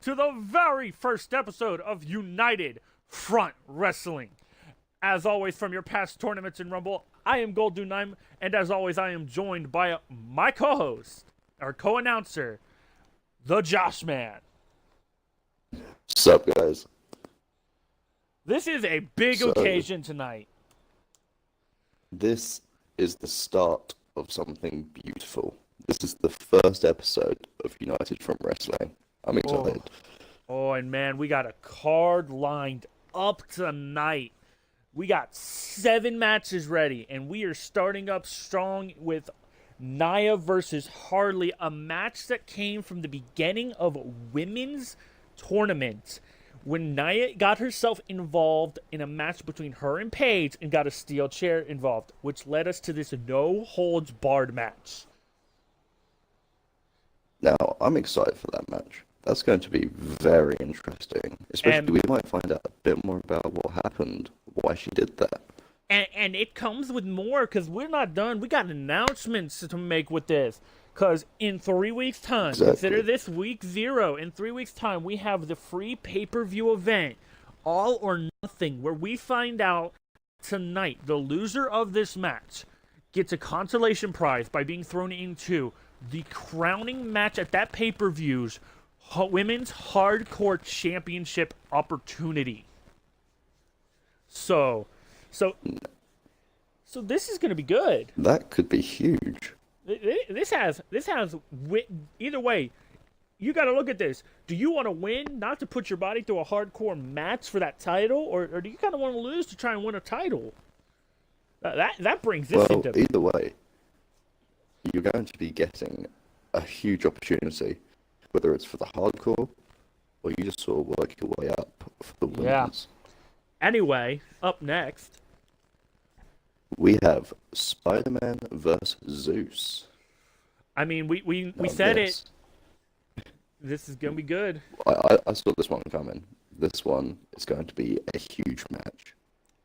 to the very first episode of United Front Wrestling. As always, from your past tournaments in Rumble, I am Gold Dunheim, and as always, I am joined by my co-host, our co-announcer, the Josh Man. What's up, guys? This is a big occasion tonight. This is the start of something beautiful. This is the first episode of United from Wrestling. I'm excited. Oh, and man, we got a card lined up tonight. We got 7 matches ready, and we are starting up strong with Nia versus Harley, a match that came from the beginning of women's tournament when Nia got herself involved in a match between her and Paige and got a steel chair involved, which led us to this no-holds-barred match. Now, I'm excited for that match. That's going to be very interesting. Especially, we might find out a bit more about what happened, why she did that. And it comes with more, because we're not done. We got announcements to make with this. Because in 3 weeks' time, consider this week 0. In 3 weeks' time, we have the free pay-per-view event, All or Nothing, where we find out tonight the loser of this match gets a consolation prize by being thrown into the crowning match at that pay-per-view's Women's Hardcore Championship opportunity. So this is going to be good. That could be huge. This has either way, you got to look at this. Do you want to win, not to put your body through a hardcore match for that title, or do you kind of want to lose to try and win a title? That brings this into... Well, either way, you're going to be getting a huge opportunity, whether it's for the hardcore or you just sort of work your way up for the women's. Yeah. Anyway, up next, we have Spider-Man vs. Zeus. I mean, we said it. This is going to be good. I saw this one coming. This one is going to be a huge match.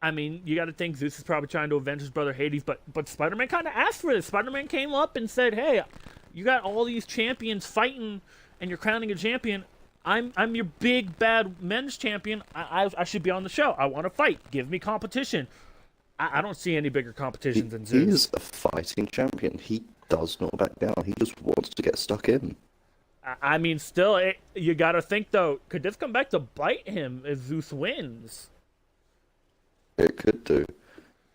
I mean, you got to think Zeus is probably trying to avenge his brother Hades, but Spider-Man kind of asked for this. Spider-Man came up and said, "Hey, you got all these champions fighting, and you're crowning a champion. I'm your big bad men's champion. I should be on the show. I want to fight. Give me competition." I don't see any bigger competition than Zeus. He is a fighting champion. He does not back down. He just wants to get stuck in. I mean, still, you got to think, though, could this come back to bite him if Zeus wins? It could do.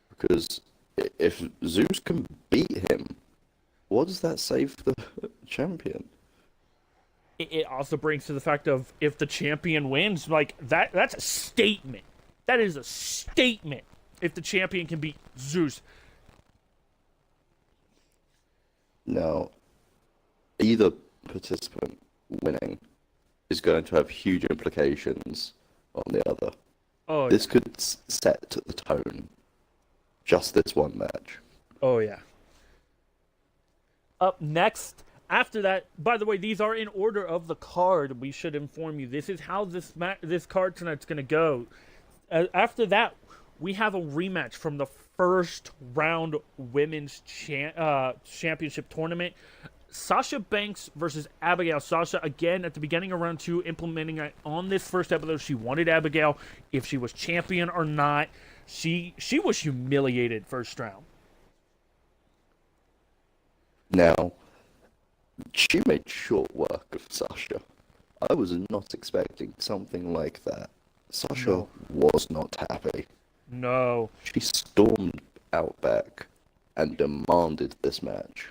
Because if Zeus can beat him, what does that say for the champion? It also brings to the fact of if the champion wins, like, that's a statement. That is a statement. If the champion can beat Zeus. Now, either participant winning is going to have huge implications on the other. Oh, this could set the tone. Just this one match. Oh, yeah. Up next, after that, by the way, these are in order of the card. We should inform you. This is how this card tonight's going to go. After that, we have a rematch from the first round women's championship tournament. Sasha Banks versus Abigail. Sasha, again, at the beginning of round 2, implementing it on this first episode. She wanted Abigail, if she was champion or not. She was humiliated first round. Now, she made short work of Sasha. I was not expecting something like that. Sasha was not happy. No. She stormed out back and demanded this match.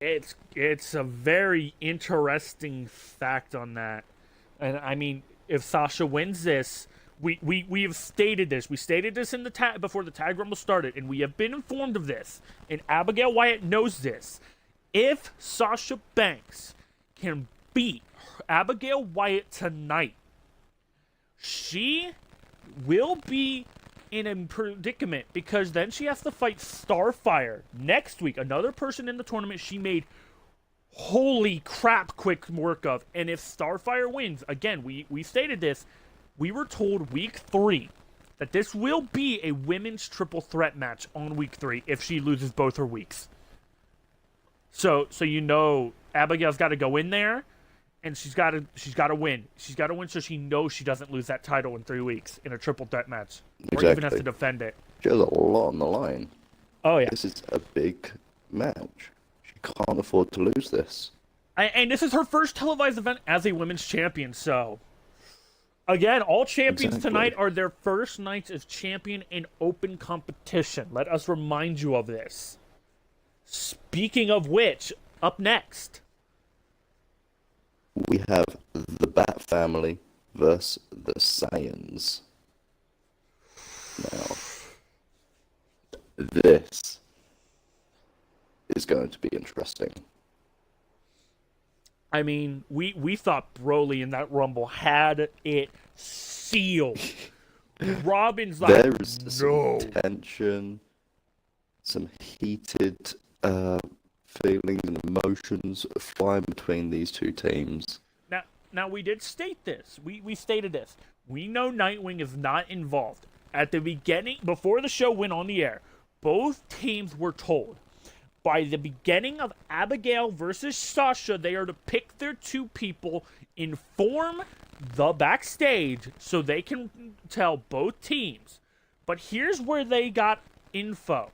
It's a very interesting fact on that. And I mean, if Sasha wins this, we have stated this. We stated this in the tag before the tag rumble started, and we have been informed of this. And Abigail Wyatt knows this. If Sasha Banks can beat Abigail Wyatt tonight, she will be in a predicament because then she has to fight Starfire next week, another person in the tournament she made holy crap quick work of. And if Starfire wins, again, we stated this, we were told week 3 that this will be a women's triple threat match on week 3 if she loses both her weeks. So you know Abigail's got to go in there and she's got to win. She's got to win so she knows she doesn't lose that title in 3 weeks in a triple threat match, or even has to defend it. She has a lot on the line. Oh yeah, this is a big match. She can't afford to lose this. And this is her first televised event as a women's champion. So, again, all champions tonight are their first nights as champion in open competition. Let us remind you of this. Speaking of which, up next, we have the Bat family versus the Saiyans. Now, this is going to be interesting. I mean, we thought Broly in that Rumble had it sealed. Robin's like, there is some tension, some heated feelings and emotions flying between these two teams. Now we did state this. We stated this. We know Nightwing is not involved. At the beginning, before the show went on the air, both teams were told by the beginning of Abigail versus Sasha, they are to pick their 2 people, inform the backstage so they can tell both teams. But here's where they got info.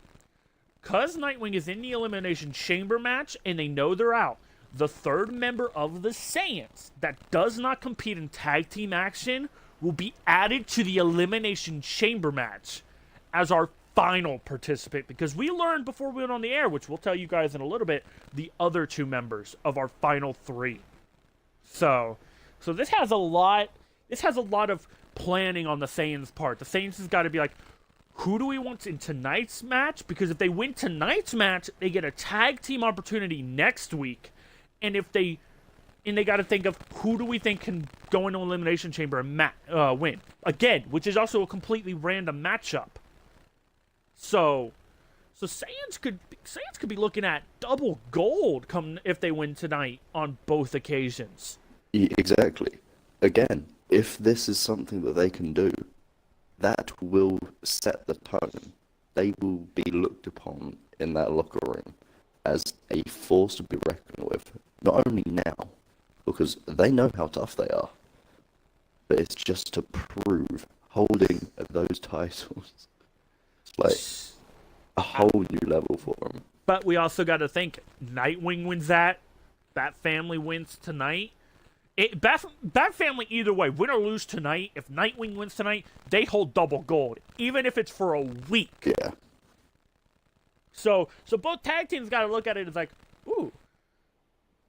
Because Nightwing is in the Elimination Chamber match and they know they're out, the 3rd member of the Saiyans that does not compete in tag team action will be added to the Elimination Chamber match as our final participant, because we learned before we went on the air, which we'll tell you guys in a little bit, the other 2 members of our final 3. So this has a lot of planning on the Saiyans' part. The Saiyans has got to be like, who do we want in tonight's match? Because if they win tonight's match, they get a tag team opportunity next week. And they got to think of who do we think can go into Elimination Chamber and win again, which is also a completely random matchup. So Saiyans could be looking at double gold come if they win tonight on both occasions. Exactly. Again, if this is something that they can do, that will set the tone. They will be looked upon in that locker room as a force to be reckoned with. Not only now, because they know how tough they are, but it's just to prove holding those titles. It's like a whole new level for them. But we also got to think, Nightwing wins that. Bat Family wins tonight. Bat Family, either way, win or lose tonight, if Nightwing wins tonight, they hold double gold, even if it's for a week. Yeah. So both tag teams got to look at it as like, ooh,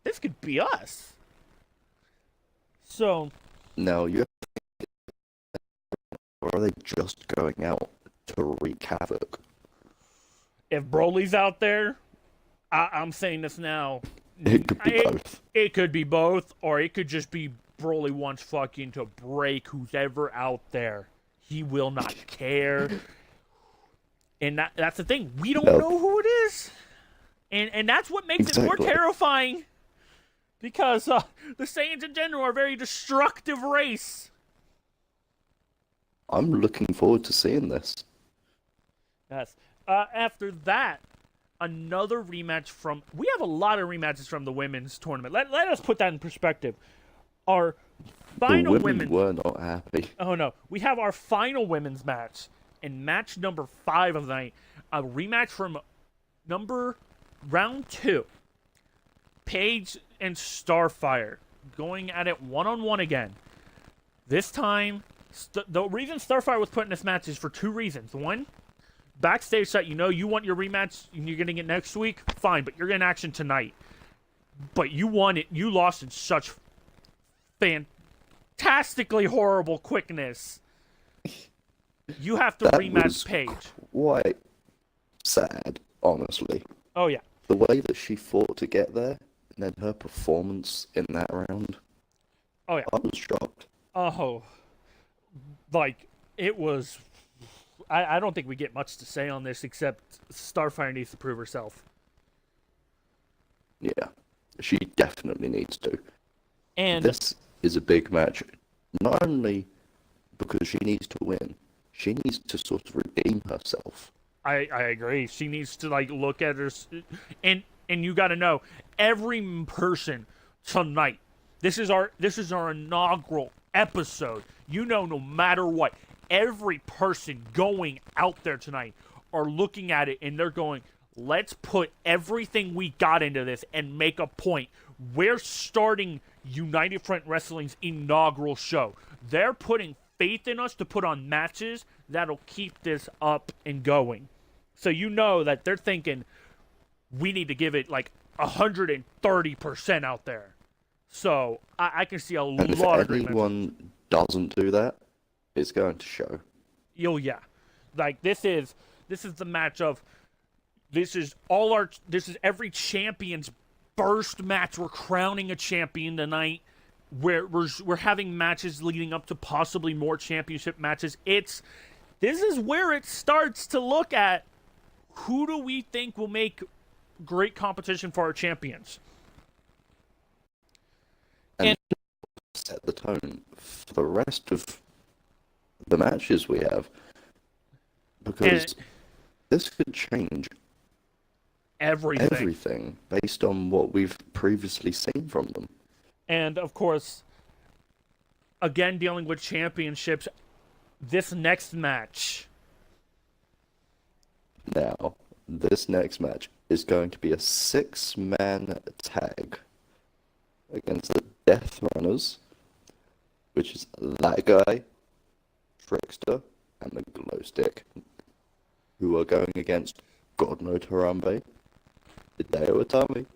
this could be us. So now or are they just going out to wreak havoc? If Broly's out there, I'm saying this now. It could be both. It could be both, or it could just be Broly wants fucking to break who's ever out there. He will not care. And that's the thing. We don't know who it is. And that's what makes it more terrifying. Because the Saiyans in general are a very destructive race. I'm looking forward to seeing this. Yes. After that, another rematch from... We have a lot of rematches from the women's tournament. Let us put that in perspective. Our final the women were not happy. Oh, no. We have our final women's match. In match number 5 of the night. A rematch from round 2. Paige and Starfire going at it one-on-one again. This time, the reason Starfire was put in this match is for 2 reasons. One, backstage that you want your rematch and you're getting it next week, fine, but you're getting action tonight. But you won it. You lost in such fantastically horrible quickness. You have to rematch Paige. Quite sad, honestly. Oh, yeah. The way that she fought to get there, and then her performance in that round. Oh, yeah. I was shocked. Oh. Like, it was... I don't think we get much to say on this, except Starfire needs to prove herself. Yeah. She definitely needs to. And this is a big match. Not only because she needs to win, she needs to sort of redeem herself. I agree. She needs to, like, look at her... And you gotta know, every person tonight This is our inaugural episode. You know, no matter what, every person going out there tonight are looking at it and they're going, let's put everything we got into this and make a point. We're starting United Front Wrestling's inaugural show. They're putting faith in us to put on matches that'll keep this up and going. So you know that they're thinking we need to give it like 130% out there. So I can see a lot of if anyone doesn't do that, it's going to show. Oh yeah, like this is the match of this is every champion's first match. We're crowning a champion tonight. We're having matches leading up to possibly more championship matches. This is where it starts to look at who do we think will make great competition for our champions. And set the tone for the rest of the matches we have. Because this could change everything based on what we've previously seen from them. And, of course, again, dealing with championships, this next match. Now, this next match is going to be a 6-man tag against the Death Runners, which is that guy, Trickster, and the Glow Stick, who are going against Godno Tarambe, Hideo Itami,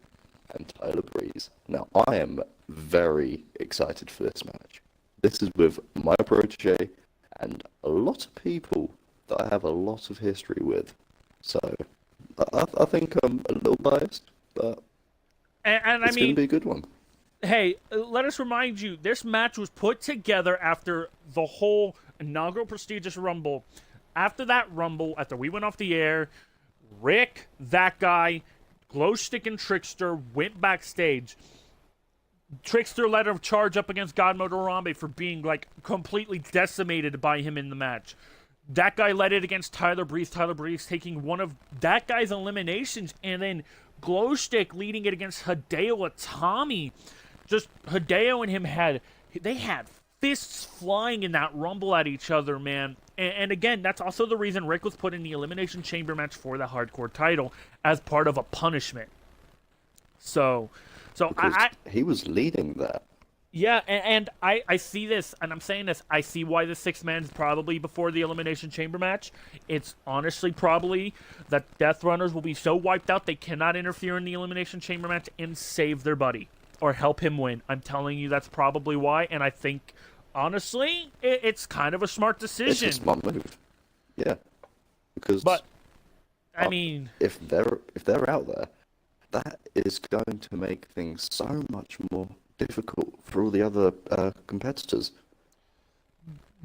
and Tyler Breeze. Now, I am very excited for this match. This is with my protege and a lot of people that I have a lot of history with. So, I think I'm a little biased, but it's going to be a good one. Hey, let us remind you, this match was put together after the whole inaugural prestigious Rumble. After that Rumble, after we went off the air, Rick, that guy, Glowstick, and Trickster went backstage. Trickster led a charge up against Godmo Harambe for being, like, completely decimated by him in the match. That guy led it against Tyler Breeze taking one of that guy's eliminations, and then Glowstick leading it against Hideo Itami. Just Hideo and him had fists flying in that Rumble at each other, man. And again, that's also the reason Rick was put in the Elimination Chamber match for the Hardcore title as part of a punishment. So he was leading that. Yeah, and I see this, and I'm saying this, I see why the 6-man is probably before the Elimination Chamber match. It's honestly probably that Death Runners will be so wiped out they cannot interfere in the Elimination Chamber match and save their buddy or help him win. I'm telling you that's probably why, and I think, honestly, it's kind of a smart decision. It's a smart move. Yeah. Because but, I mean, if they're out there, that is going to make things so much more difficult for all the other competitors.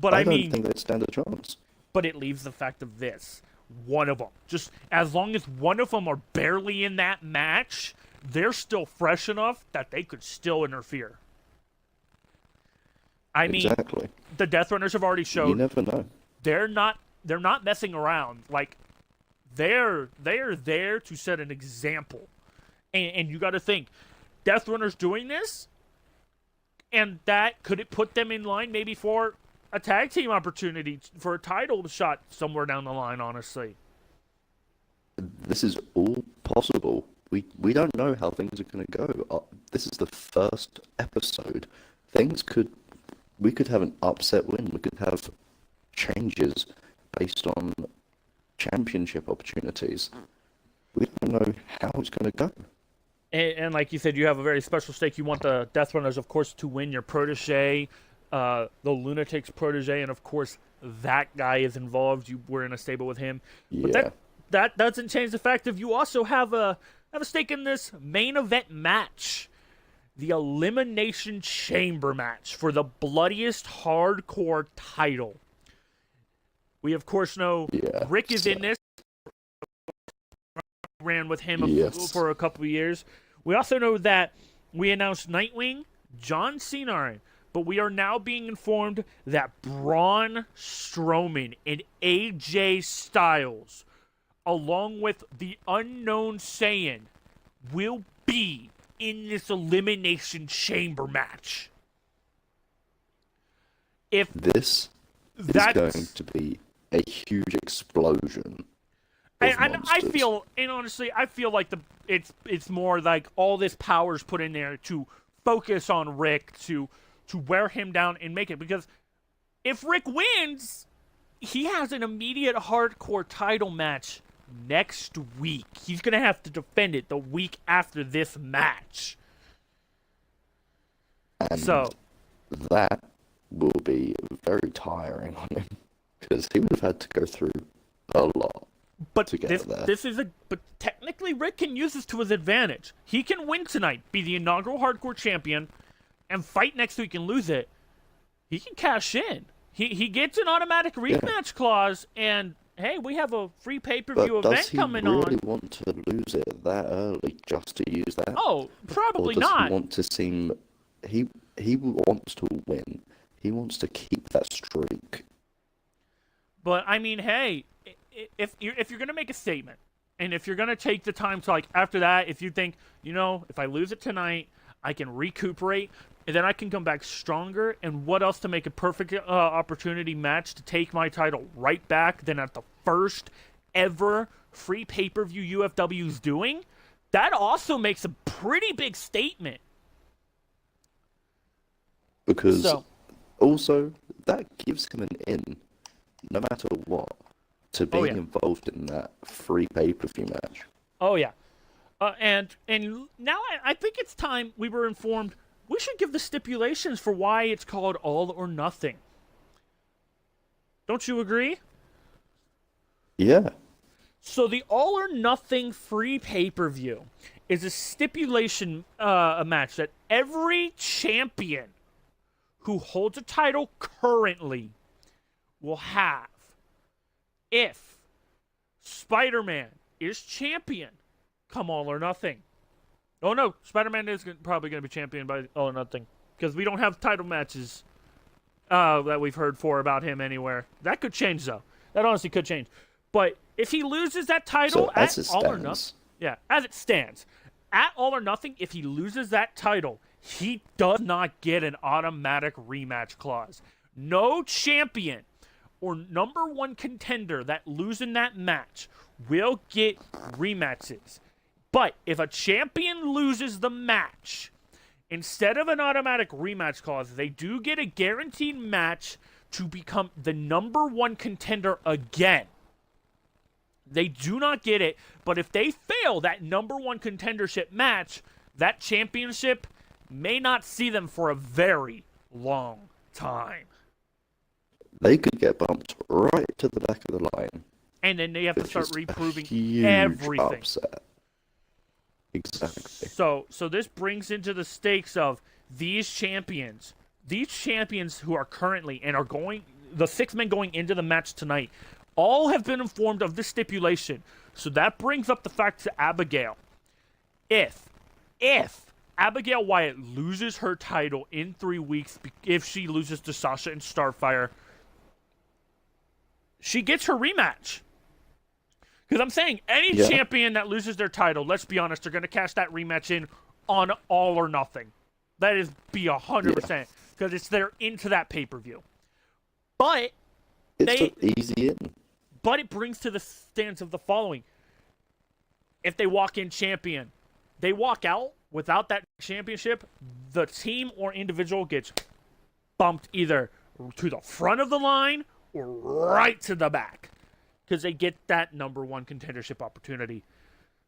But I don't mean, think they'd stand a chance. But it leaves the fact of this. One of them. Just as long as one of them are barely in that match, they're still fresh enough that they could still interfere. I mean, exactly. The Death Runners have already showed you never know. They're not messing around. Like, they're there to set an example. And you got to think, Death Runners doing this, and that could it put them in line maybe for a tag team opportunity for a title shot somewhere down the line, honestly. This is all possible. We don't know how things are going to go. This is the first episode. We could have an upset win. We could have changes based on championship opportunities. We don't know how it's going to go. And like you said, you have a very special stake. You want the Death Runners, of course, to win. Your protege, the Lunatic's protege, and of course, that guy is involved. You were in a stable with him. Yeah. But that doesn't change the fact that you also have a stake in this main event match. The Elimination Chamber match for the bloodiest hardcore title. We, of course, know Rick is in this. Ran with him for a couple of years. We also know that we announced Nightwing, John Cena, but we are now being informed that Braun Strowman and AJ Styles, along with the Unknown Saiyan, will be in this Elimination Chamber match. If this is going to be a huge explosion. And I feel, and honestly, I feel like it's more like all this power's put in there to focus on Rick, to wear him down and make it. Because if Rick wins, he has an immediate hardcore title match next week. He's going to have to defend it the week after this match. And so that will be very tiring on him, because he would have had to go through a lot. But but technically Rick can use this to his advantage. He can win tonight, be the inaugural hardcore champion, and fight next week and lose it. He can cash in. He gets an automatic rematch clause, and hey, we have a free pay-per-view event coming on. Does he really want to lose it that early just to use that? Oh, probably or does not. He want to seem he wants to win. He wants to keep that streak. But I mean, hey, if you're gonna make a statement, and if you're gonna take the time to, like, after that, if you think, if I lose it tonight, I can recuperate, and then I can come back stronger, and what else to make a perfect opportunity match to take my title right back than at the first ever free pay-per-view UFW's doing? That also makes a pretty big statement. Because also that gives him an in, no matter what, to being involved in that free pay-per-view match. Oh yeah, and now I think it's time. We were informed we should give the stipulations for why it's called All or Nothing. Don't you agree? Yeah. So the All or Nothing free pay-per-view is a stipulation a match that every champion who holds a title currently will have. If Spider-Man is champion, come All or Nothing. Oh no, Spider-Man is probably going to be champion by All or Nothing, because we don't have title matches that we've heard about him anywhere. That could change, though. That honestly could change. But if he loses that title at All or Nothing, as it stands, at All or Nothing, if he loses that title, he does not get an automatic rematch clause. No champion or number one contender that losing that match will get rematches. But if a champion loses the match, instead of an automatic rematch clause, they do get a guaranteed match to become the number one contender again. They do not get it, but if they fail that number one contendership match, that championship may not see them for a very long time. They could get bumped right to the back of the line. And then they have to start reproving everything. Upset. Exactly. So this brings into the stakes of these champions who are currently and are going, the 6 men going into the match tonight, all have been informed of this stipulation. So that brings up the fact to Abigail. If Abigail Wyatt loses her title in 3 weeks, if she loses to Sasha and Starfire, she gets her rematch. Because I'm saying any champion that loses their title, let's be honest, they're going to cash that rematch in on All or Nothing. That is be 100%. Because they're into that pay-per-view. But it's an easy in. But it brings to the stance of the following. If they walk in champion, they walk out without that championship, the team or individual gets bumped either to the front of the line or right to the back, because they get that number one contendership opportunity.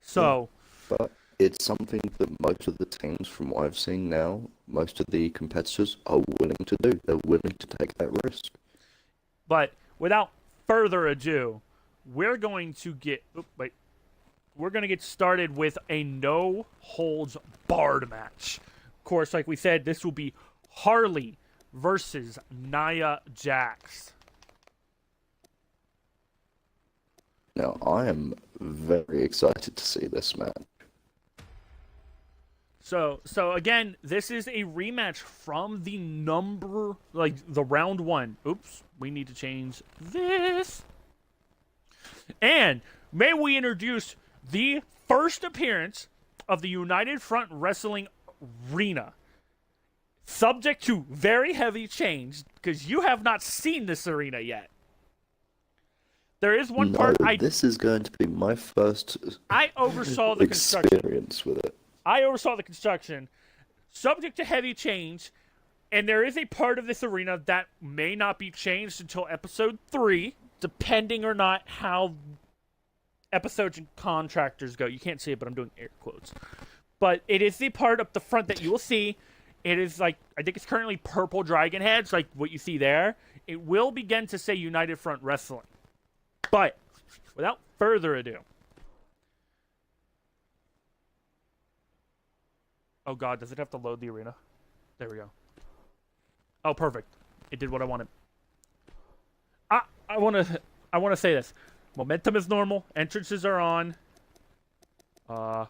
So, but it's something that most of the teams, from what I've seen now, most of the competitors are willing to do. They're willing to take that risk. But without further ado, we're going to get started with a no holds barred match. Of course, like we said, this will be Harley versus Nia Jax. Now, I am very excited to see this match. So again, this is a rematch from the the round 1. Oops, we need to change this. And may we introduce the first appearance of the United Front Wrestling Arena. Subject to very heavy change, because you have not seen this arena yet. There is one part this is going to be my first I oversaw the construction. Experience with it. I oversaw the construction. Subject to heavy change, and there is a part of this arena that may not be changed until episode 3, depending or not how episodes and contractors go. You can't see it, but I'm doing air quotes. But it is the part up the front that you will see. It is like, I think it's currently purple dragon heads, like what you see there. It will begin to say United Front Wrestling. But, without further ado. Oh god, does it have to load the arena? There we go. Oh, perfect. It did what I wanted. I want to say this. Momentum is normal. Entrances are on. Yeah,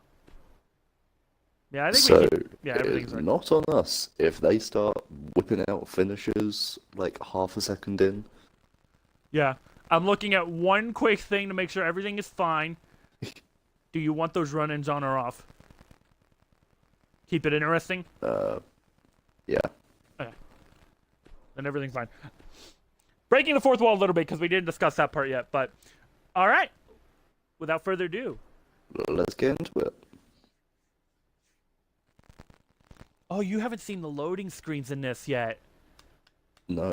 I think everything's right. Not on us if they start whipping out finishes like half a second in. Yeah. I'm looking at one quick thing to make sure everything is fine. Do you want those run-ins on or off? Keep it interesting? Yeah. Okay. Then everything's fine. Breaking the fourth wall a little bit because we didn't discuss that part yet, but all right. Without further ado. Let's get into it. Oh, you haven't seen the loading screens in this yet. No.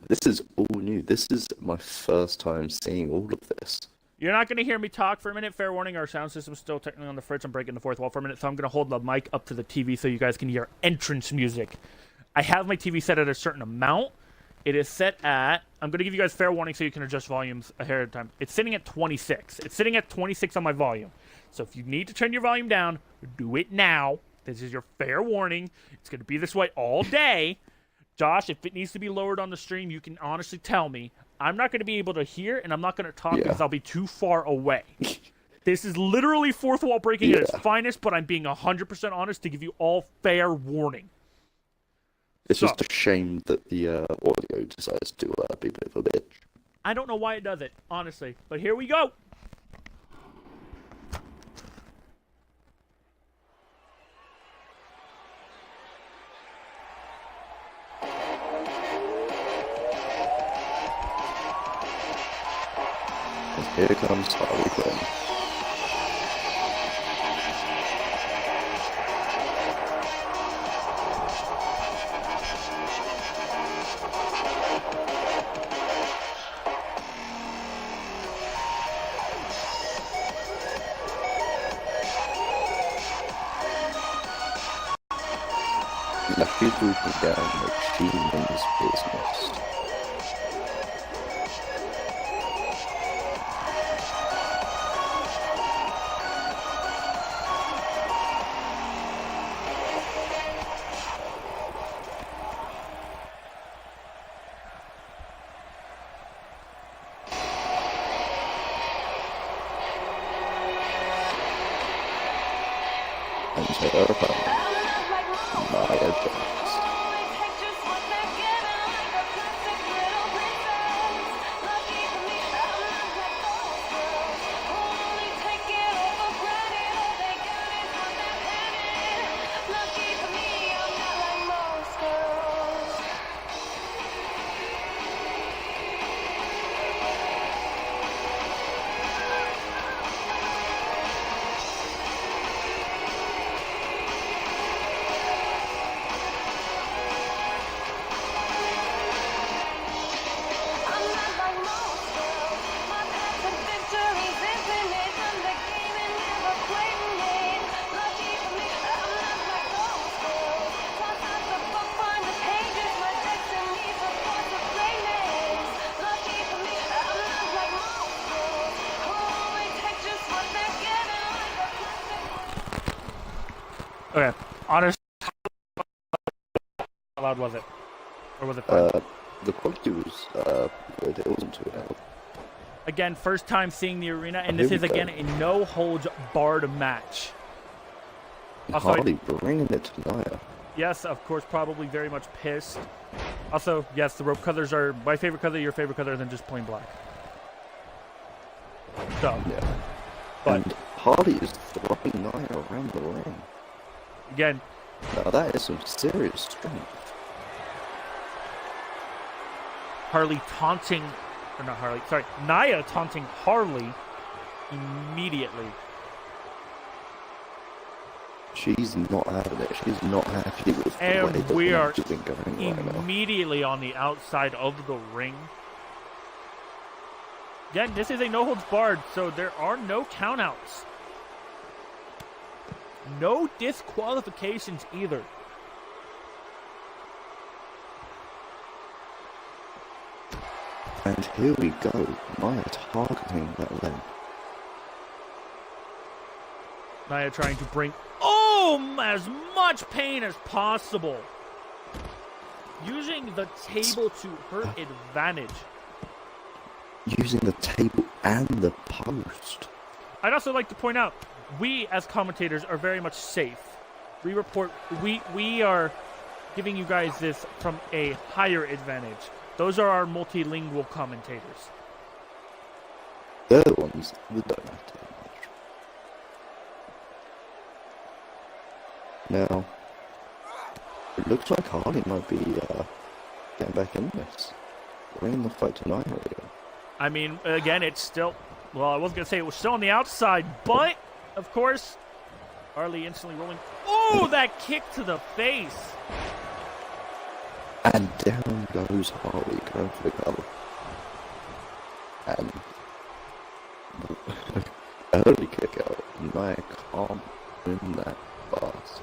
This is all new. This is my first time seeing all of this. You're not going to hear me talk for a minute. Fair warning, our sound system's still technically on the fritz. I'm breaking the fourth wall for a minute, so I'm going to hold the mic up to the TV so you guys can hear entrance music. I have my TV set at a certain amount. It is set at... I'm going to give you guys fair warning so you can adjust volumes ahead of time. It's sitting at 26. It's sitting at 26 on my volume. So if you need to turn your volume down, do it now. This is your fair warning. It's going to be this way all day. Josh, if it needs to be lowered on the stream, you can honestly tell me. I'm not going to be able to hear, and I'm not going to talk because I'll be too far away. This is literally fourth wall breaking at its finest, but I'm being 100% honest to give you all fair warning. It's just a shame that the audio decides to be a bit of a bitch. I don't know why it does it, honestly. But here we go. Here comes Harley Quinn. Now people began like demons business. And terrifying. My advance. Okay, honest. How loud was it? Or was it fine? The quality was good. It wasn't too loud. Again, first time seeing the arena, and this is again a no-holds-barred match. Also, Harley bringing it to Naya. Yes, of course, probably very much pissed. Also, yes, the rope colors are my favorite color, your favorite color, than just plain black. So, yeah. but And Hardy is throwing Nia around the ring. Again, Now that is some serious strength. Harley taunting, or not Harley, sorry, Nia taunting Harley immediately. She's not having it. She's not happy with the way And the we are match has been going right now. immediately on the outside of the ring. Again, this is a no holds barred, so there are no countouts. No disqualifications either. And here we go. Nia targeting that leg. Nia trying to bring as much pain as possible. Using the table to her advantage. Using the table and the post. I'd also like to point out, we as commentators are very much safe. We are giving you guys this from a higher advantage. Those are our multilingual commentators. They're the ones that don't matter that much. Now, it looks like Hardy might be getting back in this. Bringing the fight to Nia again. I mean, again, it's still... Well, I was going to say it was still on the outside, but, of course, Harley instantly rolling. Oh, that kick to the face. And down goes Harley, going for the cover. And early kick out. Nia can't win that fast.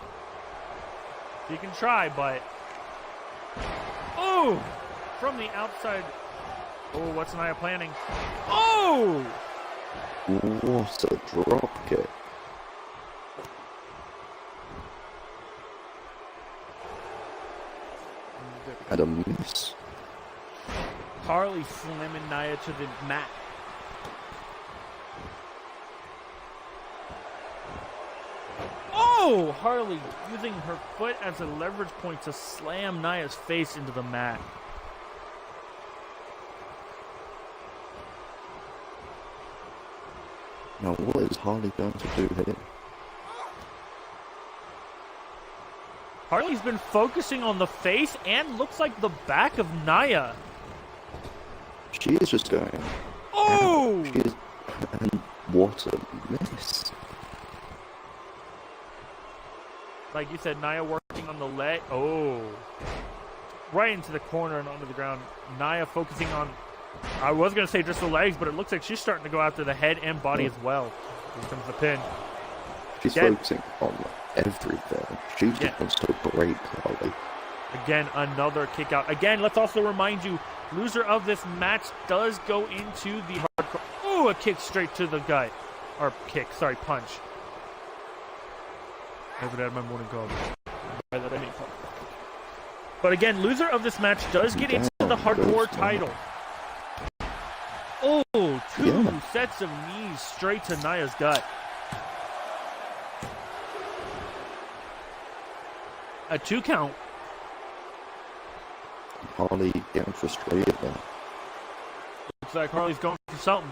You can try, but... Oh! From the outside. Oh, what's Nia planning? Oh! What a drop kick. And a miss. Harley slamming Nia to the mat. Oh! Harley using her foot as a leverage point to slam Nia's face into the mat. Now what is Harley going to do here? Harley's been focusing on the face and looks like the back of Nia. She is just going. Oh! She is, and what a miss. Like you said, Nia working on the leg. Oh. Right into the corner and onto the ground. Nia focusing on, I was going to say just the legs, but it looks like she's starting to go after the head and body as well. Here comes the pin. She's focusing on everything. She just wants to break Harley. Again, another kick out. Again, let's also remind you, loser of this match does go into the hardcore. Oh, a kick straight to the gut. Or kick, sorry, punch. Never had my morning coffee. By that I mean punch. But again, loser of this match does get into the hardcore title. Oh, two sets of knees straight to Nia's gut. A 2 count. Harley getting frustrated now. Looks like Harley's going for something.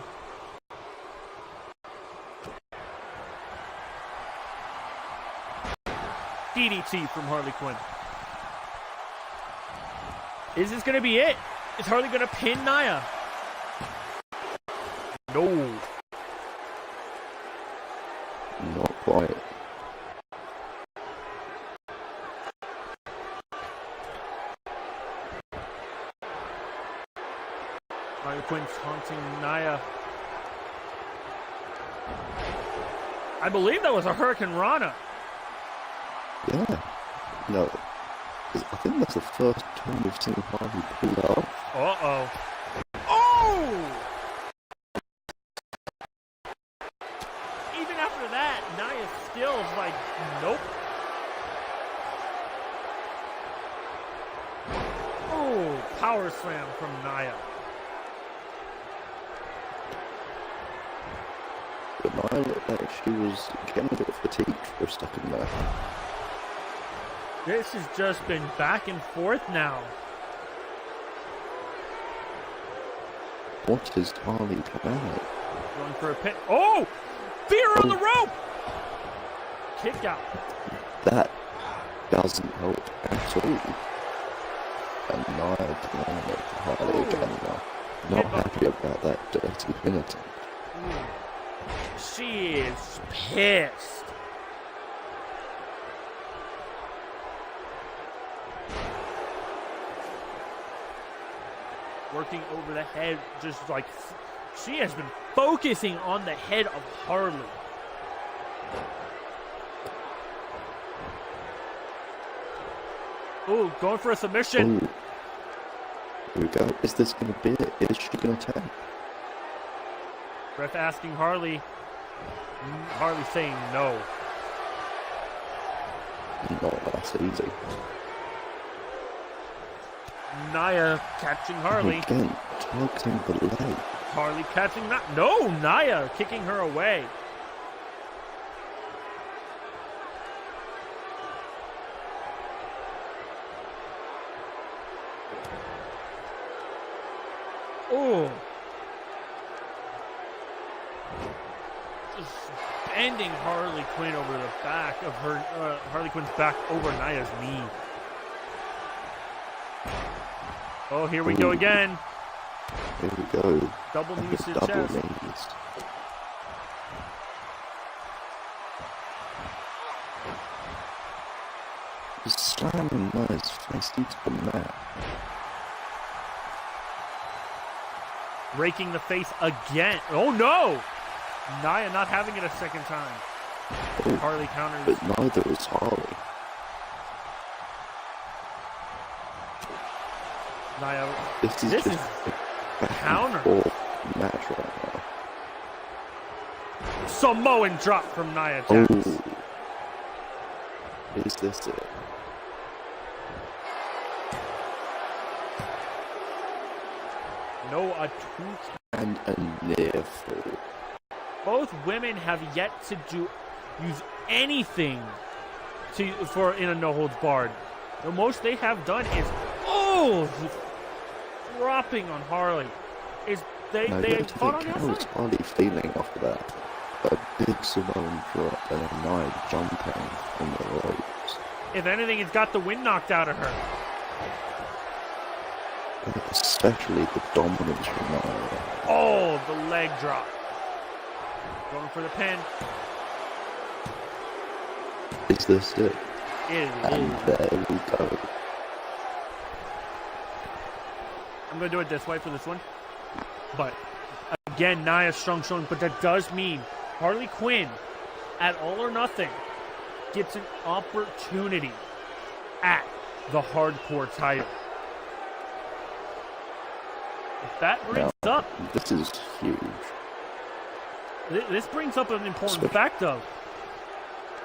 DDT from Harley Quinn. Is this going to be it? Is Harley going to pin Nia? No. Not quite. Harley Quinn's taunting Nia. I believe that was a Hurricane Rana. Yeah. No. I think that's the first time we've seen Harley pull that off. Uh-oh. Oh! Even after that, Nia still is like, nope. Oh, power slam from Nia. But Nia looked like she was getting a bit fatigued for a second there. This has just been back and forth now. What is Harley planning? Going for a pin. Oh! Fear on the rope! Kick out. That doesn't help at all. And Nia playing it Harley again now. Not happy about that dirty pin attempt. She is pissed. Working over the head, just like she has been focusing on the head of Harley. Ooh, going for a submission. Ooh. Here we go. Is this going to be it? Is she going to tap? Ref asking Harley. Harley saying no. Not that easy. Nia catching Harley. Again, targeting the leg. Harley catching that. No, Nia kicking her away. Oh. Just bending Harley Quinn over the back of her, Harley Quinn's back over Nia's knee. Oh, here we go again. Here we go. Double knees to the Double chest. knees. Just slamming Nia's face into the mat. Raking the face again. Oh no! Nia not having it a second time. Oh, Harley counters. but neither is Harley. Nia. This is This just is a back counter. and forth match right now. Samoan drop from Nia Jax. Oh. Is this it? No, a two. And a near fall. Both women have yet to use anything for in a no holds barred. The most they have done is dropping on Harley. Is they caught on the How is outside. Harley feeling after that? A big Samoan drop and a Nia jumping on the ropes. If anything, it's got the wind knocked out of her. Especially the dominance from Nia. Oh, the leg drop. Going for the pin. Is this it? It And is. there we go. I'm going to do it this way for this one. But, again, Nia strong showing. But that does mean Harley Quinn, at All or Nothing, gets an opportunity at the hardcore title. If that brings up... This is huge. This brings up an important fact, though.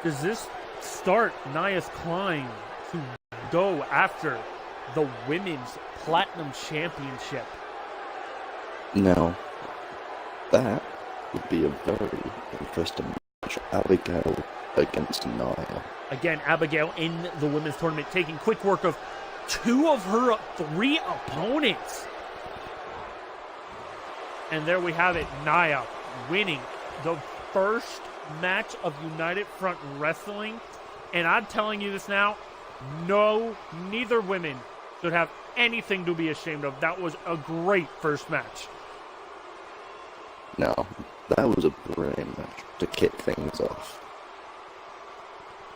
Does this start Nia's climb to go after the Women's Platinum Championship? Now, that would be a very interesting match. Abigail against Nia. Again, Abigail in the women's tournament taking quick work of two of her three opponents. And there we have it, Nia winning the first match of United Front Wrestling. And I'm telling you this now, neither women should have anything to be ashamed of. That was a great first match. Now, that was a brilliant match to kick things off.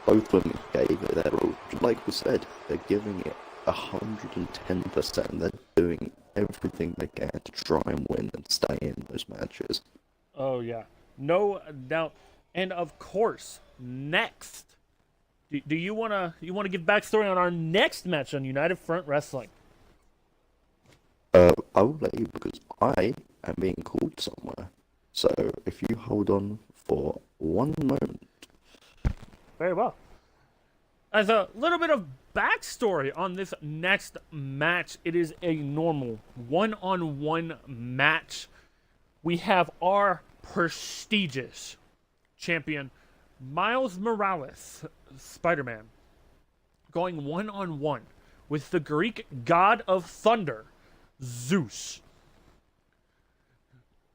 Both women gave it their all. Like we said, they're giving it 110%. They're doing everything they can to try and win and stay in those matches. Oh, yeah. No doubt. And of course, next, do you want to give backstory on our next match on United Front Wrestling? I will let you because I am being called somewhere. So if you hold on for one moment. Very well. As a little bit of backstory on this next match, it is a normal one-on-one match. We have our prestigious champion, Miles Morales, Spider-Man, going one-on-one with the Greek god of thunder, Zeus.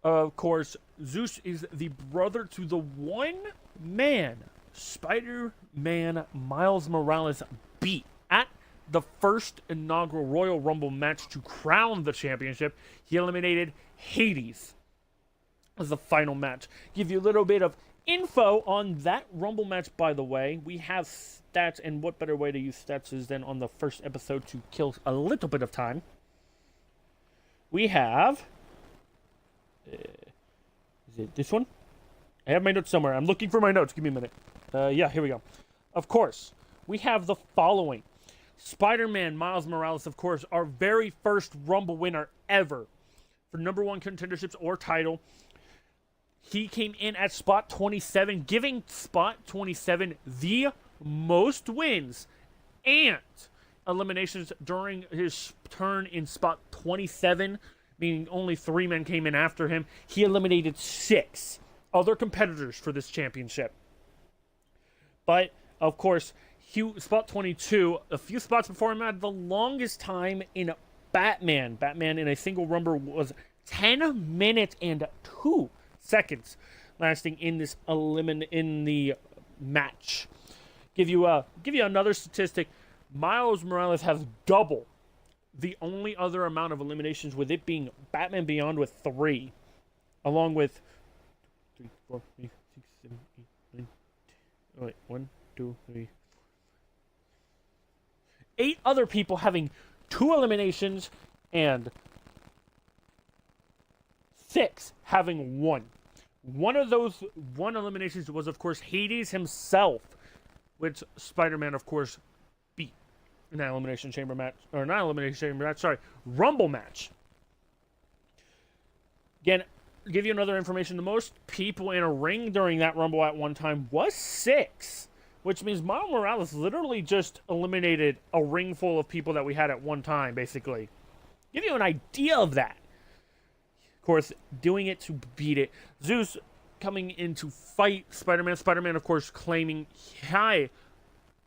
Of course, Zeus is the brother to the one man Spider-Man Miles Morales beat at the first inaugural Royal Rumble match to crown the championship. He eliminated Hades as the final match. Give you a little bit of info on that Rumble match, by the way. We have stats, and what better way to use stats is than on the first episode to kill a little bit of time. We have... is it this one? I have my notes somewhere. I'm looking for my notes. Give me a minute. Yeah, here we go. Of course, we have the following. Spider-Man Miles Morales, of course, our very first Rumble winner ever for #1 contenderships or title. He came in at spot 27, giving spot 27 the most wins and eliminations during his turn in spot 27, meaning only 3 men came in after him. He eliminated 6 other competitors for this championship. But, of course, spot 22, a few spots before him, had the longest time in Batman. Batman in a single rumble was 10 minutes and 2 seconds lasting in this in the match. Give you another statistic. Miles Morales has double the only other amount of eliminations, with it being Batman Beyond with 3, along with 3, 4, 5, 6, 7, 8, 9. Oh, wait, 1, 2, 3. 8 other people having 2 eliminations and 6 having 1. One of those 1 eliminations was, of course, Hades himself, which Spider-Man, of course, beat in that Elimination Chamber match. Or not Elimination Chamber match, sorry, Rumble match. Again, give you another information. The most people in a ring during that Rumble at one time was 6. Which means Miles Morales literally just eliminated a ring full of people that we had at one time, basically. Give you an idea of that. Of course, doing it to beat it. Zeus coming in to fight Spider-Man. Spider-Man, of course, claiming, "Hi,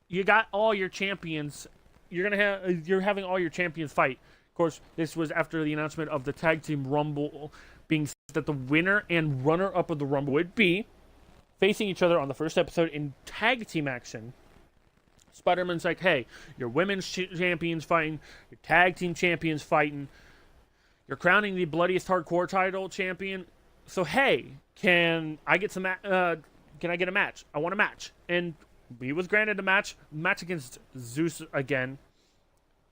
you got all your champions. You're having all your champions fight." Of course, this was after the announcement of the Tag Team Rumble being said that the winner and runner-up of the Rumble would be facing each other on the first episode in tag team action. Spider-Man's like, "Hey, your women's champions fighting, your tag team champions fighting. You're crowning the bloodiest hardcore title champion. So hey, can I get can I get a match? I want a match." And he was granted a match against Zeus again.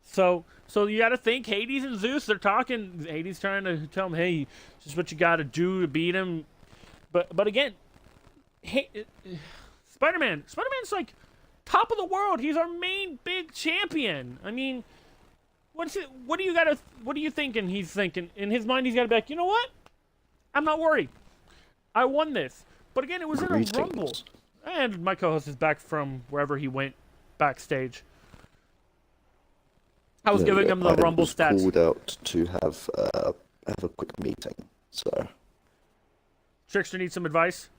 So you got to think Hades and Zeus, they're talking. Hades trying to tell him, "Hey, this is what you got to do to beat him." But again, hey, Spider-Man's like top of the world. He's our main big champion. I mean, what are you thinking? He's thinking in his mind. He's got to be like, "You know what? I'm not worried. I won this." But again, it was in a rumble. And my co-host is back from wherever he went backstage. I was giving him the rumble stats. Called out to have a quick meeting. So Trickster needs some advice.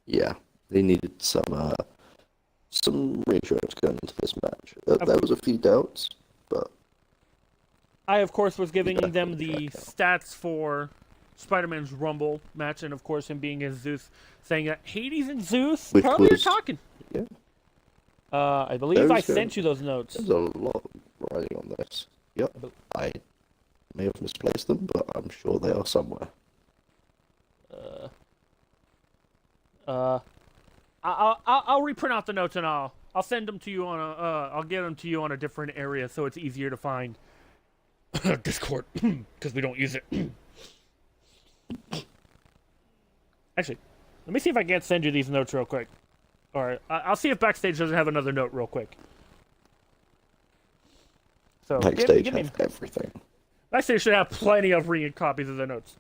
Yeah, they needed some reassurance going into this match. There was a few doubts, but I, of course, was giving them the stats for Spider-Man's Rumble match, and of course him being as Zeus, saying that Hades and Zeus probably are talking. Yeah. I believe I sent you those notes. There's a lot writing on this. Yep. I may have misplaced them, but I'm sure they are somewhere. I'll reprint out the notes and I'll send them to you on I'll get them to you on a different area so it's easier to find. Discord, because we don't use it. Actually, let me see if I can't send you these notes real quick. Alright, I'll see if Backstage doesn't have another note real quick. So Backstage have everything. Backstage should have plenty of read copies of the notes.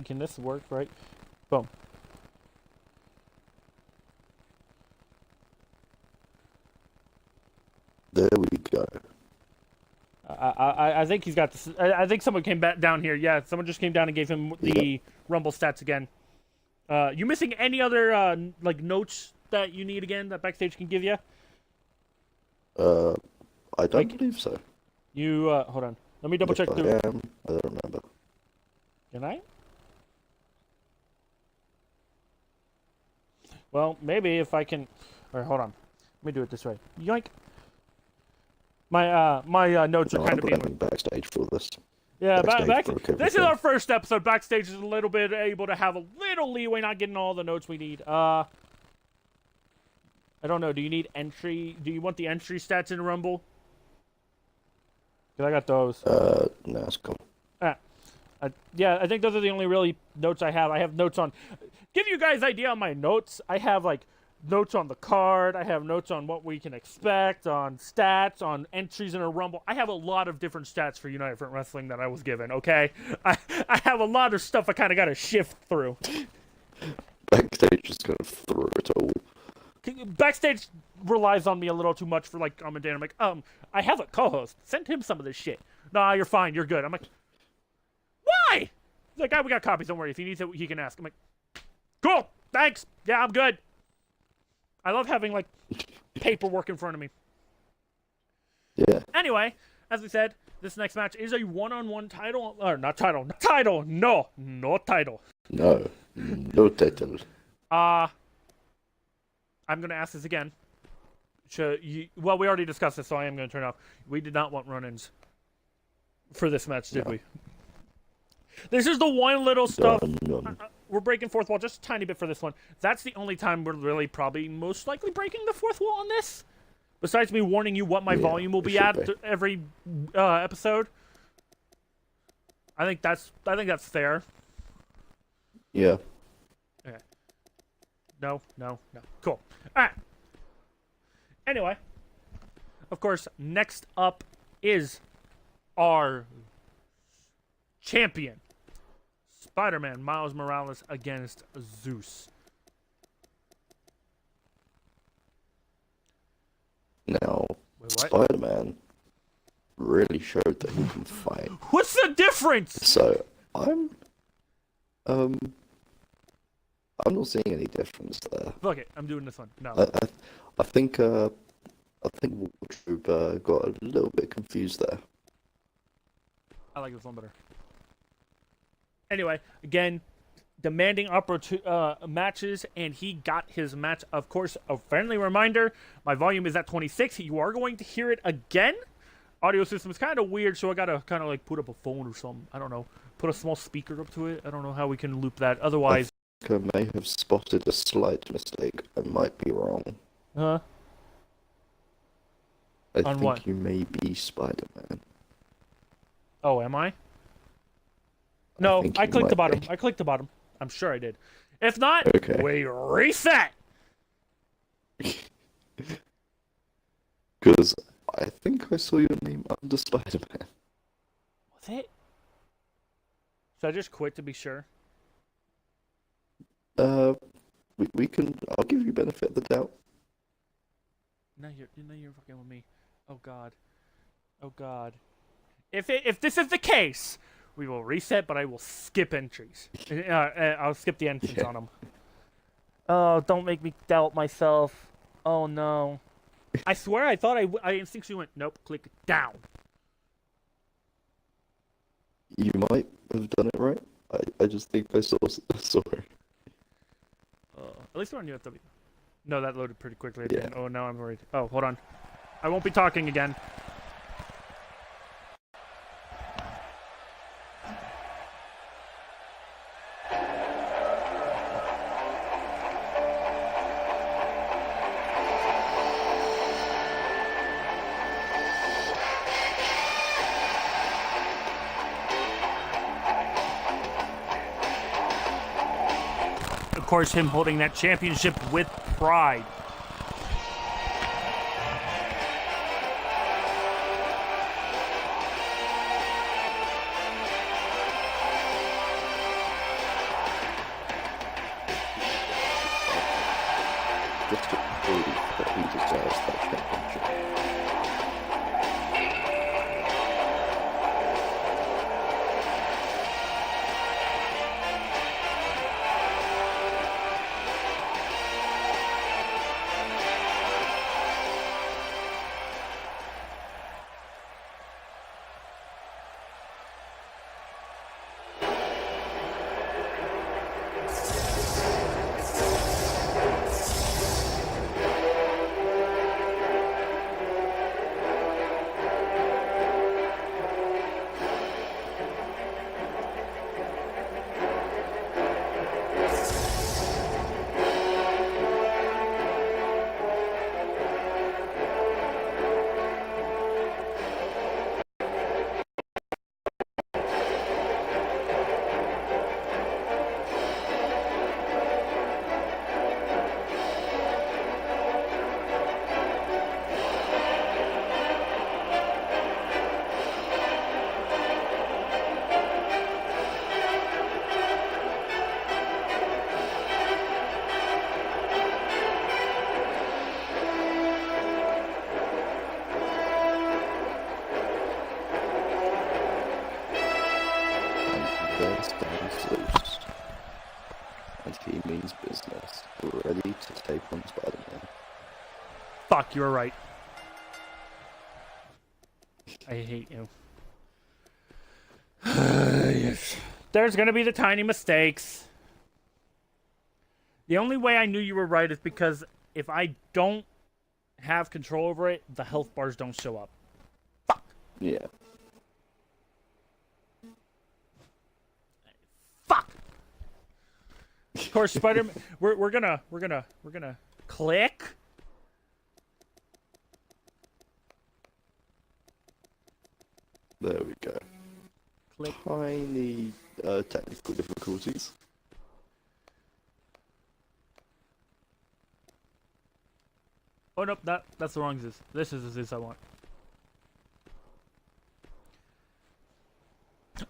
Can this work, right? Boom. There we go. I think he's got this. I think someone came back down here. Yeah, someone just came down and gave him the Rumble stats again. You missing any other like notes, that you need again that Backstage can give you? I don't believe so. You, hold on. Let me double check I through. am. I don't remember. Can I? Well, maybe if I can... Alright, hold on. Let me do it this way. Yoink! My notes are kind of being... Backstage for this. Yeah, Backstage this is our first episode. Backstage is a little bit able to have a little leeway, not getting all the notes we need. I don't know. Do you need entry? Do you want the entry stats in Rumble? Because I got those. No, it's cool. Yeah, I think those are the only really notes I have. I have notes on... Give you guys an idea on my notes. I have, like, notes on the card. I have notes on what we can expect, on stats, on entries in a Rumble. I have a lot of different stats for United Front Wrestling that I was given, okay? I have a lot of stuff I kind of got to shift through. Backstage is kind of through it all. Backstage relies on me a little too much for, like, commentating. I'm like, I have a co-host. Send him some of this shit. Nah, you're fine. You're good. I'm like, why? He's like, we got copies. Don't worry. If he needs it, he can ask. I'm like, cool. Thanks. Yeah, I'm good. I love having, like, paperwork in front of me. Yeah. Anyway, as we said, this next match is a one-on-one title. Or, not title. Title. No. No title. No. No title. I'm going to ask this again. Well, we already discussed this, so I am going to turn it off. We did not want run-ins for this match, did we? This is the one little stuff. We're breaking fourth wall just a tiny bit for this one. That's the only time we're really probably most likely breaking the fourth wall on this. Besides me warning you what my volume will be at every episode. I think that's fair. Yeah. Okay. No. Cool. Alright. Anyway. Of course, next up is our champion. Spider-Man Miles Morales against Zeus. Now, Spider-Man really showed that he can fight. What's the difference? So, I'm not seeing any difference there. Fuck it, I'm doing this one. No. I think Wardrobe got a little bit confused there. I like this one better. Anyway, again, demanding matches, and he got his match. Of course, a friendly reminder, my volume is at 26. You are going to hear it again. Audio system is kind of weird, so I got to kind of like put up a phone or something. I don't know. Put a small speaker up to it. I don't know how we can loop that. Otherwise... I think I may have spotted a slight mistake. I might be wrong. Huh? I think you may be Spider-Man. Oh, am I? No, I clicked the bottom. Be. I clicked the bottom. I'm sure I did. If not, okay. We reset! Because I think I saw your name under Spider-Man. Was it? Should I just quit to be sure? We can... I'll give you benefit of the doubt. No, you're fucking with me. Oh, God. Oh, God. If this is the case... We will reset, but I will skip entries. I'll skip the entrance on them. Oh, don't make me doubt myself. Oh, no. I swear I thought I instinctually went, nope, click down. You might have done it right. I just think I saw it. At least we're on UFW. No, that loaded pretty quickly. Yeah. Oh, now I'm worried. Oh, hold on. I won't be talking again. Of course, him holding that championship with pride. Just to prove that he deserves that championship. and he means business. Ready to take on Spider-Man. Fuck, you were right. I hate you. Yes. There's gonna be the tiny mistakes. The only way I knew you were right is because if I don't have control over it, the health bars don't show up. Fuck. Yeah. Fuck. Of course, Spider-Man. We're gonna click. There we go. Click. Tiny technical difficulties. Oh nope, that's the wrong Zeus. This is the Zeus I want.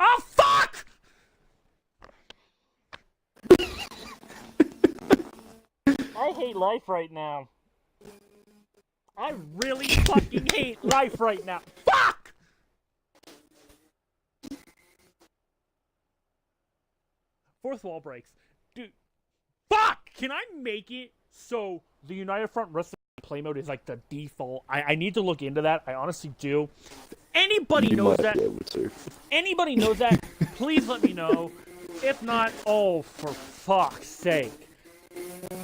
Oh fuck! I hate life right now. I really fucking hate life right now. Fuck! Fourth wall breaks. Dude. Fuck! Can I make it so the United Front Wrestling play mode is like the default? I need to look into that. I honestly do. If anybody knows that, if anybody knows that, please let me know. If not, oh, for fuck's sake.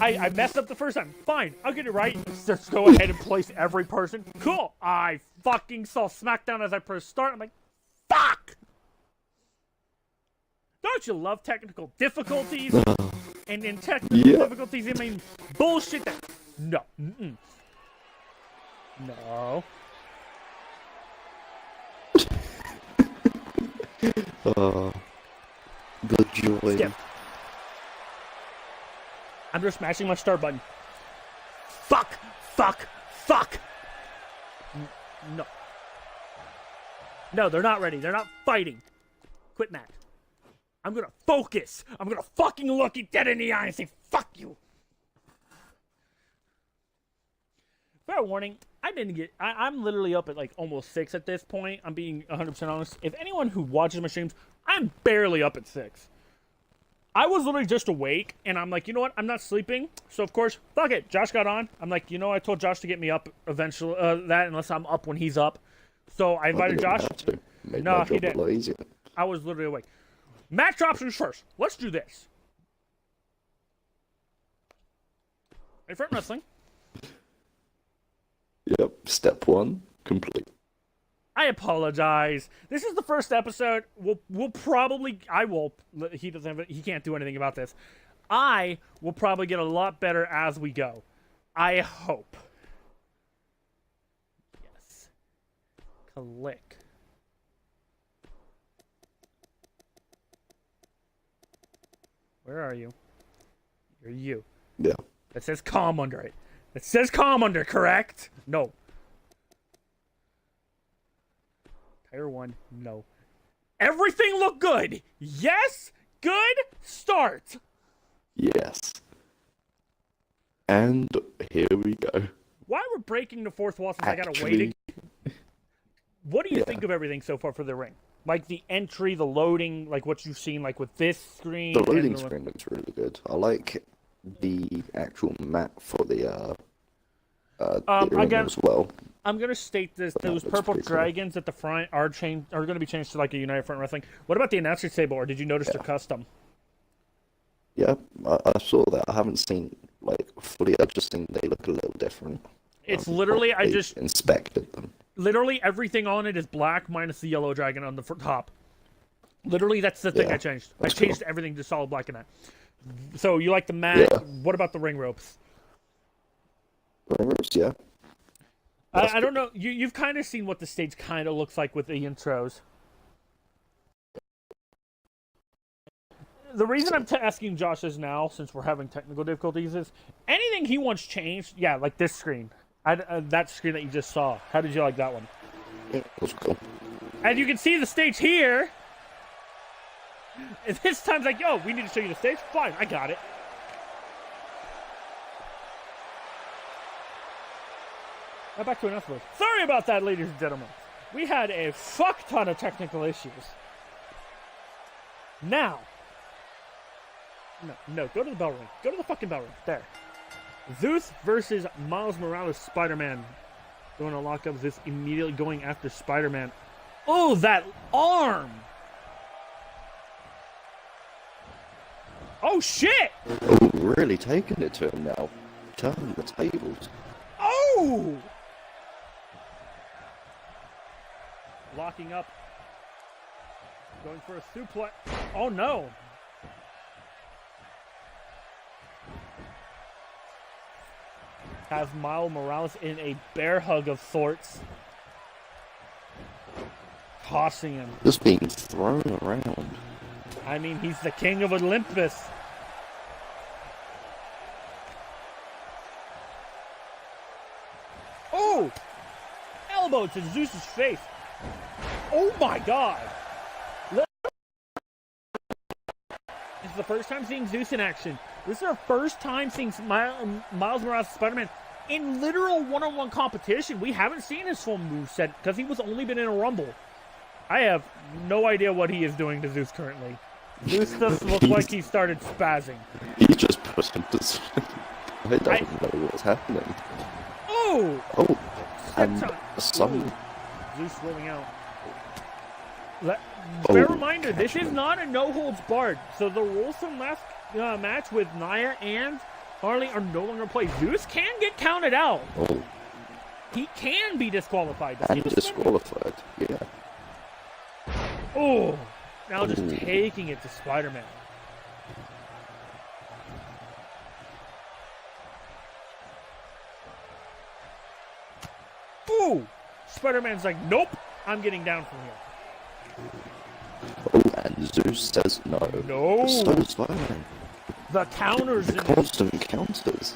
I messed up the first time. Fine, I'll get it right. Just go ahead and place every person. Cool. I fucking saw SmackDown as I pressed start. I'm like, fuck! Don't you love technical difficulties? And in technical difficulties, I mean bullshit that... No. Mm-mm. No. The joy. Skip. I'm just smashing my start button. Fuck! Fuck! Fuck! No. No, they're not ready. They're not fighting. Quit, Matt. I'm gonna focus. I'm gonna fucking look you dead in the eye and say, fuck you. Fair warning, I didn't get... I'm literally up at like almost 6 at this point. I'm being 100% honest. If anyone who watches my streams, I'm barely up at 6. I was literally just awake, and I'm like, you know what? I'm not sleeping. So, of course, fuck it. Josh got on. I'm like, you know, I told Josh to get me up eventually, that unless I'm up when he's up. So, I invited Josh. No, he didn't. I was literally awake. Match options first. Let's do this. Hey, Front Wrestling. Yep, step 1, complete. I apologize. This is the first episode. We'll probably... I will... He doesn't have... He can't do anything about this. I will probably get a lot better as we go. I hope. Yes. Click. Where are you? You're you. Yeah. It says calm under it. It says calm under, correct? No. Tier 1, no. Everything looked good. Yes? Good? Start. Yes. And here we go. Why we're breaking the fourth wall since I gotta wait again? What do you think of everything so far for the ring? Like the entry, the loading, like what you've seen, like with this screen. The loading screen looks really good. I like the actual map for the again, as well. I'm gonna state this: those purple dragons at the front are gonna be changed to like a United Front Wrestling. What about the announcer's table? Or did you notice they're custom? Yeah, I saw that. I haven't seen like fully. I just think they look a little different. It's literally I just inspected them. Literally everything on it is black minus the yellow dragon on the top. Literally, that's the thing I changed. I changed everything to solid black in that. So you like the mat? Yeah. What about the ring ropes? Ring ropes, yeah. I don't know. You've kind of seen what the stage kind of looks like with the intros. The reason I'm asking Josh this now, since we're having technical difficulties, is anything he wants changed. Yeah, like this screen. That screen that you just saw. How did you like that one? Yeah, it was cool. And you can see the stage here. And this time's like, yo, we need to show you the stage. Fine, I got it. Now back to announcements. Sorry about that, ladies and gentlemen. We had a fuck ton of technical issues. Now, No, go to the bell ring. Go to the fucking bell ring. There. Zeus versus Miles Morales Spider-Man. Going to lock up Zeus, immediately going after Spider-Man. Oh, that arm! Oh, shit! Oh, really taking it to him now. Turning the tables. Oh! Locking up. Going for a suplex. Oh, no. Has Miles Morales in a bear hug of sorts. Tossing him. Just being thrown around. I mean, he's the king of Olympus. Oh! Elbow to Zeus's face. Oh my god! This is the first time seeing Zeus in action. This is our first time seeing Miles Morales Spider-Man in literal one-on-one competition. We haven't seen his full moveset because he was only been in a Rumble. I have no idea what he is doing to Zeus currently. Zeus does look like he started spazzing. He just pushed him to sleep. I don't know what's happening. Oh! Oh, and some... Zeus rolling out. Fair reminder, this is not a no-holds-barred. So the rules from last match with Nia and Harley are no longer played. Zeus can get counted out. Oh. He can be disqualified. And disqualified, yeah. Oh, now just taking it to Spider-Man. Ooh, Spider-Man's like, nope, I'm getting down from here. Oh, and Zeus says no. No. So Spider-Man. The counters. The constant counters.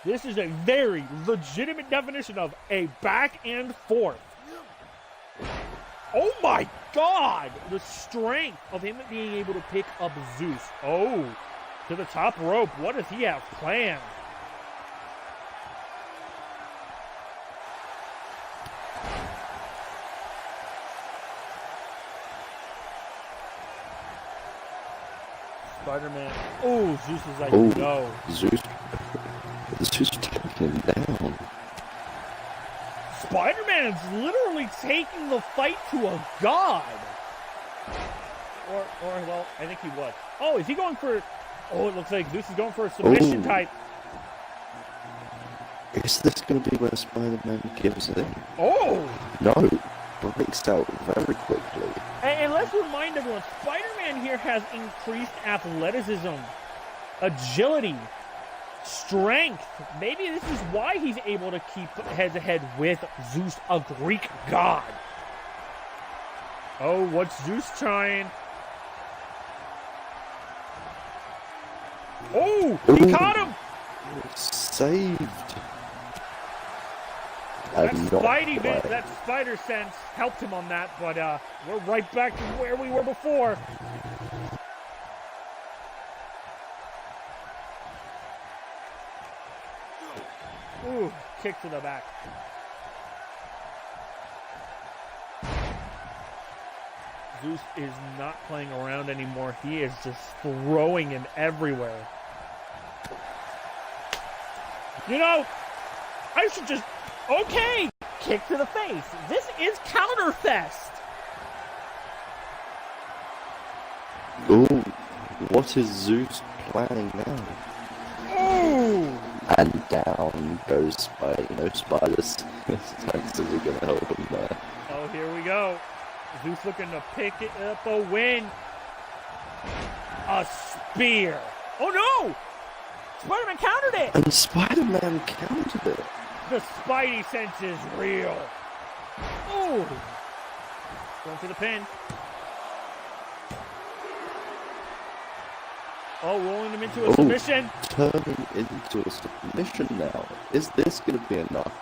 This is a very legitimate definition of a back and forth. Oh my god! The strength of him being able to pick up Zeus. Oh, to the top rope. What does he have planned? Spider-Man. Oh, Zeus is like, no. Zeus taking him down. Spider-Man is literally taking the fight to a god. Or, well, I think he was. Oh, is he going for... Oh, it looks like Zeus is going for a submission type. Is this going to be where Spider-Man gives it? Oh! No. Breaks out very quickly. And let's remind everyone, Spider-Man here has increased athleticism, agility, strength. Maybe this is why he's able to keep head-to-head with Zeus, a Greek god. Oh, what's Zeus trying? Oh, he caught him! Saved. That spider sense helped him on that, but we're right back to where we were before. Ooh, kick to the back. Zeus is not playing around anymore. He is just throwing him everywhere. You know, I should just... Okay! Kick to the face. This is Counterfest! Ooh, what is Zeus planning now? Ooh! And down goes Spider's senses are going to help him there. Oh, here we go. Zeus looking to pick it up a win. A spear. Oh no! Spider-Man countered it! And Spider-Man countered it. The Spidey sense is real. Ooh! Going for the pin. Oh, rolling him into a submission. Turning into a submission now. Is this going to be enough?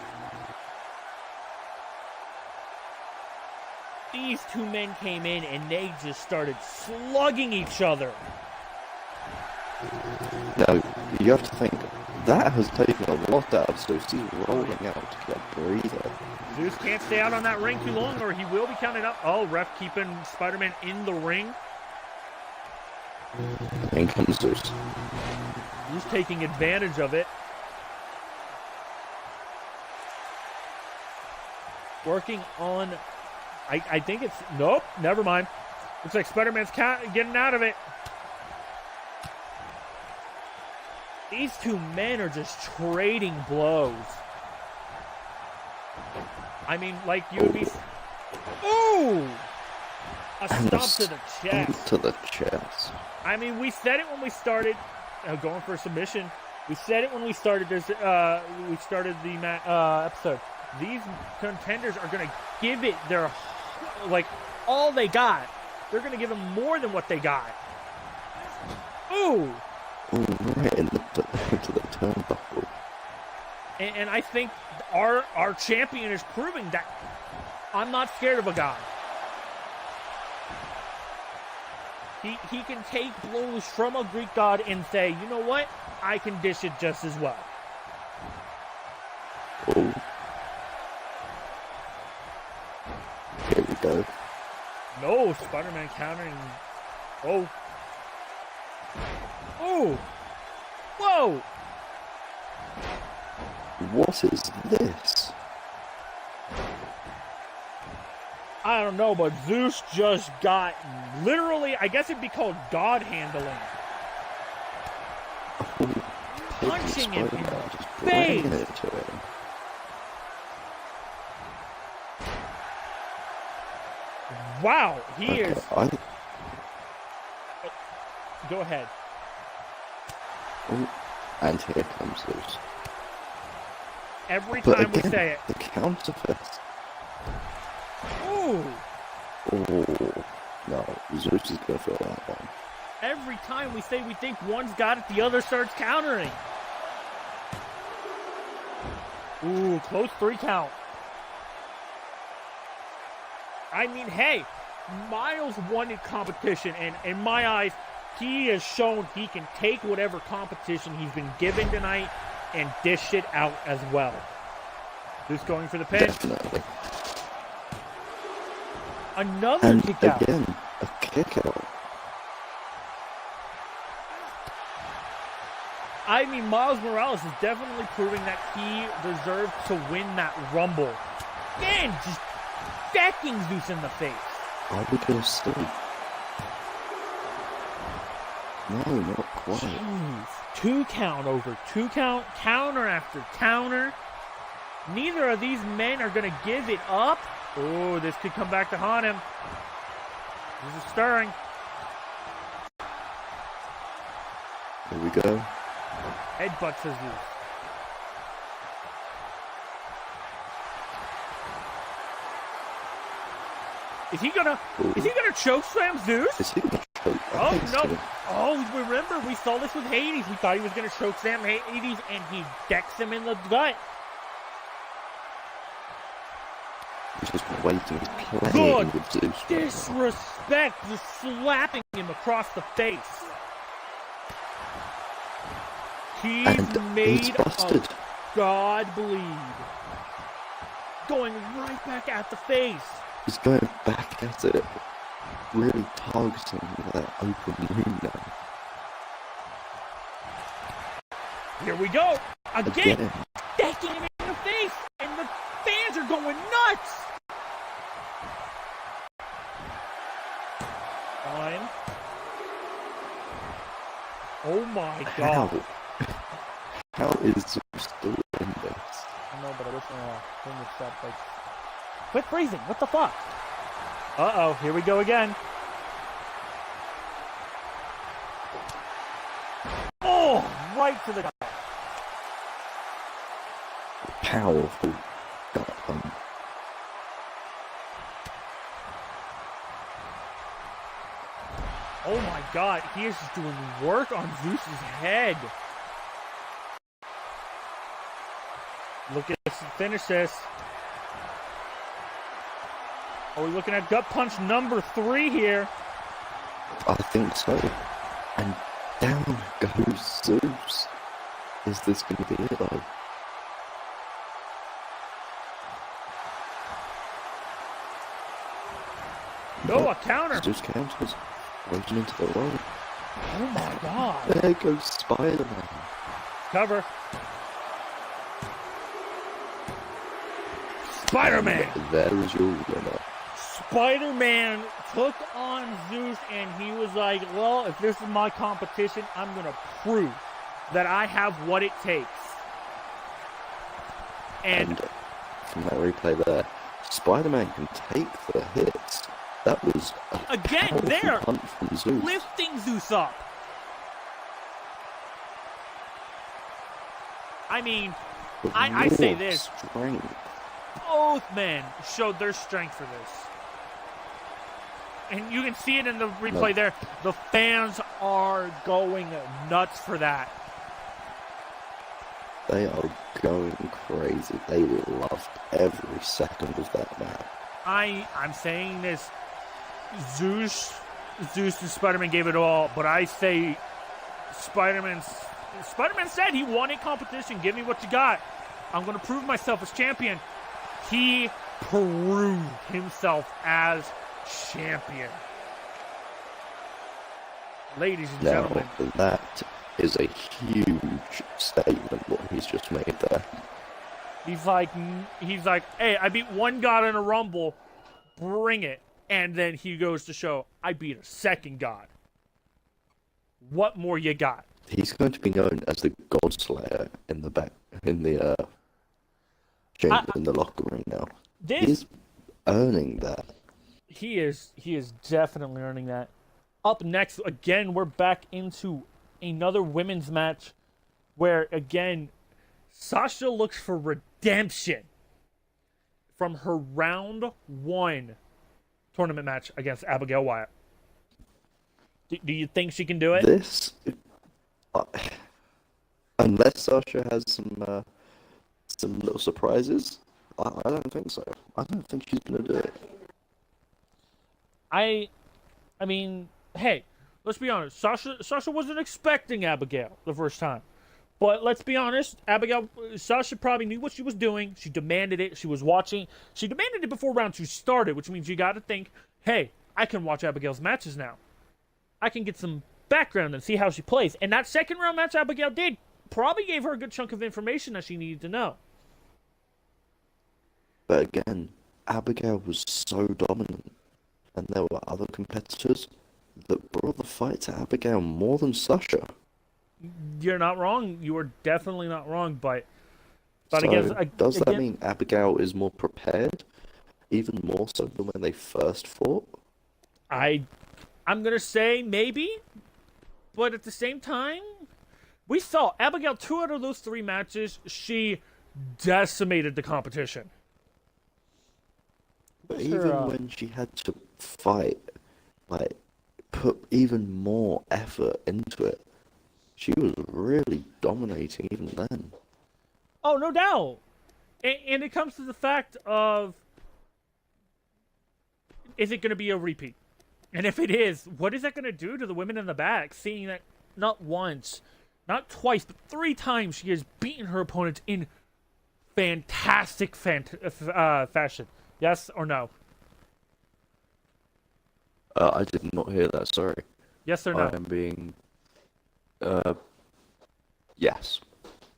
These two men came in and they just started slugging each other. Now, you have to think, that has taken a lot out of Zeus. He's rolling out to get a breather. Zeus can't stay out on that ring too long or he will be counted up. Oh, ref keeping Spider-Man in the ring. In comes Zeus. Who's taking advantage of it? Working on... I think it's... Nope, never mind. Looks like Spider-Man's getting out of it. These two men are just trading blows. I mean, like you would be... Ooh! A stomp to the chest. To the chest. I mean, we said it when we started... going for a submission. We said it when we started this... we started the episode. These contenders are going to give it their... Like, all they got. They're going to give them more than what they got. Ooh! Ooh, right into the turnbuckle. And I think our champion is proving that I'm not scared of a guy. He can take blows from a Greek god and say, you know what? I can dish it just as well. Oh. Here we go. No, Spider-Man countering. Oh. Oh. Whoa. What is this? I don't know, but Zeus just got literally, I guess it'd be called God handling. Oh, punching him in the face. face. Wow, he is. Go ahead. Oh, and here comes Zeus. Every time we say it. The counterfeit. Ooh. Oh, no, Zeus is going to feel that one. Every time we say we think one's got it, the other starts countering. Ooh, close 3 count. I mean, hey, Miles wanted competition, and in my eyes, he has shown he can take whatever competition he's been given tonight and dish it out as well. Who's going for the pin? Definitely. Another kick out. Again, a kick out. I mean, Miles Morales is definitely proving that he deserved to win that Rumble. Again, just decking Zeus in the face. Are we going to see? No, not quite. Jeez. 2 count over 2 count, counter after counter. Neither of these men are going to give it up. Oh, this could come back to haunt him. This is stirring. Here we go. Headbutt to Zeus. Is he gonna choke slam Zeus? Is he gonna choke? Oh no! Oh, remember we saw this with Hades. We thought he was gonna choke slam Hades, and he decks him in the gut. He's just waiting, he's playing with Zeus. Disrespect, just slapping him across the face. He's made a god bleed. Going right back at the face. He's going back at it, really targeting that open wound now. Here we go! Again! Decking him in the face! And the fans are going nuts! Fine. Oh my god. How is Zeus still in this? I know, but I wish I thing would stop, like... Quit freezing! What the fuck? Uh-oh, here we go again. Oh! Right to the gut. Powerful gut punch. Oh my god, he is just doing work on Zeus's head. Look at this, finish this. Are we looking at gut punch number 3 here? I think so. And down goes Zeus. Is this going to be it though? No, a counter. Zeus counters. Waiting into the roll. Oh my god. There goes Spider-Man. Cover. Spider-Man! There is your winner. Spider-Man took on Zeus, and he was like, well, if this is my competition, I'm going to prove that I have what it takes. And from that replay there, Spider-Man can take the hits. That was a again, powerful there, punch from Zeus. lifting Zeus up. I mean, I say this. Strength. Both men showed their strength for this. And you can see it in the replay there. The fans are going nuts for that. They are going crazy. They loved every second of that match. I'm saying this. Zeus and Spider-Man gave it all, but I say Spider-Man said he wanted competition. Give me what you got. I'm going to prove myself as champion. He proved himself as champion. Ladies and gentlemen. That is a huge statement what he's just made there. He's like, hey, I beat one god in a rumble. Bring it. And then he goes to show, I beat a second god. What more you got? He's going to be known as the God Slayer in the back, in the locker room now. He's earning that. He is definitely earning that. Up next, again, we're back into another women's match where, again, Sasha looks for redemption from her round 1 tournament match against Abigail Wyatt. Do you think she can do it? This, unless Sasha has some little surprises, I don't think so. I don't think she's gonna do it. I mean, hey, let's be honest. Sasha wasn't expecting Abigail the first time. But let's be honest, Sasha probably knew what she was doing. She demanded it. She was watching. She demanded it before round 2 started, which means you got to think, hey, I can watch Abigail's matches now. I can get some background and see how she plays. And that second round match Abigail did probably gave her a good chunk of information that she needed to know. But again, Abigail was so dominant, and there were other competitors that brought the fight to Abigail more than Sasha. You're not wrong. You are definitely not wrong, but So again, does that mean Abigail is more prepared, even more so than when they first fought? I'm gonna say maybe, but at the same time, we saw Abigail 2 out of those 3 matches. She decimated the competition. But even when she had to fight, like put even more effort into it, she was really dominating even then. Oh, no doubt. And it comes to the fact of, is it going to be a repeat? And if it is, what is that going to do to the women in the back, seeing that not once, not twice, but 3 times she has beaten her opponents in fantastic fashion? Yes or no? I did not hear that, sorry. Yes or no? I am being... yes.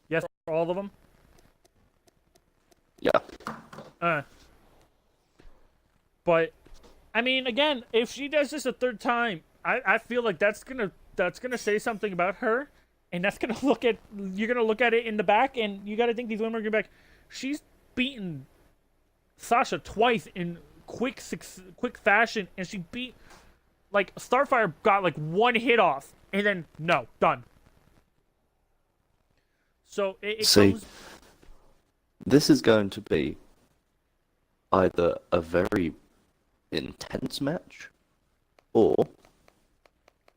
Yes for all of them? Yeah. But, I mean, again, if she does this a 3rd time, I feel like that's gonna say something about her, and that's gonna you're gonna look at it in the back, and you gotta think these women are gonna be like, she's beaten Sasha twice in quick fashion, and she beat, like, Starfire got like 1 hit off, and then no, done. So it comes... This is going to be either a very intense match, or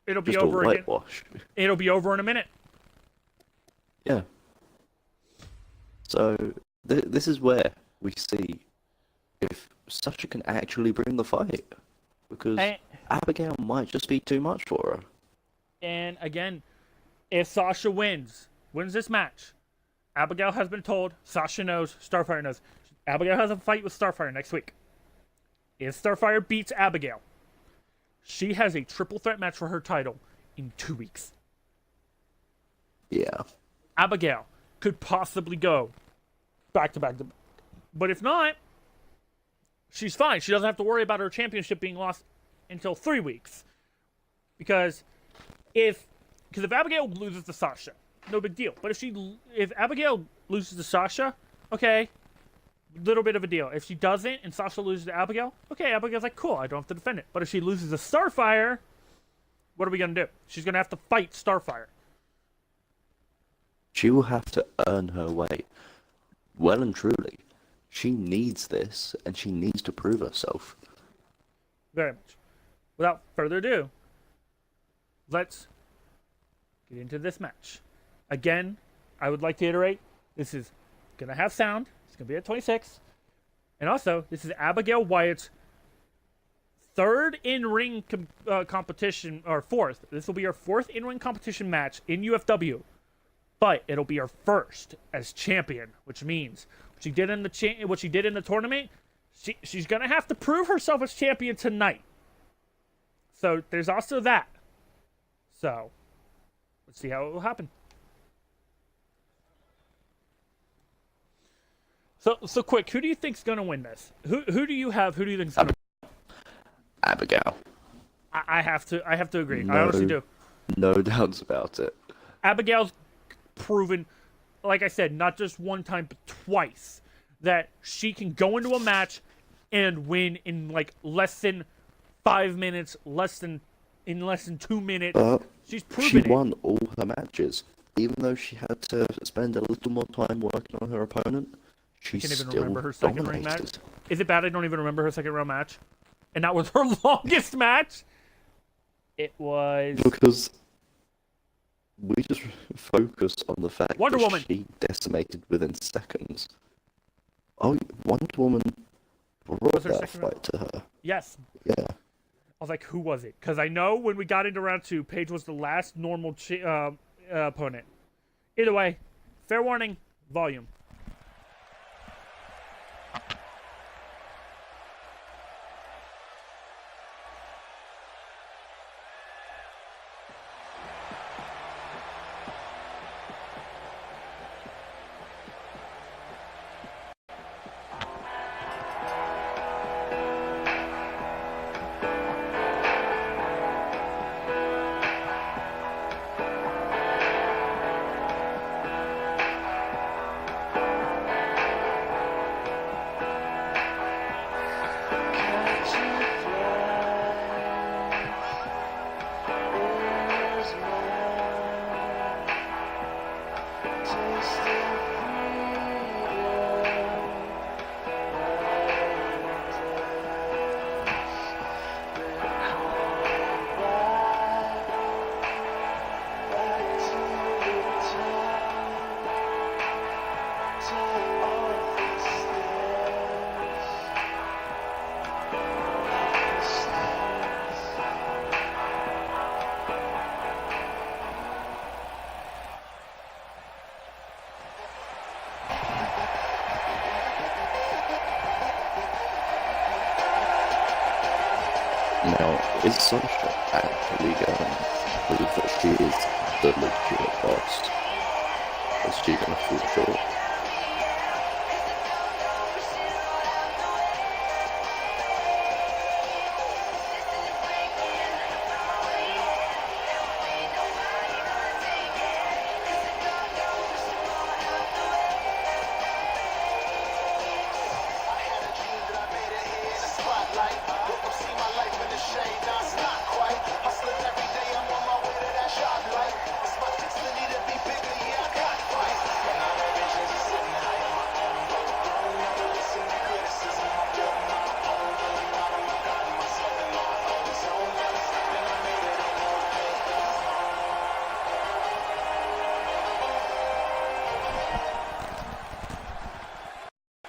it'll be just over a whitewash. It'll be over in a minute. Yeah. So this is where we see if Sasha can actually bring the fight, because Abigail might just be too much for her. And again, if Sasha wins this match, Abigail has been told, Sasha knows, Starfire knows. Abigail has a fight with Starfire next week. If Starfire beats Abigail, she has a triple threat match for her title in 2 weeks. Yeah. Abigail could possibly go back to back to back. But if not, she's fine. She doesn't have to worry about her championship being lost until 3 weeks. Because if Abigail loses to Sasha, no big deal. But if Abigail loses to Sasha, okay, little bit of a deal. If she doesn't and Sasha loses to Abigail, okay, Abigail's like, cool, I don't have to defend it. But if she loses to Starfire, what are we going to do? She's going to have to fight Starfire. She will have to earn her way. Well and truly. She needs this, and she needs to prove herself. Very much. Without further ado, let's get into this match. Again, I would like to iterate, this is going to have sound. It's going to be at 26. And also, this is Abigail Wyatt's third in-ring competition, or fourth. This will be her fourth in-ring competition match in UFW. But it'll be her first as champion, which means what she did in the tournament, she's going to have to prove herself as champion tonight. So there's also that. So let's see how it will happen. So quick, who do you think's going to win this? Who do you have? Who do you think's going to win? Abigail. I have to agree. I honestly do. No doubts about it. Abigail's proven, like I said, not just one time but twice, that she can go into a match and win in like less than 5 minutes, less than 2 minutes. But she's proven she won all her matches, even though she had to spend a little more time working on her opponent. She can't even still remember her second ring match. dominated. Is it bad I don't even remember her second round match? And that was her longest match. It was Because we just focus on the fact Wonder that Woman. she decimated within seconds. Oh, Wonder Woman brought Was her that second round? fight to her. Yes. Yeah. I was like, who was it? Because I know when we got into round 2, Paige was the last normal opponent. Either way, fair warning, volume. Now, is Sasha actually going to prove that she is the legit boss? Is she going to fall short?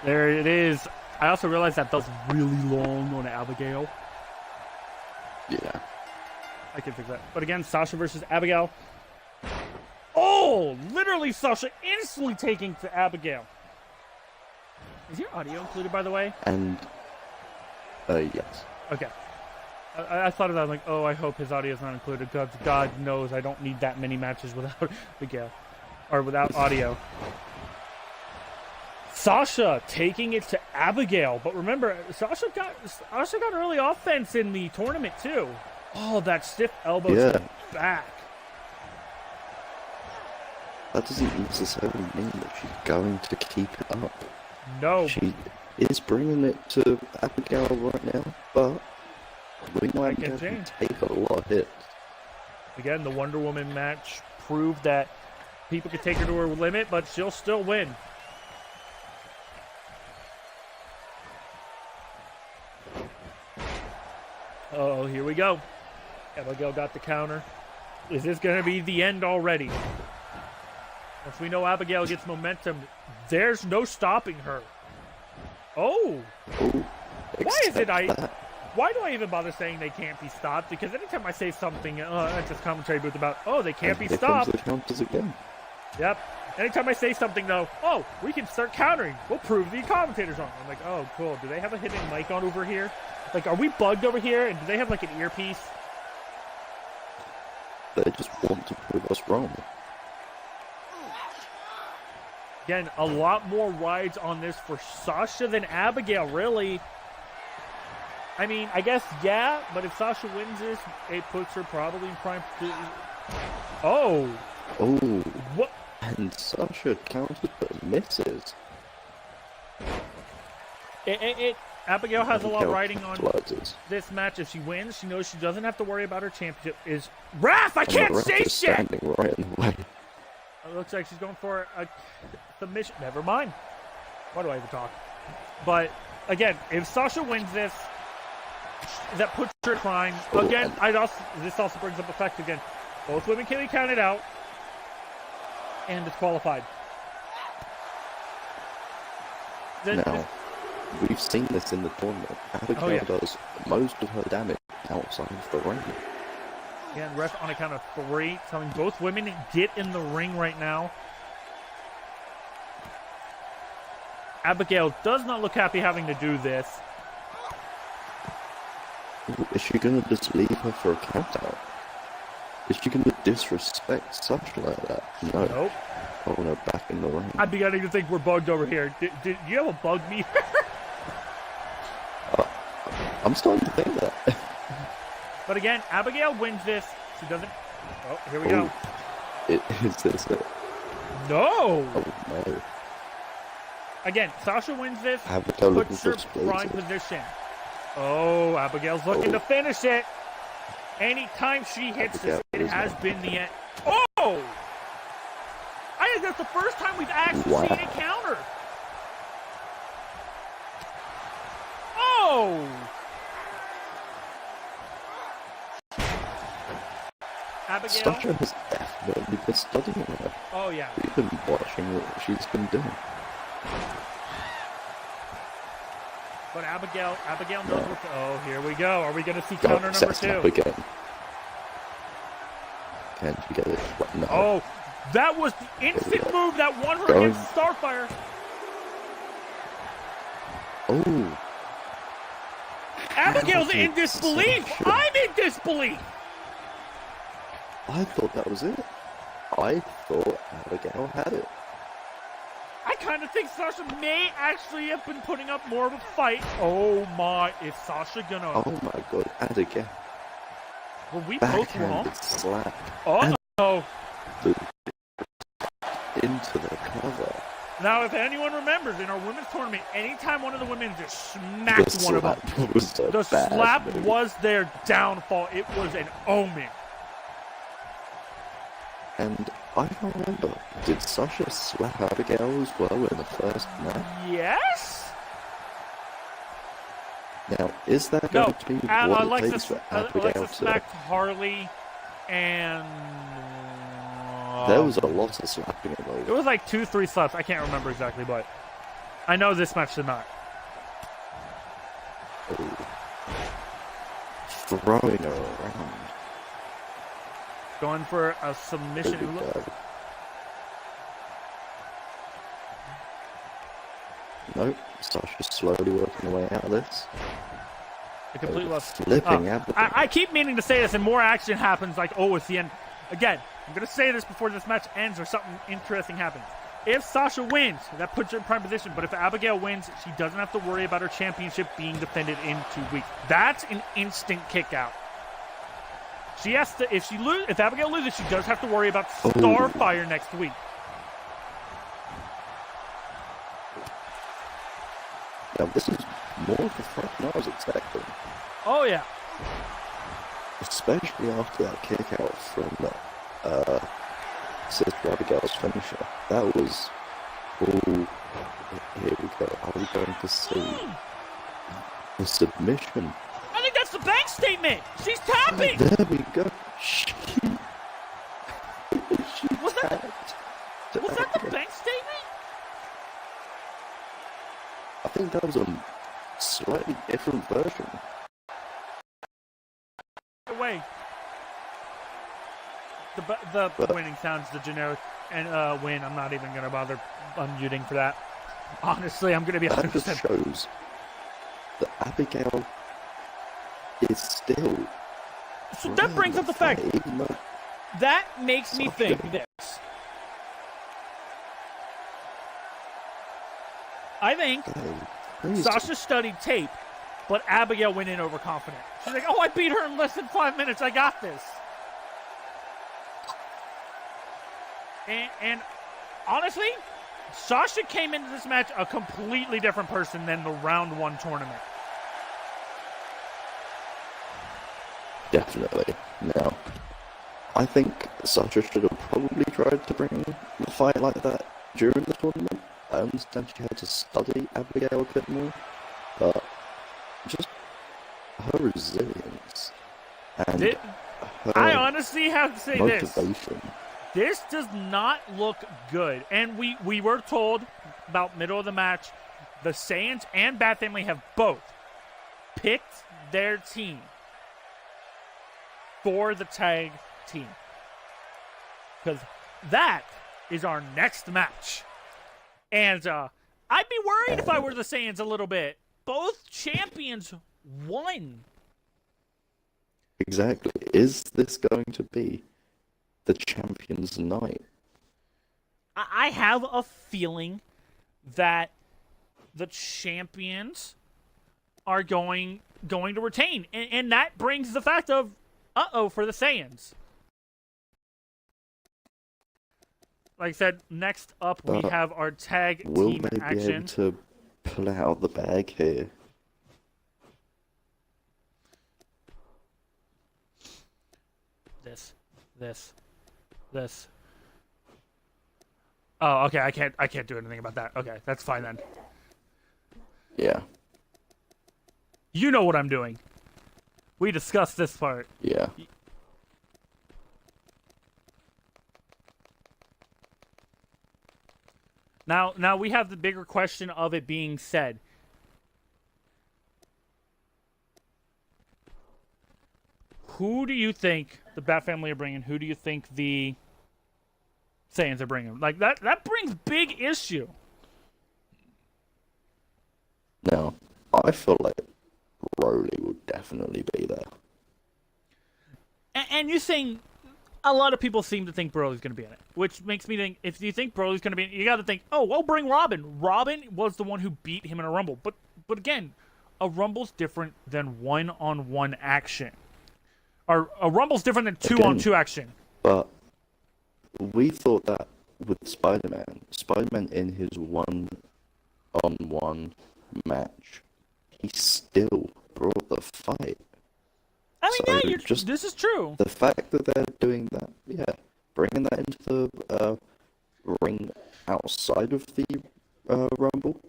There it is. I also realized that was really long on Abigail. Yeah. I can fix that. But again, Sasha versus Abigail. Oh, literally Sasha instantly taking to Abigail. Is your audio included, by the way? And, yes. Okay. I thought of that, like, oh, I hope his audio is not included, because God knows I don't need that many matches without Miguel. Or without audio. Sasha taking it to Abigail. But remember, Sasha got early offense in the tournament, too. Oh, that stiff elbow to the back. That doesn't necessarily mean that she's going to keep it up. No. She is bringing it to Abigail right now, but we know Abigail can take a lot of hits. Again, the Wonder Woman match proved that people can take her to her limit, but she'll still win. Oh, here we go. Abigail got the counter. Is this going to be the end already? Once we know Abigail gets momentum, there's no stopping her. Oh! Why is it why do I even bother saying they can't be stopped? Because anytime I say something at this commentary booth about, oh, they can't be stopped. Here comes the counters again. Yep. Anytime I say something, though, oh, we can start countering. We'll prove the commentators wrong. I'm like, oh, cool. Do they have a hidden mic on over here? Like, are we bugged over here? And do they have, like, an earpiece? They just want to prove us wrong. Again, a lot more rides on this for Sasha than Abigail, really. I mean, I guess, yeah, but if Sasha wins this, it puts her probably in prime... Oh! Oh! What? And Sasha counters but misses. Abigail has a lot riding on closes. This match. If she wins, she knows she doesn't have to worry about her championship. Raph, I can't say shit! Standing right in the way. It looks like she's going for a submission. Never mind. Why do I even talk? But, again, if Sasha wins this, that puts her in prime. Again, this also brings up a fact again. Both women can be counted out and disqualified. Now, we've seen this in the tournament. Abigail does most of her damage outside of the ring. Again, ref on a count of 3, telling both women get in the ring right now. Abigail does not look happy having to do this. Is she going to just leave her for a count-out? Is she going to disrespect Sasha like that? No. Nope. Throwing her back in the ring. I'm beginning to think we're bugged over here. Do you have a bug meter? I'm starting to think that. But again, Abigail wins this. She doesn't... Oh, here we go. Is this it? No! Oh, no. Again, Sasha wins this. Abigail puts her prime position. Oh, Abigail's looking to finish it. Anytime she hits this, it has been the end. Oh! I think that's the first time we've actually seen a counter. Oh! Abigail. Sasha has definitely been studying her. Oh, yeah. We've been watching what she's been doing. But Abigail knows what to... Oh, here we go. Are we going to see counter number 2? Again. Can she get it? No. Oh, that was the instant move that won her against Starfire. Oh. Abigail's in disbelief. I'm in disbelief. I thought that was it. I thought Abigail had it. I kind of think Sasha may actually have been putting up more of a fight. Oh my, is Sasha gonna... Oh my god, and again. Were we both wrong? Slap. Oh no. Into the cover. Now, if anyone remembers, in our women's tournament, anytime one of the women just smacked one of them, the slap was their downfall. It was an omen. And I don't remember, did Sasha slap Abigail as well in the first match? Yes? Now, is that going to be what it takes for Abigail Alexa smacked Harley, and... there was a lot of slapping in those. It was like 2-3 slaps. I can't remember exactly, but I know this match did not. Oh. Throwing her around. Going for a submission. Nope, Sasha's slowly working her way out of this. The complete loss. Flipping Abigail. I keep meaning to say this, and more action happens. Like, oh, it's the end. Again, I'm gonna say this before this match ends, or something interesting happens. If Sasha wins, that puts her in prime position. But if Abigail wins, she doesn't have to worry about her championship being defended in 2 weeks. That's an instant kick out. She has to. If Abigail loses, she does have to worry about Starfire next week. Now, this is more of the fight than I was expecting. Oh, yeah. Especially after that kick out from Sister Abigail's finisher. That was... Oh, here we go. Are we going to see the submission? I think that's the bank statement. She's tapping. There we go. Was that the bank statement? I think that was a slightly different version. Away. The winning sounds the generic and win. I'm not even gonna bother unmuting for that. Honestly, I'm gonna be 100%. That just shows that Abigail is still. So that brings up the fact that makes me think this. I think Sasha studied tape, but Abigail went in overconfident. She's like, "Oh, I beat her in less than 5 minutes. I got this." And honestly, Sasha came into this match a completely different person than the round 1 tournament. Definitely. Now, I think Sasha should have probably tried to bring the fight like that during the tournament. I understand she had to study Abigail a bit more, but just her resilience and her I honestly have to say motivation. This does not look good. And we were told about middle of the match, the Saiyans and Bat Family have both picked their team for the tag team. Because that is our next match. And I'd be worried if I were the Saiyans a little bit. Both champions won. Exactly. Is this going to be the Champions Night? I have a feeling that the champions are going to retain. And that brings the fact of, for the Saiyans. Like I said, next up we have our tag will team they action. be able to pull out the bag here? This. Oh, okay. I can't do anything about that. Okay, that's fine then. Yeah. You know what I'm doing. We discussed this part. Yeah. Now we have the bigger question of it being said. Who do you think the Bat Family are bringing? Who do you think the Saiyans are bringing? Like, that brings big issue. Now, I feel like Broly will definitely be there. And you're saying a lot of people seem to think Broly's going to be in it, which makes me think, if you think Broly's going to be in it, you got to think, oh, well, bring Robin. Robin was the one who beat him in a Rumble. But again, a Rumble's different than one-on-one action. Or a Rumble's different than two-on-two action. But we thought that with Spider-Man in his one-on-one match, he still brought the fight. I mean, So yeah, this is true. The fact that they're doing that, bringing that into the ring outside of the Rumble,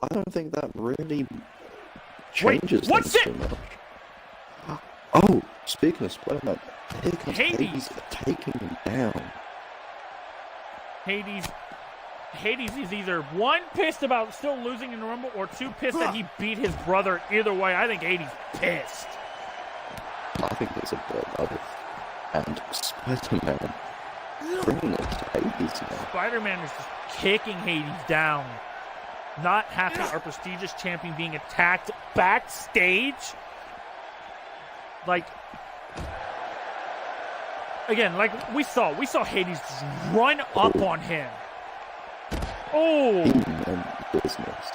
I don't think that really changes what's things it? too much. Oh, speaking of Spider-Man, here comes Hades. Hades taking him down. Hades is either one, pissed about still losing in the Rumble, or two, pissed that he beat his brother. Either way, I think Hades pissed. I think it's a bit of both. And Spider-Man bringing it to Hades now. Spider-Man is just kicking Hades down. Not happy our prestigious champion being attacked backstage. Like, again, like we saw Hades just run up on him. Oh! He meant business.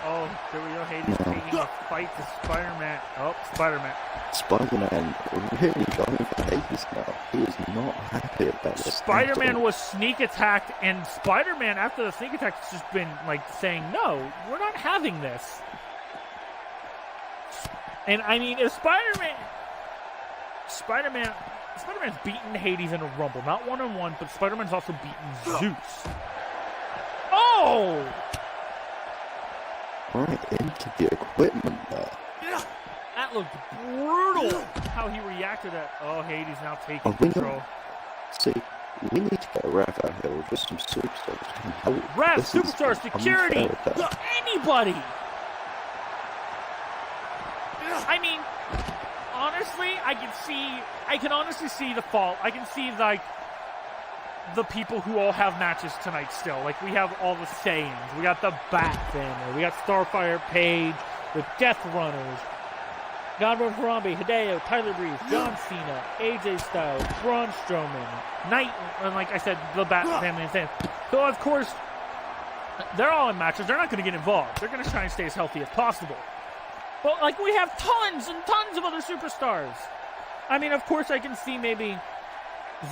Oh, there we go. Hades taking a fight to Spider-Man. Oh, Spider-Man. Spider-Man really going for Hades now. He is not happy about this. Spider-Man was sneak attacked, and Spider-Man, after the sneak attack, has just been, like, saying, no, we're not having this. And, I mean, if Spider-Man's beaten Hades in a Rumble. Not one-on-one, but Spider-Man's also beaten Zeus. Oh! Right into the equipment there. That looked brutal, how he reacted to that. Oh, Hades now taking control. See, we need to get Rev out here with just some superstars to help. Rev, superstars, security, anybody! I mean, honestly, I can honestly see the fault. I can see, like, the people who all have matches tonight still. Like, we have all the Saiyans. We got the Bat family. We got Starfire Page, the Death Runners, Godwin Harambe, Hideo, Tyler Breeze, John Cena, AJ Styles, Braun Strowman, Knight, and like I said, the Bat family and Saiyans. So, of course, they're all in matches. They're not going to get involved. They're going to try and stay as healthy as possible. But, like, we have tons and tons of other superstars. I mean, of course, I can see maybe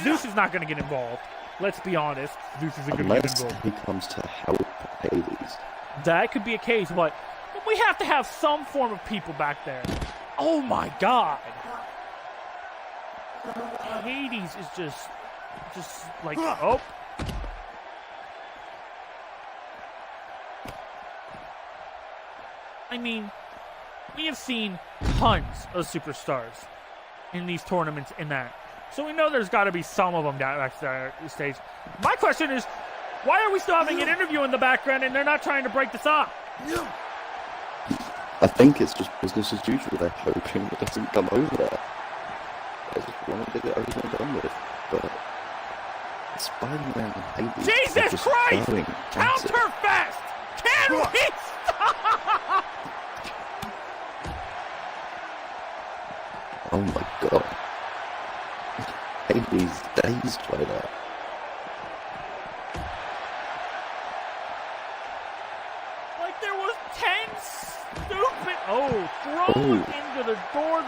Zeus is not going to get involved. Let's be honest. Zeus isn't going to get involved. Unless he comes to help Hades. That could be a case, but we have to have some form of people back there. Oh, my God. Hades is just like, oh. I mean, we have seen tons of superstars in these tournaments in that. So we know there's got to be some of them down backstage. My question is, why are we still having an interview in the background and they're not trying to break this up? I think it's just business as usual. They're hoping it doesn't come over there. They just want to get it over and done with. But Spider-Man and Hades Jesus Christ! Counterfest! Can we stop? Oh my God. Hades dazed by that. Like there was 10 stupid... Oh, thrown into the door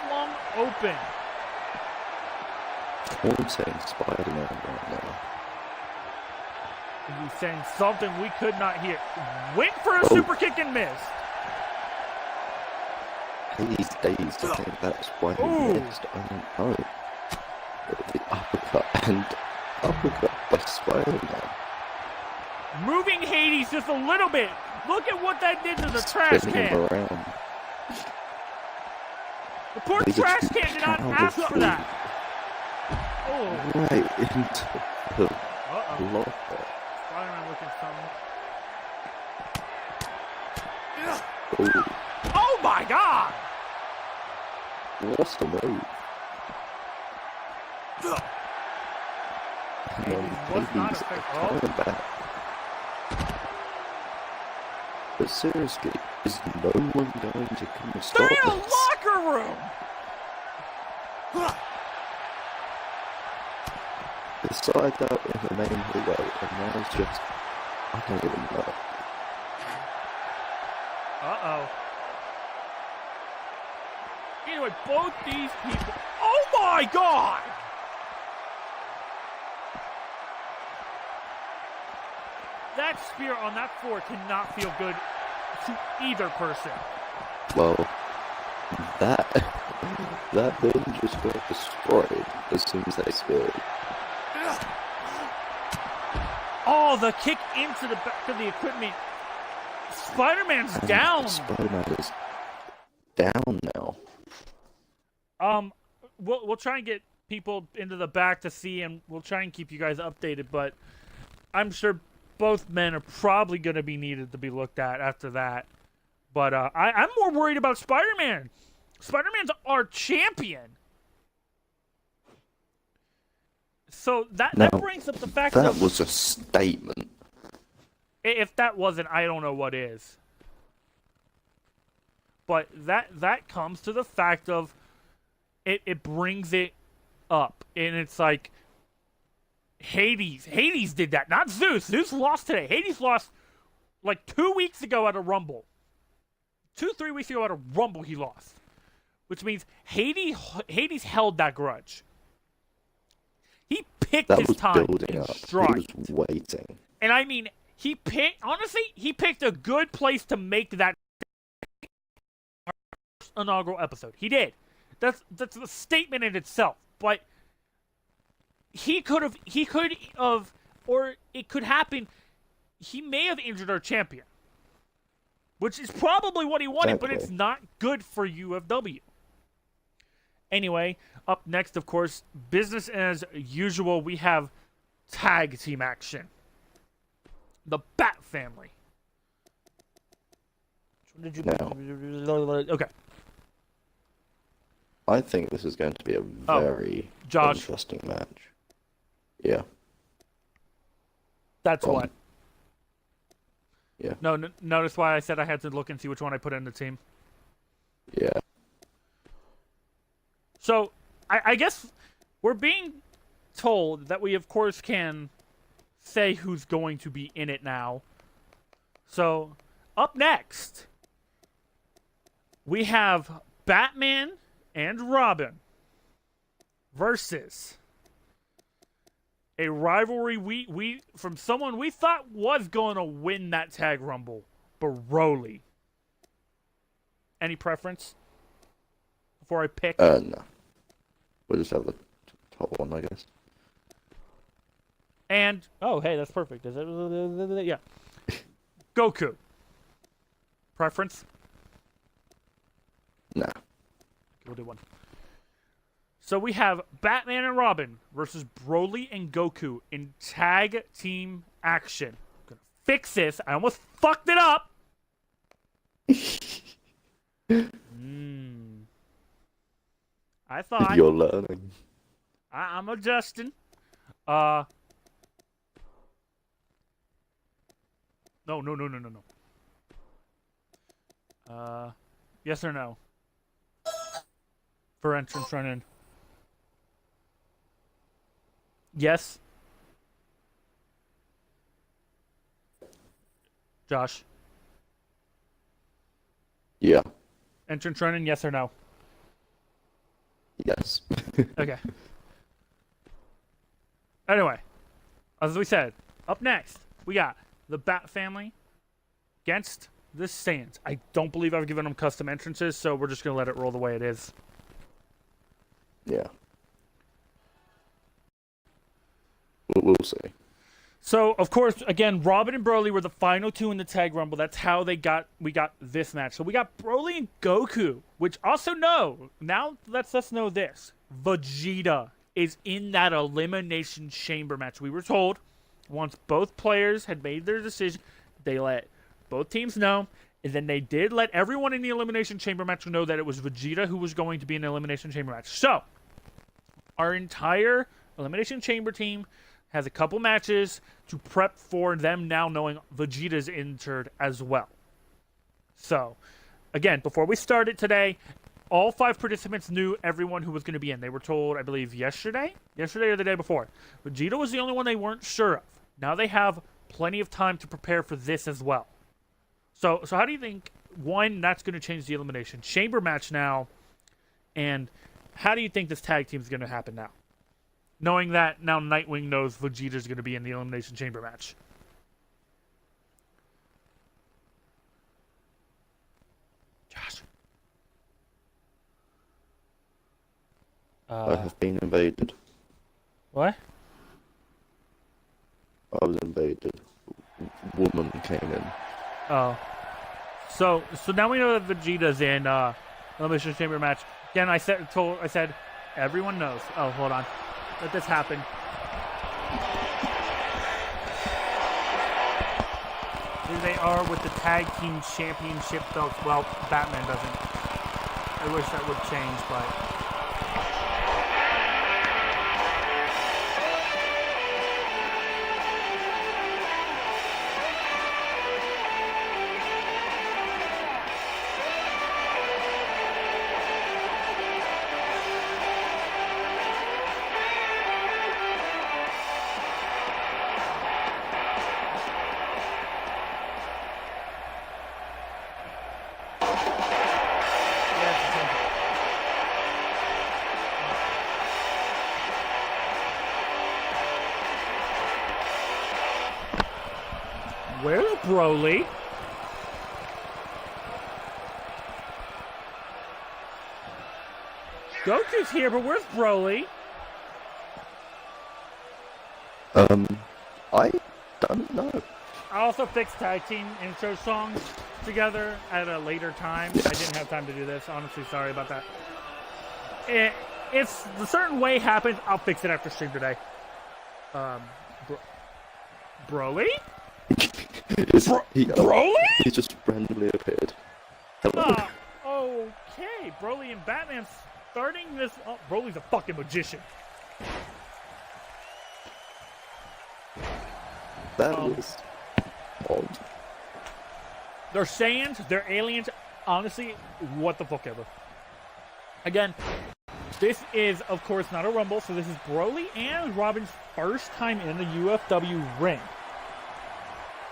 flung open. Taunting Spider-Man right now. He's saying something we could not hear. Went for a super kick and missed. Hades dazed, I think that's why he missed. I don't know. The uppercut by Spider-Man. Moving Hades just a little bit. Look at what that did to the trash can. Around. The poor trash can did not ask for that. Oh. Right into the locker. Spider-Man looking something. Oh. Oh my God! What's the move? Was not coming back. But seriously, is no one going to come and stop They're in a this? locker room! It started out in the main hallway, and now it's just... I don't even know. Uh-oh. Anyway, both these people... Oh my God! That spear on that floor cannot feel good to either person. Well, that building just got destroyed as soon as they speared. Oh, the kick into the back of the equipment. Spider-Man's down. Spider-Man is down now. We'll try and get people into the back to see, and we'll try and keep you guys updated. But I'm sure both men are probably going to be needed to be looked at after that. But I'm more worried about Spider-Man. Spider-Man's our champion. So that brings up the fact that was a statement. If that wasn't, I don't know what is. But that comes to the fact of it brings it up, and it's like Hades did that, not Zeus. Zeus lost today. Hades lost like 2 weeks ago at a Rumble. 2-3 weeks ago at a Rumble he lost, which means Hades held that grudge. He picked his time and struck. He was waiting. And I mean, he picked a good place to make that inaugural episode. He did. That's a statement in itself. But he could have, or it could happen. He may have injured our champion, which is probably what he wanted, but it's not good for UFW. Anyway, up next, of course, business as usual. We have tag team action. The Bat Family. Okay. I think this is going to be a very interesting match. Yeah. That's what. Yeah. No, notice why I said I had to look and see which one I put in the team. Yeah. So, I guess we're being told that we, of course, can say who's going to be in it now. So, up next, we have Batman and Robin versus a rivalry we from someone we thought was going to win that tag rumble, Broly. Any preference before I pick? No. We'll just have the top one, I guess. And oh, hey, that's perfect. Is it? Yeah. Goku. Preference? Nah. We'll do one. So we have Batman and Robin versus Broly and Goku in tag team action. I'm gonna fix this. I almost fucked it up. I thought you're learning. I'm adjusting. No. Yes or no? For entrance run in. Yes. Josh. Yeah. Entrance run in, yes or no? Yes. Okay. Anyway, as we said, up next, we got the Bat Family against the Saiyans. I don't believe I've given them custom entrances, so we're just going to let it roll the way it is. Yeah. We'll see. So, of course, again, Robin and Broly were the final two in the Tag Rumble. That's how we got this match. So we got Broly and Goku, which also now lets us know this. Vegeta is in that Elimination Chamber match. We were told once both players had made their decision, they let both teams know, and then they did let everyone in the Elimination Chamber match know that it was Vegeta who was going to be in the Elimination Chamber match. So, our entire Elimination Chamber team has a couple matches to prep for them now knowing Vegeta's entered as well. So, again, before we started today, all 5 participants knew everyone who was going to be in. They were told, I believe, yesterday or the day before. Vegeta was the only one they weren't sure of. Now they have plenty of time to prepare for this as well. So how do you think, one, that's going to change the Elimination Chamber match now, and how do you think this tag team is going to happen now? Knowing that now Nightwing knows Vegeta's going to be in the Elimination Chamber match. Josh. I have been invaded. What? I was invaded. Woman came in. Oh. So now we know that Vegeta's in Elimination Chamber match. Again, I said everyone knows. Oh, hold on. Let this happen. Here they are with the Tag Team Championship belts. Well, Batman doesn't. I wish that would change, but... Broly. Goku's here, but where's Broly? I don't know. I also fixed tag team intro songs together at a later time. Yes. I didn't have time to do this. Honestly, sorry about that. If a certain way happens, I'll fix it after stream today. Broly? Broly? He just randomly appeared. Hello. Okay, Broly and Batman starting this. Oh, Broly's a fucking magician. That was odd. They're Saiyans, they're aliens. Honestly, what the fuck ever. Again, this is, of course, not a Rumble, so this is Broly and Robin's first time in the UFW ring.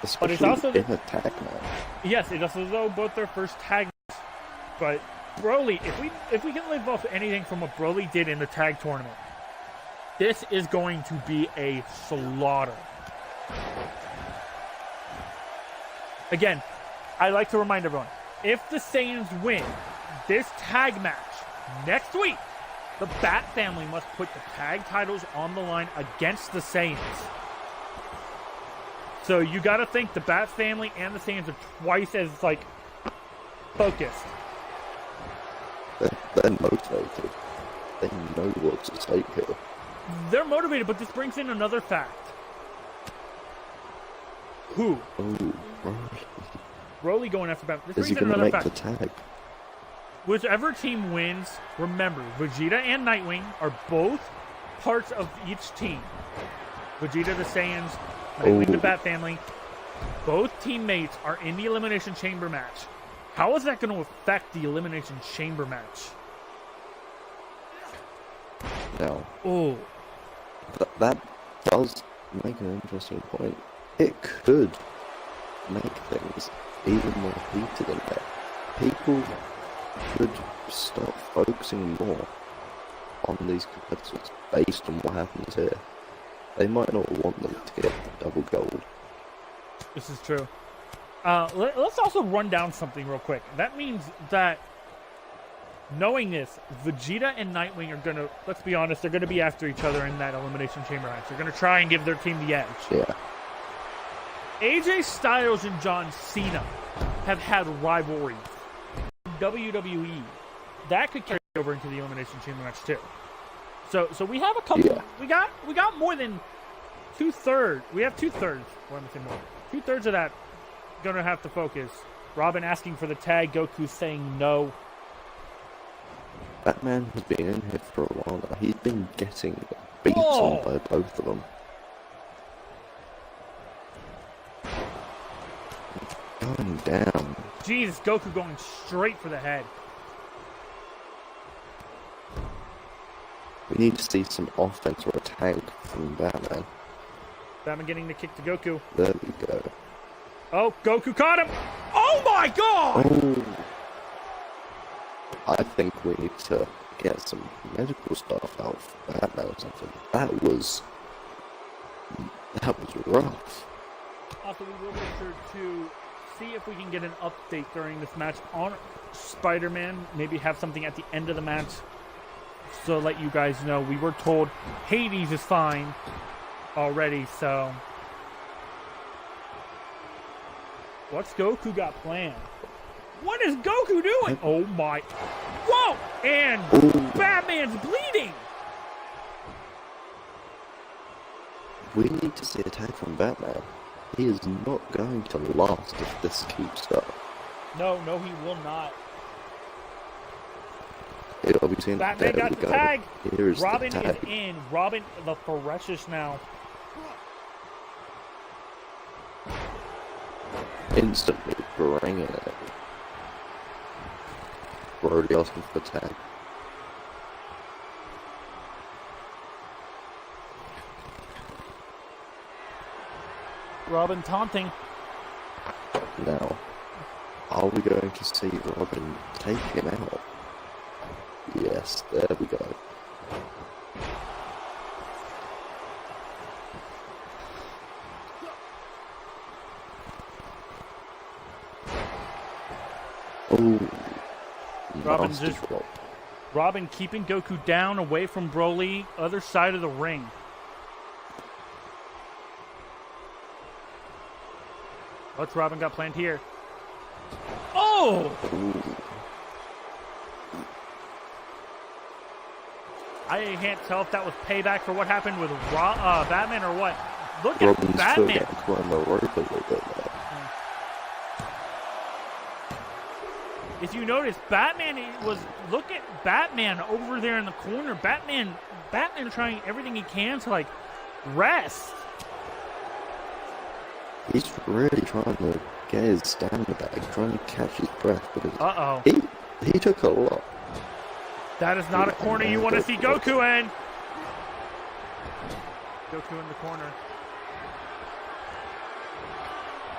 Especially But it's also in a tag match. Yes, it's also both their first tag match. But Broly, if we can live off anything from what Broly did in the tag tournament, this is going to be a slaughter. Again, I like to remind everyone, if the Saiyans win this tag match next week, the Bat family must put the tag titles on the line against the Saiyans. So you gotta think the Bat family and the Saiyans are twice as, like, focused. They're motivated. They know what's at stake here. They're motivated, but this brings in another fact. Who? Oh, Broly going after Batman. This is he brings in going to another make fact. the tag? Whichever team wins, remember, Vegeta and Nightwing are both parts of each team. Vegeta the Saiyans, Nightwing the Bat family. Both teammates are in the Elimination Chamber match. How is that going to affect the Elimination Chamber match? Now, Oh, that does make an interesting point. It could make things even more heated in there. People could start focusing more on these competitors based on what happens here. They might not want them to get double gold. this is true. Let's also run down something real quick. That means that, knowing this, Vegeta and Nightwing are going to, let's be honest, they're going to be after each other in that Elimination Chamber match. They're going to try and give their team the edge. Yeah. AJ Styles and John Cena have had rivalries in WWE. That could carry over into the Elimination Chamber match too. So we have a couple. Yeah. We got more than 2/3. We have 2/3. Well, I'm saying more. 2/3 of that gonna have to focus. Robin asking for the tag. Goku saying no. Batman has been in here for a while now. He's been getting beaten by both of them. Going down. Jesus, Goku going straight for the head. We need to see some offense or a tag from Batman. Batman getting the kick to Goku. There we go. Oh, Goku caught him! Oh my god! Oh! I think we need to get some medical stuff out for Batman or something. That was rough. Also, we will make sure to see if we can get an update during this match on Spider-Man. Maybe have something at the end of the match. So let you guys know. We were told Hades is fine already, so... What's Goku got planned? What is Goku doing? Oh my... Whoa! And Batman's bleeding! We need to see a tag from Batman. He is not going to last if this keeps up. No, he will not. Batman got the tag. Here's Robin the tag. is in. Robin the Ferocious now. Instantly bringing it. We're already asking for the tag. Robin taunting. Now, are we going to see Robin take him out? Yes, there we go. Oh, Robin's nasty just drop. Robin keeping Goku down away from Broly, other side of the ring. What's Robin got planned here? Oh! Ooh. I can't tell if that was payback for what happened with Batman or what. Look Robin's at still Batman. getting climb the rope a little bit there. If you notice, Batman was... Look at Batman over there in the corner. Batman trying everything he can to, like, rest. He's really trying to get his stamina back, trying to catch his breath, because Uh-oh. he took a lot. That is not a corner you want to see Goku in. Goku in the corner.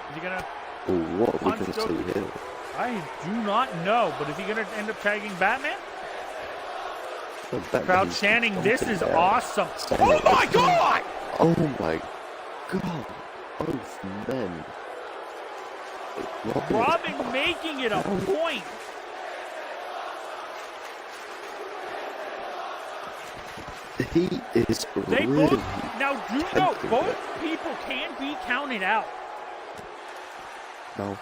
Is he gonna... Ooh, what are we punch going to Goku? see here? I do not know, but is he gonna end up tagging Batman? Well, Batman Crowd is chanting, "This is down. awesome!" Standing Oh my there. God! Oh my god! Both men. Robin making it a point. He is They really both now do know tempting both it. people can be counted out. Now,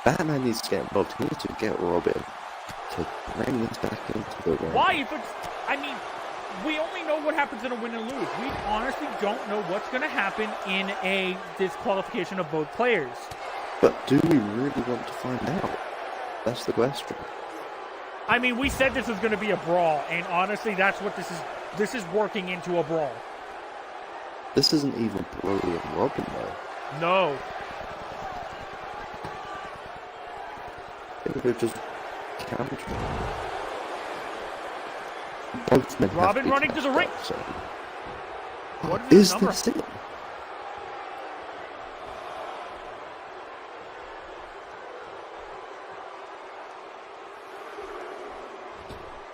Batman needs to get involved. He needs to get Robin to bring this back into the ring. Why? If it's, I mean, we only know what happens in a win and lose. We honestly don't know what's going to happen in a disqualification of both players. But do we really want to find out? That's the question. I mean, we said this was going to be a brawl, and honestly, that's what this is. This is working into a brawl. This isn't even Broly and Robin though. No. They would have just countered. Both men have Robin to be running to the ring. countered, so. What is his Is number? this it?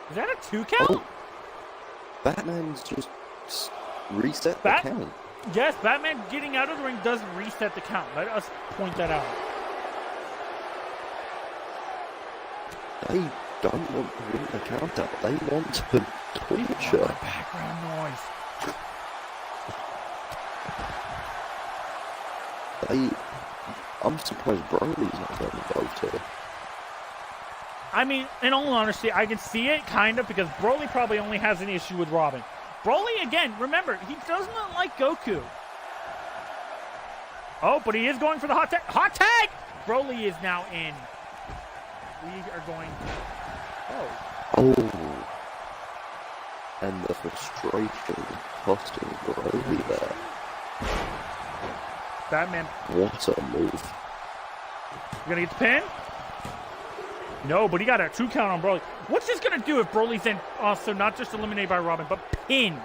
Is that a 2 count? Oh. Batman's just reset Bat- the count. Yes, Batman getting out of the ring does reset the count. Let us point that out. They don't want to win the count out. They want to torture. Background noise. I'm surprised Broly's not getting involved here. I mean, in all honesty, I can see it kind of because Broly probably only has an issue with Robin. Broly, again, remember, he does not like Goku. Oh, but he is going for the hot tag. Hot tag! Broly is now in. We are going. Oh. And the frustration costing Broly there. Batman, What a move. you gonna get the pin? No, but he got a 2 count on Broly. What's this gonna do if Broly's then also not just eliminated by Robin, but pinned?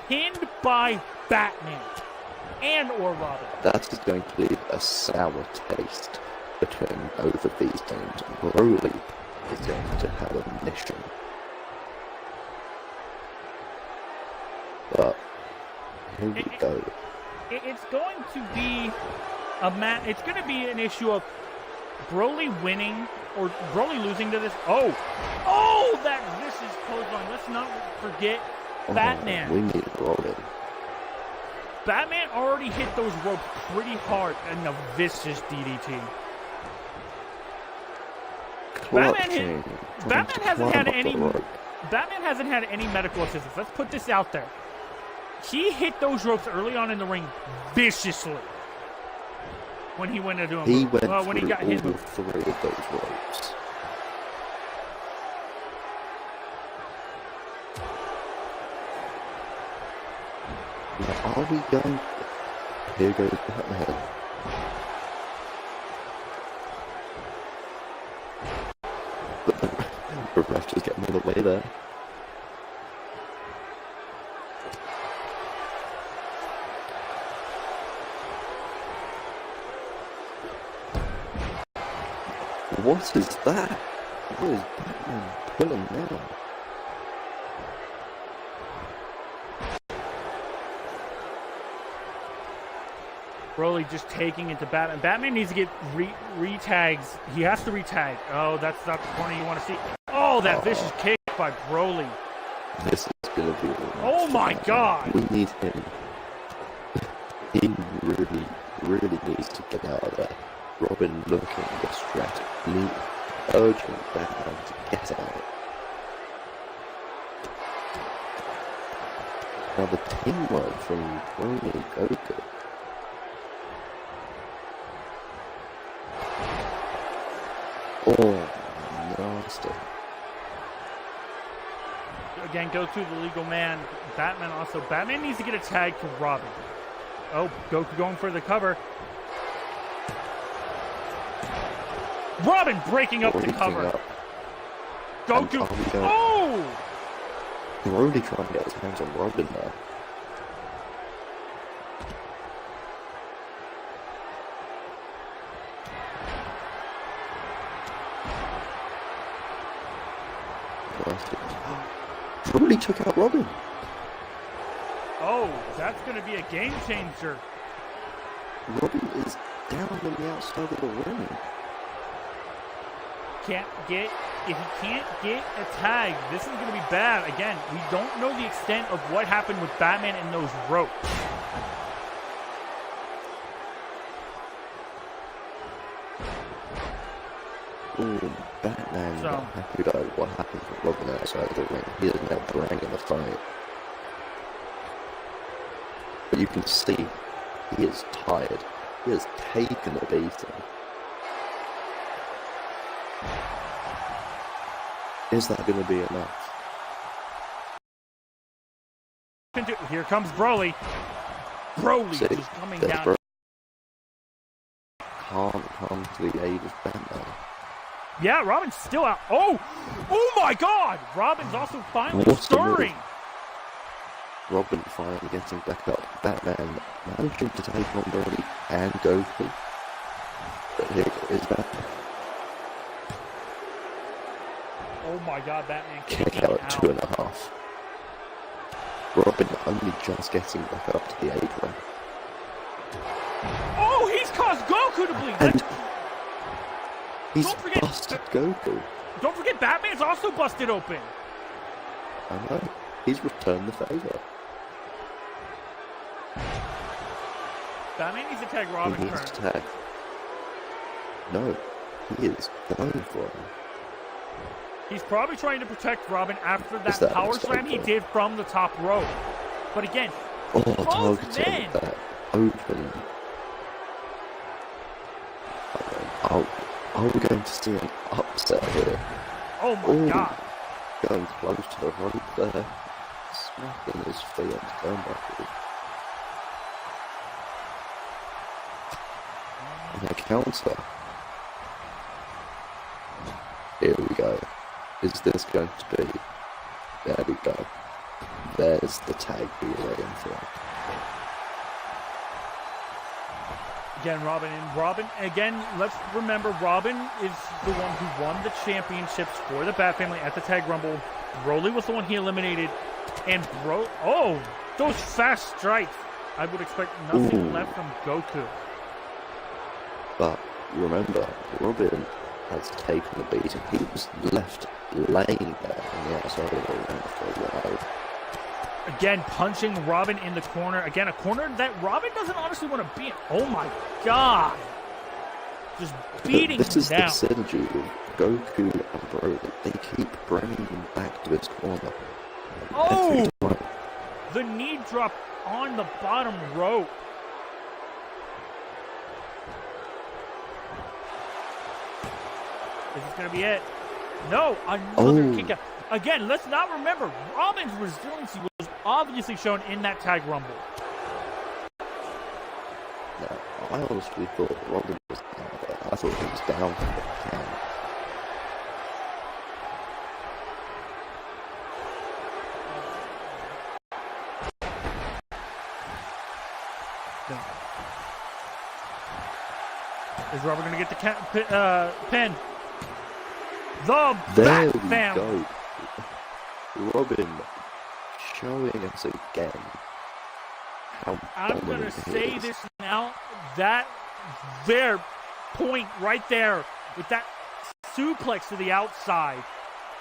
Pinned by Batman and or Robin. That is going to leave a sour taste between both of these teams. Broly is going to have a mission. But here we go. It's going to be it's going to be an issue of Broly winning or Broly losing to this. Oh, that vicious clothesline. Let's not forget Batman. We need Robin. Batman already hit those ropes pretty hard in the vicious DDT. Clutching. Batman hasn't had any medical assistance. Let's put this out there. He hit those ropes early on in the ring viciously when he went into a He move. went When he through got his all move. 3 of those ropes. Now, are we going? Here goes Batman. The ref just getting in the way there. What is that? What is Batman pulling now? Broly just taking it to Batman. Batman needs to get re-tags. He has to re-tag. Oh, that's not the corner you want to see. Oh, that vicious kick by Broly. This is gonna be. Oh my God! We need him. He really, really needs to get out of there. Robin looking distracted. Urging Batman to get out. Now the teamwork from Broly and Goku. Oh, nasty. Again, Goku the legal man. Batman also. Batman needs to get a tag to Robin. Oh, Goku going for the cover. Robin breaking up the cover. Up. Goku. Oh! Broly trying to get his hands on Robin there. Broly took out Robin. Oh, that's going to be a game changer. Robin is down on the outside of the ring. If he can't get a tag, this is going to be bad. Again, we don't know the extent of what happened with Batman and those ropes. Ooh, Batman not happy about what happened with Robin outside of the ring. He is now bringing the fight. But you can see, he is tired. He has taken a beating. Is that going to be enough? Here comes Broly. Broly just coming down. Can't come to the aid of Batman. Yeah, Robin's still out. Oh my God! Robin's also finally stirring. Robin finally getting back up. Batman managing to take on Broly and Goku. But here is Batman. Oh my God, Batman Kick out at 2.5. Robin only just getting back up to the apron. Oh, he's caused Goku to bleed. And he's busted Goku. Don't forget, Batman's also busted open. I know. He's returned the favor. Batman needs to tag Robin. He needs to tag. No, he is going for him. He's probably trying to protect Robin after that power slam he did from the top rope. But again, targeting that open. Are we going to see an upset here? Oh my God. Going close to the rope there. Smacking his feet on the turnbuckle. And a counter. Here we go. Is this going to be? There we go. There's the tag we were waiting for. Again, Robin, again, let's remember, Robin is the one who won the championships for the Bat Family at the Tag Rumble. Broly was the one he eliminated. And those fast strikes. I would expect nothing left from Goku. But remember, Robin has taken the beating. He was left laying there on the outside of the ring for a while. Again, punching Robin in the corner. Again, a corner that Robin doesn't honestly want to be in. Oh my God. Just beating him down. This is the synergy of Goku and Broly. They keep bringing him back to his corner. Oh! The knee drop on the bottom rope. Is this going to be it? No, another kick out. Again, let's not remember, Robin's resiliency was obviously shown in that Tag Rumble. No, I honestly thought Robin was down there. I thought he was down for the count. Is Robin going to get the pin? The There Bat we Family. go. Robin showing us again how I'm gonna dominant he say is. this now. That there point right there with that suplex to the outside.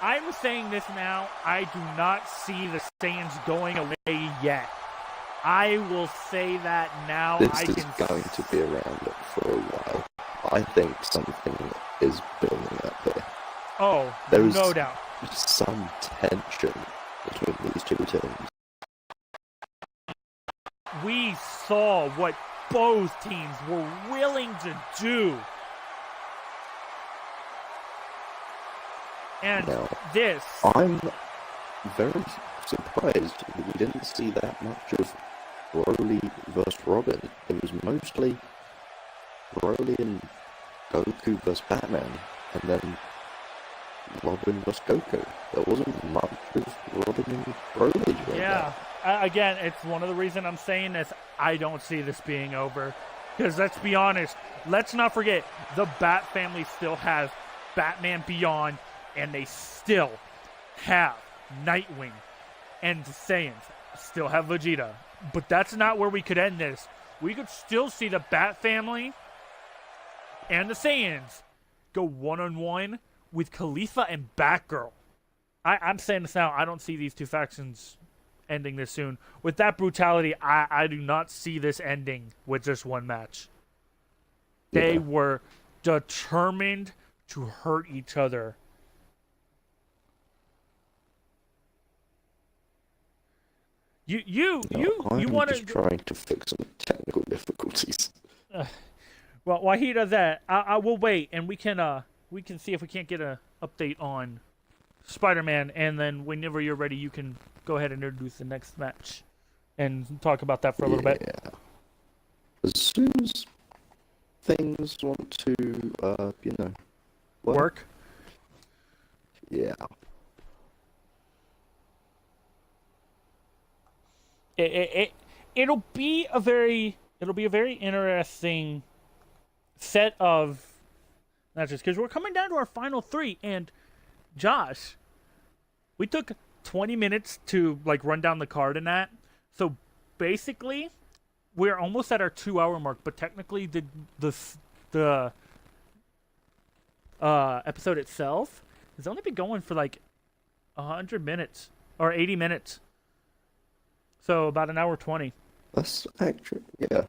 I'm saying this now. I do not see the Saiyans going away yet. I will say that now. This is going to be around for a while. I think something is building up here. Oh, There is no doubt. some tension between these two teams. We saw what both teams were willing to do. And Now, this... I'm very surprised that we didn't see that much of Broly versus Robin. It was mostly Broly and Goku versus Batman, and then Robin versus Goku. There wasn't much of Robin and Broly during Yeah. that. Again, it's one of the reasons I'm saying this. I don't see this being over. Because let's be honest, let's not forget, the Bat family still has Batman Beyond, and they still have Nightwing and the Saiyans. Still have Vegeta. But that's not where we could end this. We could still see the Bat family and the Saiyans go one-on-one with Khalifa and Batgirl. I'm saying this now. I don't see these two factions ending this soon. With that brutality, I do not see this ending with just one match. They were determined to hurt each other. You want to trying to fix some technical difficulties. Well, while he does that, I will wait, and we can see if we can't get a update on Spider-Man, and then whenever you're ready, you can go ahead and introduce the next match and talk about that for a little bit. Yeah. As soon as things want to, Work. Yeah. It'll be a very interesting set of matches because we're coming down to our final three, and Josh, we took 20 minutes to run down the card in that. So basically, we're almost at our 2-hour mark, but technically the episode itself has only been going for 100 minutes or 80 minutes. So about an hour 20. That's actually, yeah.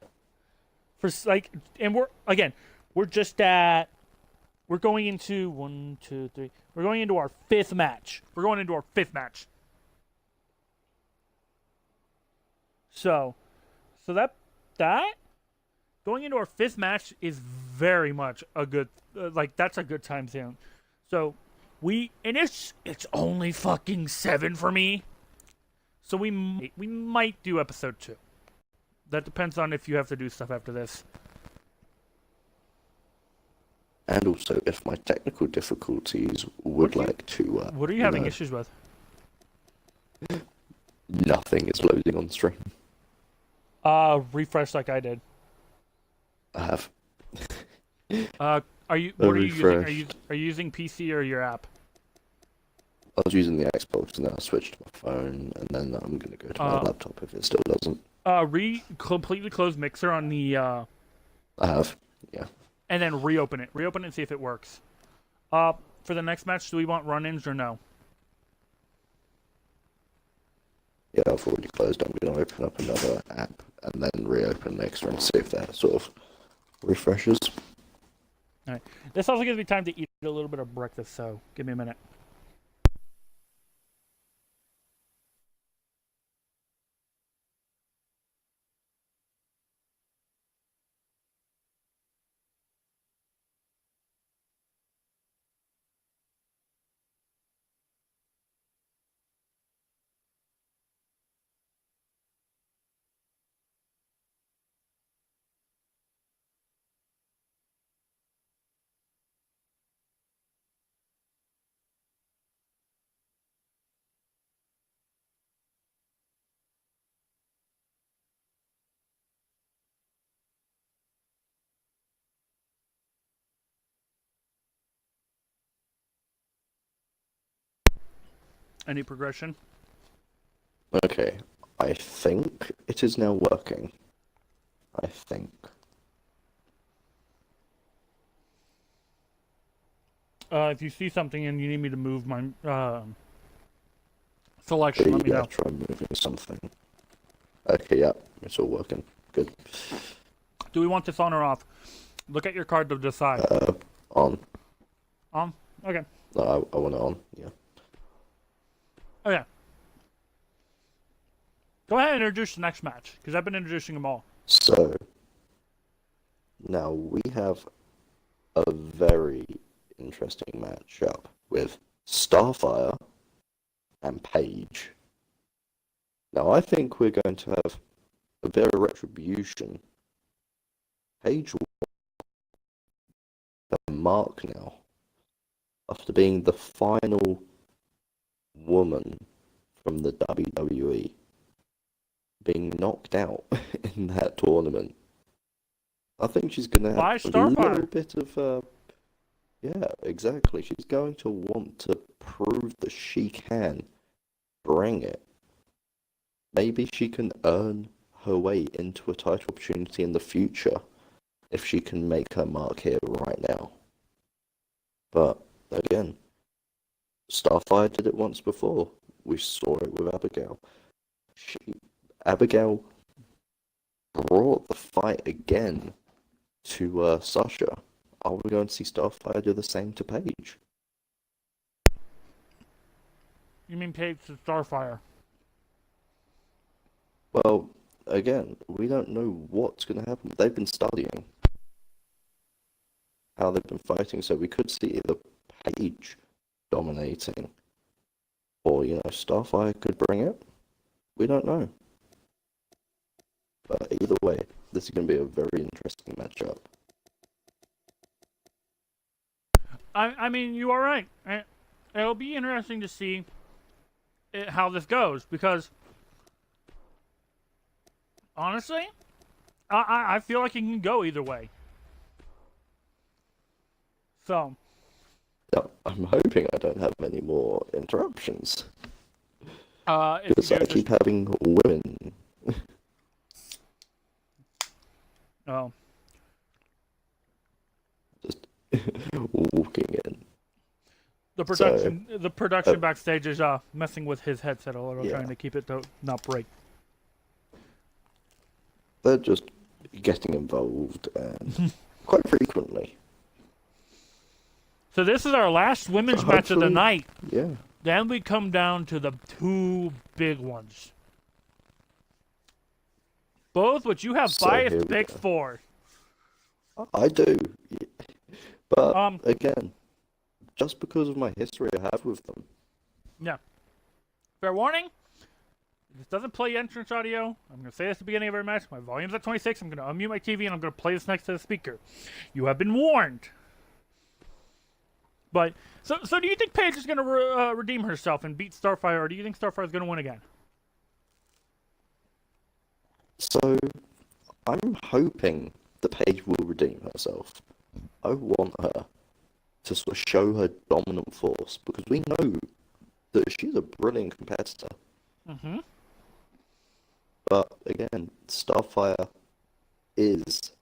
And we're just at, we're going into 1, 2, 3. We're going into our fifth match. So that going into our fifth match is very much a good, that's a good time zone. So it's only fucking 7 for me. So we might do episode 2. That depends on if you have to do stuff after this. And also, if my technical difficulties would like to... what are you having issues with? Nothing is loading on stream. Refresh like I did. I have. What are you using? Are you using PC or your app? I was using the Xbox and then I switched to my phone, and then I'm gonna go to my laptop if it still doesn't. Completely close Mixer on the. I have, yeah. And then reopen it. Reopen it and see if it works. For the next match, do we want run-ins or no? Yeah, I've already closed. I'm gonna open up another app and then reopen Mixer and see if that sort of refreshes. All right. This also gives me time to eat a little bit of breakfast, so give me a minute. Any progression? Okay, I think it is now working. I think. If you see something and you need me to move my selection, let me know. Try moving something. Okay, yeah, it's all working. Good. Do we want this on or off? Look at your card to decide. On. On? Okay. No, I want it on, yeah. Okay. Go ahead and introduce the next match, because I've been introducing them all. So, now we have a very interesting matchup with Starfire and Paige. Now, I think we're going to have a bit of retribution. Paige will have a mark now, after being the final woman from the WWE, being knocked out in that tournament. I think she's going to have a little bit of, yeah, exactly. She's going to want to prove that she can bring it. Maybe she can earn her way into a title opportunity in the future if she can make her mark here right now. But again, Starfire did it once before. We saw it with Abigail. Abigail brought the fight again to Sasha. Are we going to see Starfire do the same to Paige? You mean Paige to Starfire? Well, again, we don't know what's going to happen. They've been studying how they've been fighting, so we could see either Paige dominating, or, Starfire could bring it. We don't know. But either way, this is going to be a very interesting matchup. I mean, you are right. It'll be interesting to see how this goes, because honestly, I feel like it can go either way. So, I'm hoping I don't have any more interruptions. Because I keep having women. Oh. Just walking in. The production backstage is messing with his headset a little, trying to keep it to not break. They're just getting involved and quite frequently. So this is our last women's match of the night. Yeah. Then we come down to the two big ones. Both which you have biased picks for. I do. But again, just because of my history I have with them. Yeah. Fair warning. This doesn't play entrance audio. I'm going to say this at the beginning of every match. My volume's at 26. I'm going to unmute my TV and I'm going to play this next to the speaker. You have been warned. But, so do you think Paige is going to redeem herself and beat Starfire, or do you think Starfire is going to win again? So, I'm hoping that Paige will redeem herself. I want her to sort of show her dominant force, because we know that she's a brilliant competitor. Mm-hmm. But again, Starfire is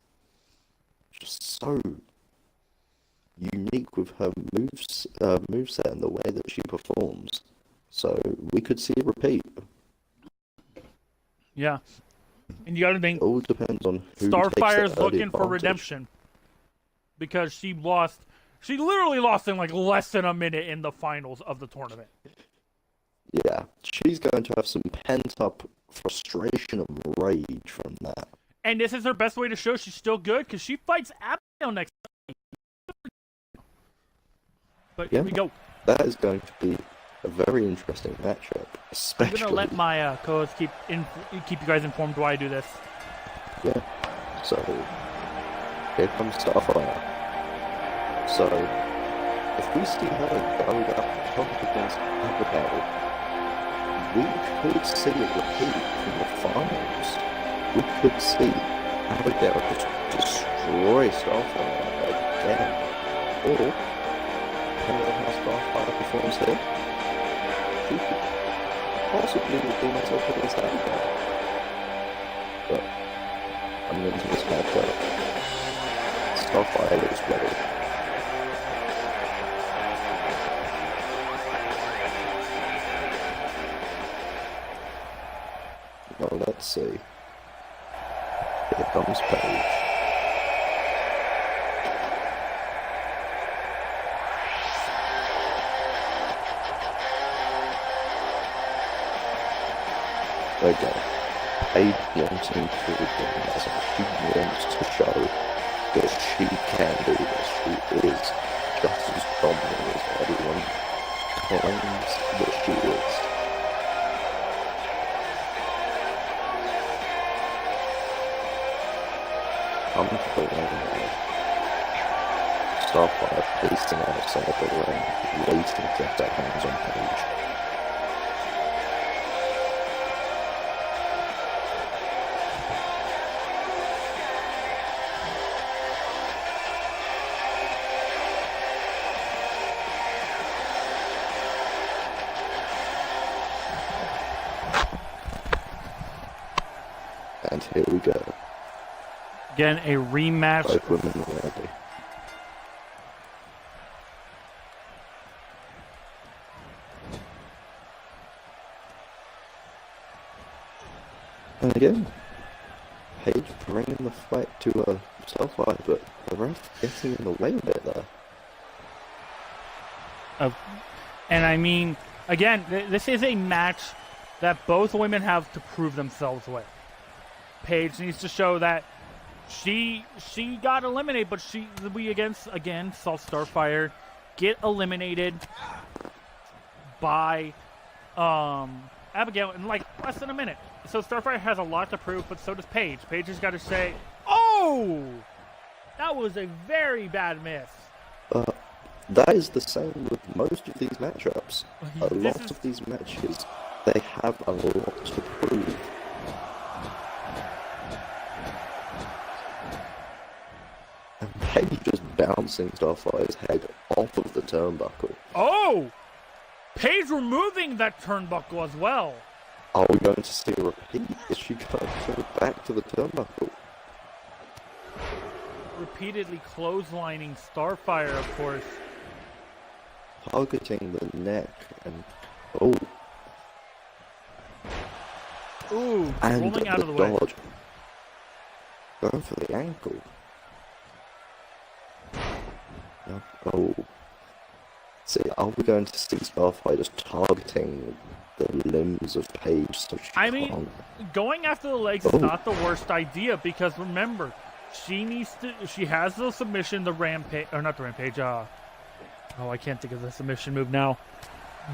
just so unique with her moveset and the way that she performs. So we could see a repeat. Yeah. And you gotta think, it all depends on who Starfire's looking advantage. for redemption. Because she literally lost in like less than a minute in the finals of the tournament. Yeah, she's going to have some pent-up frustration and rage from that. And this is her best way to show she's still good, because she fights Abigail next time. But here we go. That is going to be a very interesting matchup, especially. I'm gonna let my co-host keep you guys informed while I do this. Yeah. So here comes Starfire. So if we see her go up against Abigail, we could see a repeat in the finals. We could see Abigail just destroy Starfire again, or depending on how Starfire performs here, she could possibly redeem myself against that guy. But I'm going to this matchup. Starfire looks ready. Well, let's see. Here comes Paige. Okay. Paige wanting to redeem herself. She wants to show that she can do this. She is just as dominant as everyone claims that she is. Come to the ring now. Starfire pacing outside the ring, waiting to get their hands on Paige. And here we go. Again, a rematch. Both women ready. And again, Paige bringing the fight to Starfire, but the ref getting in the way a bit there. And I mean, again, this is a match that both women have to prove themselves with. Paige needs to show that she got eliminated, but we again saw Starfire get eliminated by Abigail in like less than a minute. So Starfire has a lot to prove, but so does Paige. Paige has got to say, "Oh, that was a very bad miss." That is the same with most of these matchups. A lot of these matches, they have a lot to prove. And Paige just bouncing Starfire's head off of the turnbuckle. Oh! Paige removing that turnbuckle as well. Are we going to see a repeat? Is she going to go back to the turnbuckle? Repeatedly clotheslining Starfire, of course. Targeting the neck and... oh. Ooh, And rolling out of the dodge. way. Going for the ankle. No. Oh. See, are we going to see Starfire just targeting the limbs of Paige so she can't... going after the legs is not the worst idea, because remember, she has the submission, the rampage, or not the rampage, I can't think of the submission move now.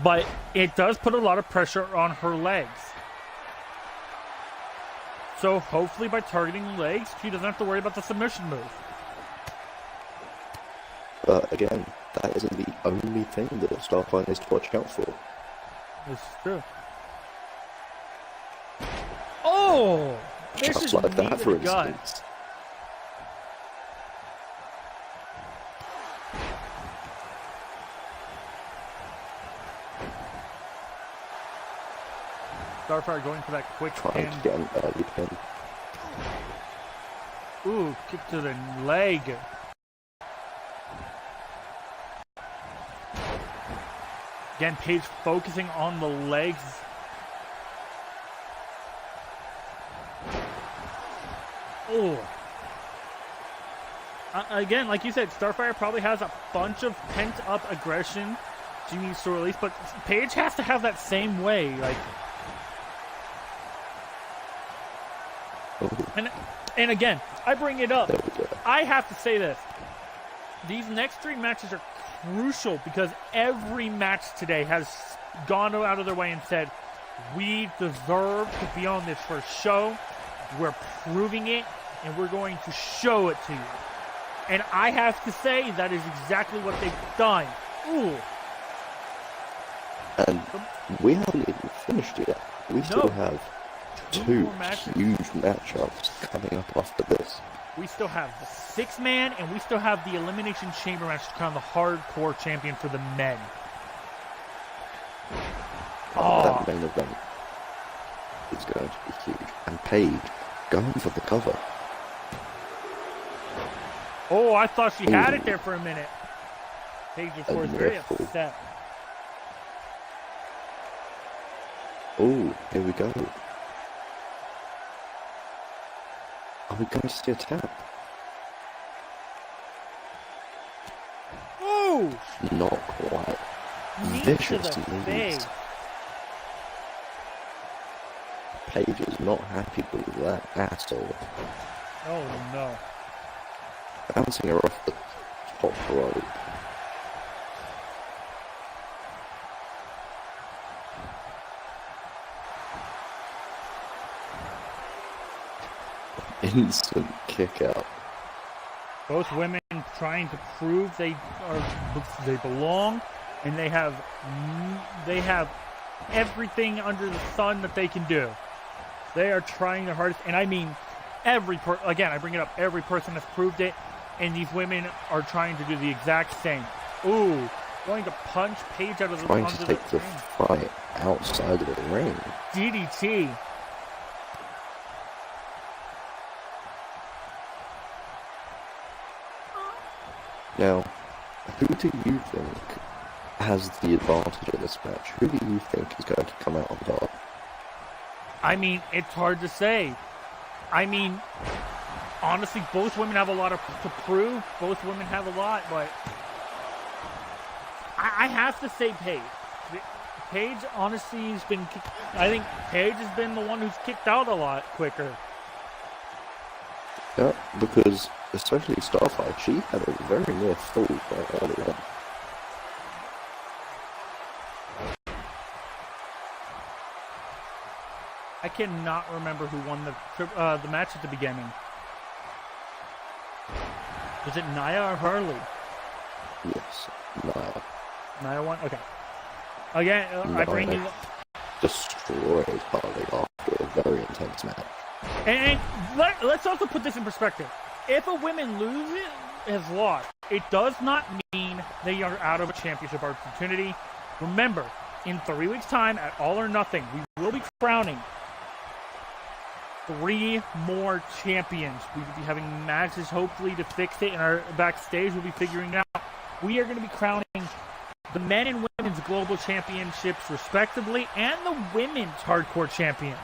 But it does put a lot of pressure on her legs. So hopefully by targeting the legs, she doesn't have to worry about the submission move. But again, that isn't the only thing that Starfire needs to watch out for. This is true. Oh! Just like that, for instance. Starfire going for that quick Trying to get an early pin. Ooh, kick to the leg. Again, Paige focusing on the legs. Oh. Again, like you said, Starfire probably has a bunch of pent-up aggression she needs to release, but Paige has to have that same way. Like, and again, I bring it up. I have to say this. These next three matches are crucial because every match today has gone out of their way and said, we deserve to be on this first show. We're proving it, and we're going to show it to you. And I have to say that is exactly what they've done. Ooh. And we haven't even finished yet. We still have two huge matchups coming up after this. We still have the 6-man, and we still have the Elimination Chamber match to crown the hardcore champion for the men. Oh, That main event is going to be huge. And Paige going for the cover. oh, I thought she had it Ooh. there for a minute. Paige, of course, And very riffle. upset. Oh, here we go. Are we going to see a tap? Ooh! Not quite. Knee Vicious to the knees. face. Paige is not happy with that at all. Oh, no. Bouncing her off the top rope. Instant kick out. Both women trying to prove they belong, and they have everything under the sun that they can do. They are trying their hardest, and I mean again, I bring it up, every person has proved it, and these women are trying to do the exact same. Ooh, going to punch Paige out of the Trying to take the fight outside of the ring. DDT. Now, who do you think has the advantage in this match? Who do you think is going to come out on top? I mean, it's hard to say. I mean, honestly, both women have a lot to prove. Both women have a lot, but I have to say Paige. Paige, honestly, has been... I think Paige has been the one who's kicked out a lot quicker. Yeah, because especially Starfire, she had a very near fall quite early on. I cannot remember who won the match at the beginning. Was it Nia or Harley? Yes, Nia. Nia won? Okay. Again, I bring you... Destroyed Harley after a very intense match. And let's also put this in perspective. If a woman has lost, it does not mean they are out of a championship opportunity. Remember, in 3 weeks' time, at All or Nothing, we will be crowning 3 more champions. We will be having matches, hopefully, to fix it, and our backstage will be figuring it out. We are going to be crowning the men and women's global championships, respectively, and the women's hardcore champion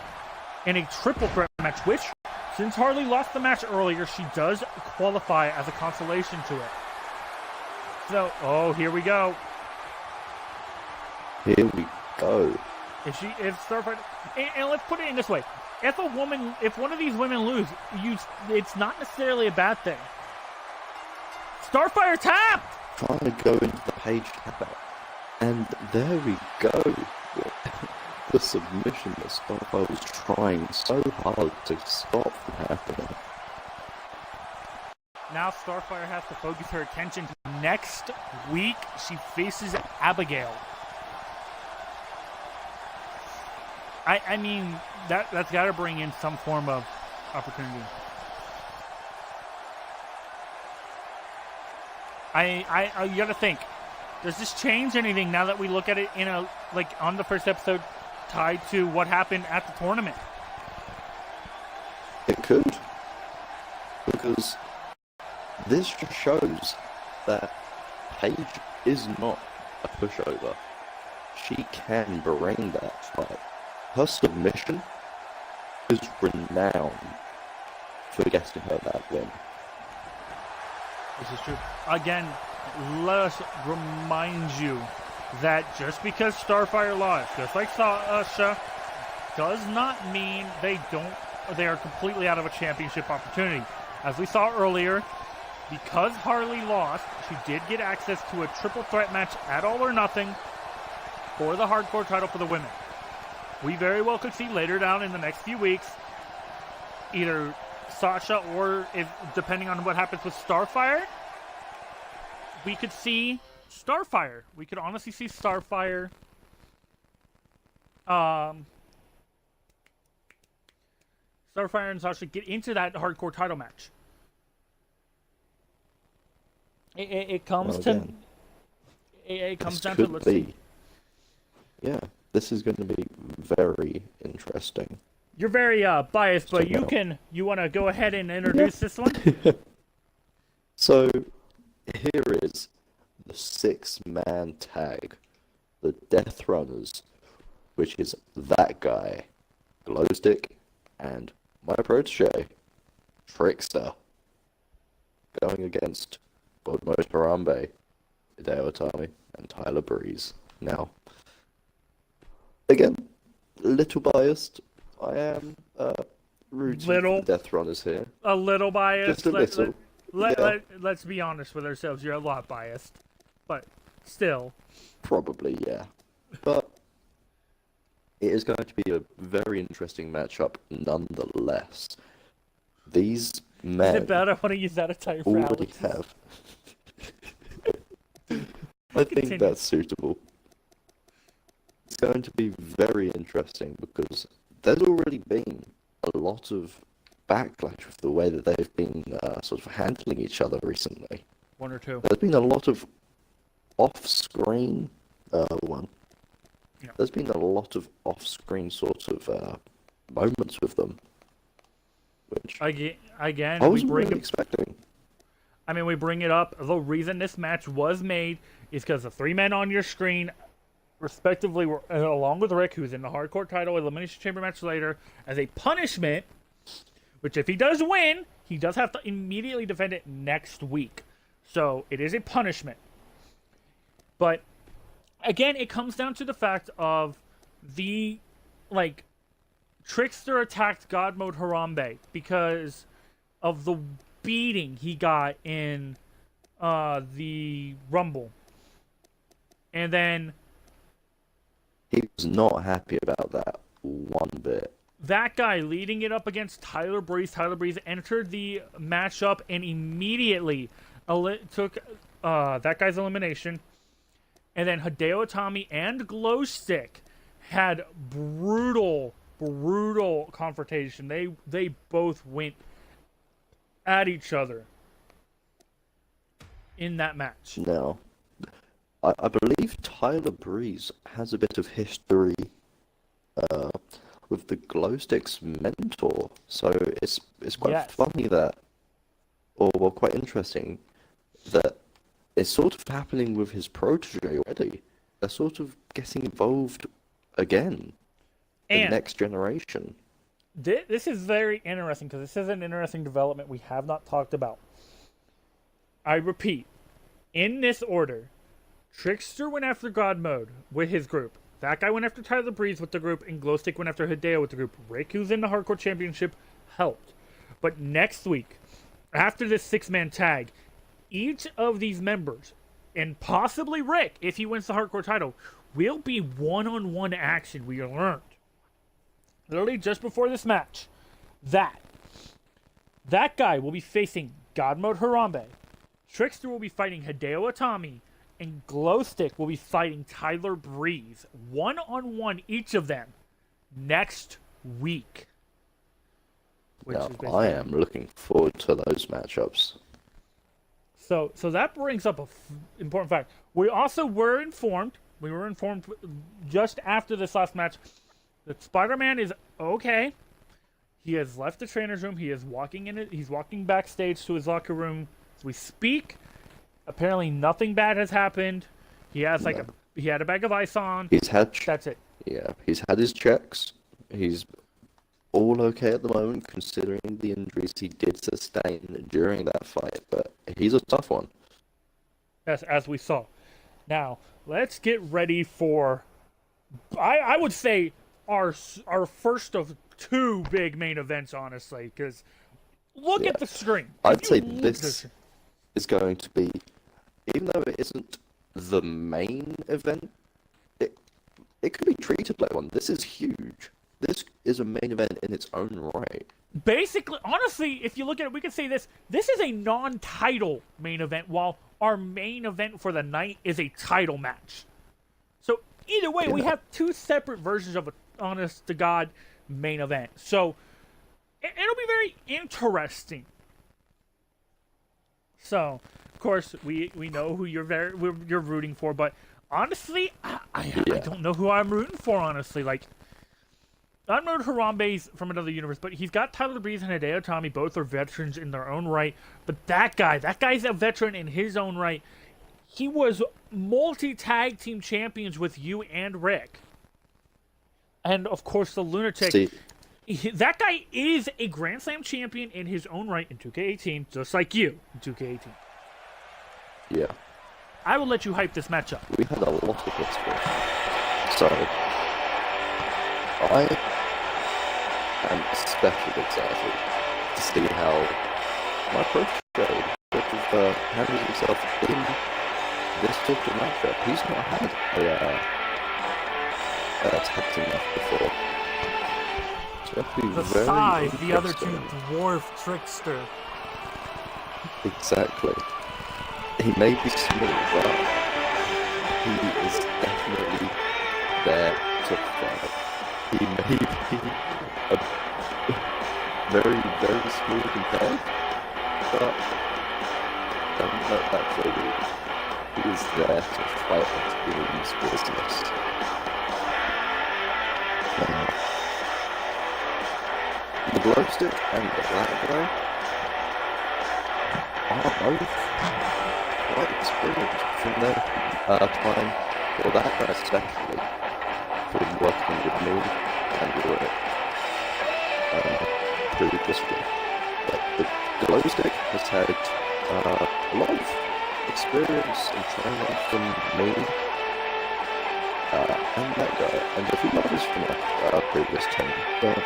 in a triple threat match, which, since Harley lost the match earlier, she does qualify as a consolation to it. So, oh, here we go. Here we go. If Starfire, and let's put it in this way: if one of these women lose, it's not necessarily a bad thing. Starfire tapped. Trying to go into the Page tap out, and there we go. The submission that Starfire was trying so hard to stop from happening. Now Starfire has to focus her attention to next week. She faces Abigail. I mean, that's got to bring in some form of opportunity. You got to think. Does this change anything now that we look at it in on the first episode, tied to what happened at the tournament? It could, because this just shows that Paige is not a pushover. She can bring that fight. Her submission is renowned for getting her that win. This is true. Again, let us remind you that just because Starfire lost, just like Sasha, does not mean they are completely out of a championship opportunity. As we saw earlier, because Harley lost, she did get access to a triple threat match at All or Nothing for the hardcore title for the women. We very well could see later down in the next few weeks, either Sasha or, if depending on what happens with Starfire, we could see Starfire. We could honestly see Starfire Starfire and Sasha get into that hardcore title match. It comes well, to... It comes down could to... Let's be. see. Yeah, This is going to be very interesting. You're very biased, but you want to go ahead and introduce this one? So, here is the 6-man tag, the Death Runners, which is that guy, Glowstick, and my protege, Trickster, going against Godmode Harambe, Hideo Itami, and Tyler Breeze. Now, again, a little biased. I am rooting for the Death Runners here. A little biased. Just a little. Let's be honest with ourselves. You're a lot biased, but still. Probably, yeah. But it is going to be a very interesting matchup nonetheless. These men... Is it bad? I want to use that attire for already Alex. have. I think that's suitable. It's going to be very interesting because there's already been a lot of backlash with the way that they've been sort of handling each other recently. One or two. There's been a lot of off-screen one. Yeah. There's been a lot of off-screen sort of moments with them, which again I wasn't really expecting. I mean, we bring it up. The reason this match was made is because the 3 men on your screen, respectively, were along with Rick, who's in the Hardcore title Elimination Chamber match later, as a punishment. Which, if he does win, he does have to immediately defend it next week. So, it is a punishment. But, again, it comes down to the fact of the, Trickster attacked God Mode Harambe because of the beating he got in the Rumble. And then... he was not happy about that one bit. That guy leading it up against Tyler Breeze. Tyler Breeze entered the matchup and immediately took that guy's elimination. And then Hideo Itami and Glowstick had brutal confrontation. They both went at each other in that match. Now, I believe Tyler Breeze has a bit of history with the Glowstick's mentor, so it's quite funny that, or well, quite interesting that it's sort of happening with his protege already. They're sort of getting involved again. The next generation. This is very interesting because this is an interesting development we have not talked about. I repeat, in this order, Trickster went after God Mode with his group. That guy went after Tyler Breeze with the group, and Glowstick went after Hideo with the group. Rick, who's in the Hardcore Championship, helped. But next week, after this 6-man tag, each of these members, and possibly Rick, if he wins the Hardcore title, will be one-on-one action. We learned. Literally just before this match, that guy will be facing God Mode Harambe. Trickster will be fighting Hideo Itami, and Glowstick will be fighting Tyler Breeze. One-on-one, each of them, next week. Now, I am looking forward to those matchups. So that brings up an important fact. We also were informed, just after this last match, that Spider-Man is okay. He has left the trainer's room. He is walking in it. He's walking backstage to his locker room as we speak. Apparently, nothing bad has happened. He has he had a bag of ice on. That's it. Yeah, he's had his checks. He's all okay at the moment, considering the injuries he did sustain during that fight. But he's a tough one. Yes, as we saw. Now, let's get ready for, I would say, our first of 2 big main events, honestly, because look at the screen. I'd say this is going to be, even though it isn't the main event, it could be treated like one. This is huge. This is a main event in its own right. Basically, honestly, if you look at it, we could say this is a non-title main event, while our main event for the night is a title match. So, either way, we have 2 separate versions of an honest-to-God main event. So, it'll be very interesting. So, of course, we know who you're rooting for, but honestly, I don't know who I'm rooting for, honestly. Like, I'm rooting for Harambe's from another universe, but he's got Tyler Breeze and Hideo Tommy. Both are veterans in their own right. But that guy's a veteran in his own right. He was multi-tag team champions with you and Rick. And, of course, the Lunatic. That guy is a Grand Slam champion in his own right in 2K18, just like you in 2K18. Yeah. I will let you hype this matchup. We had a lot of history. So, I am especially excited to see how my pro show handles himself in this particular matchup. He's not had a tag team match before. So the Scythe, the other two, Dwarf Trickster. Exactly. He may be small, but he is definitely there to fight. He may be a very, very small compared, but don't let that fool you. He is there to fight and to be in this business. The glow stick and the black glow are both quite experienced from their time, or that guy especially, from working with me and Rick previously. But the glow stick has had a lot of experience and training from me and that guy, and a few others from our previous team. But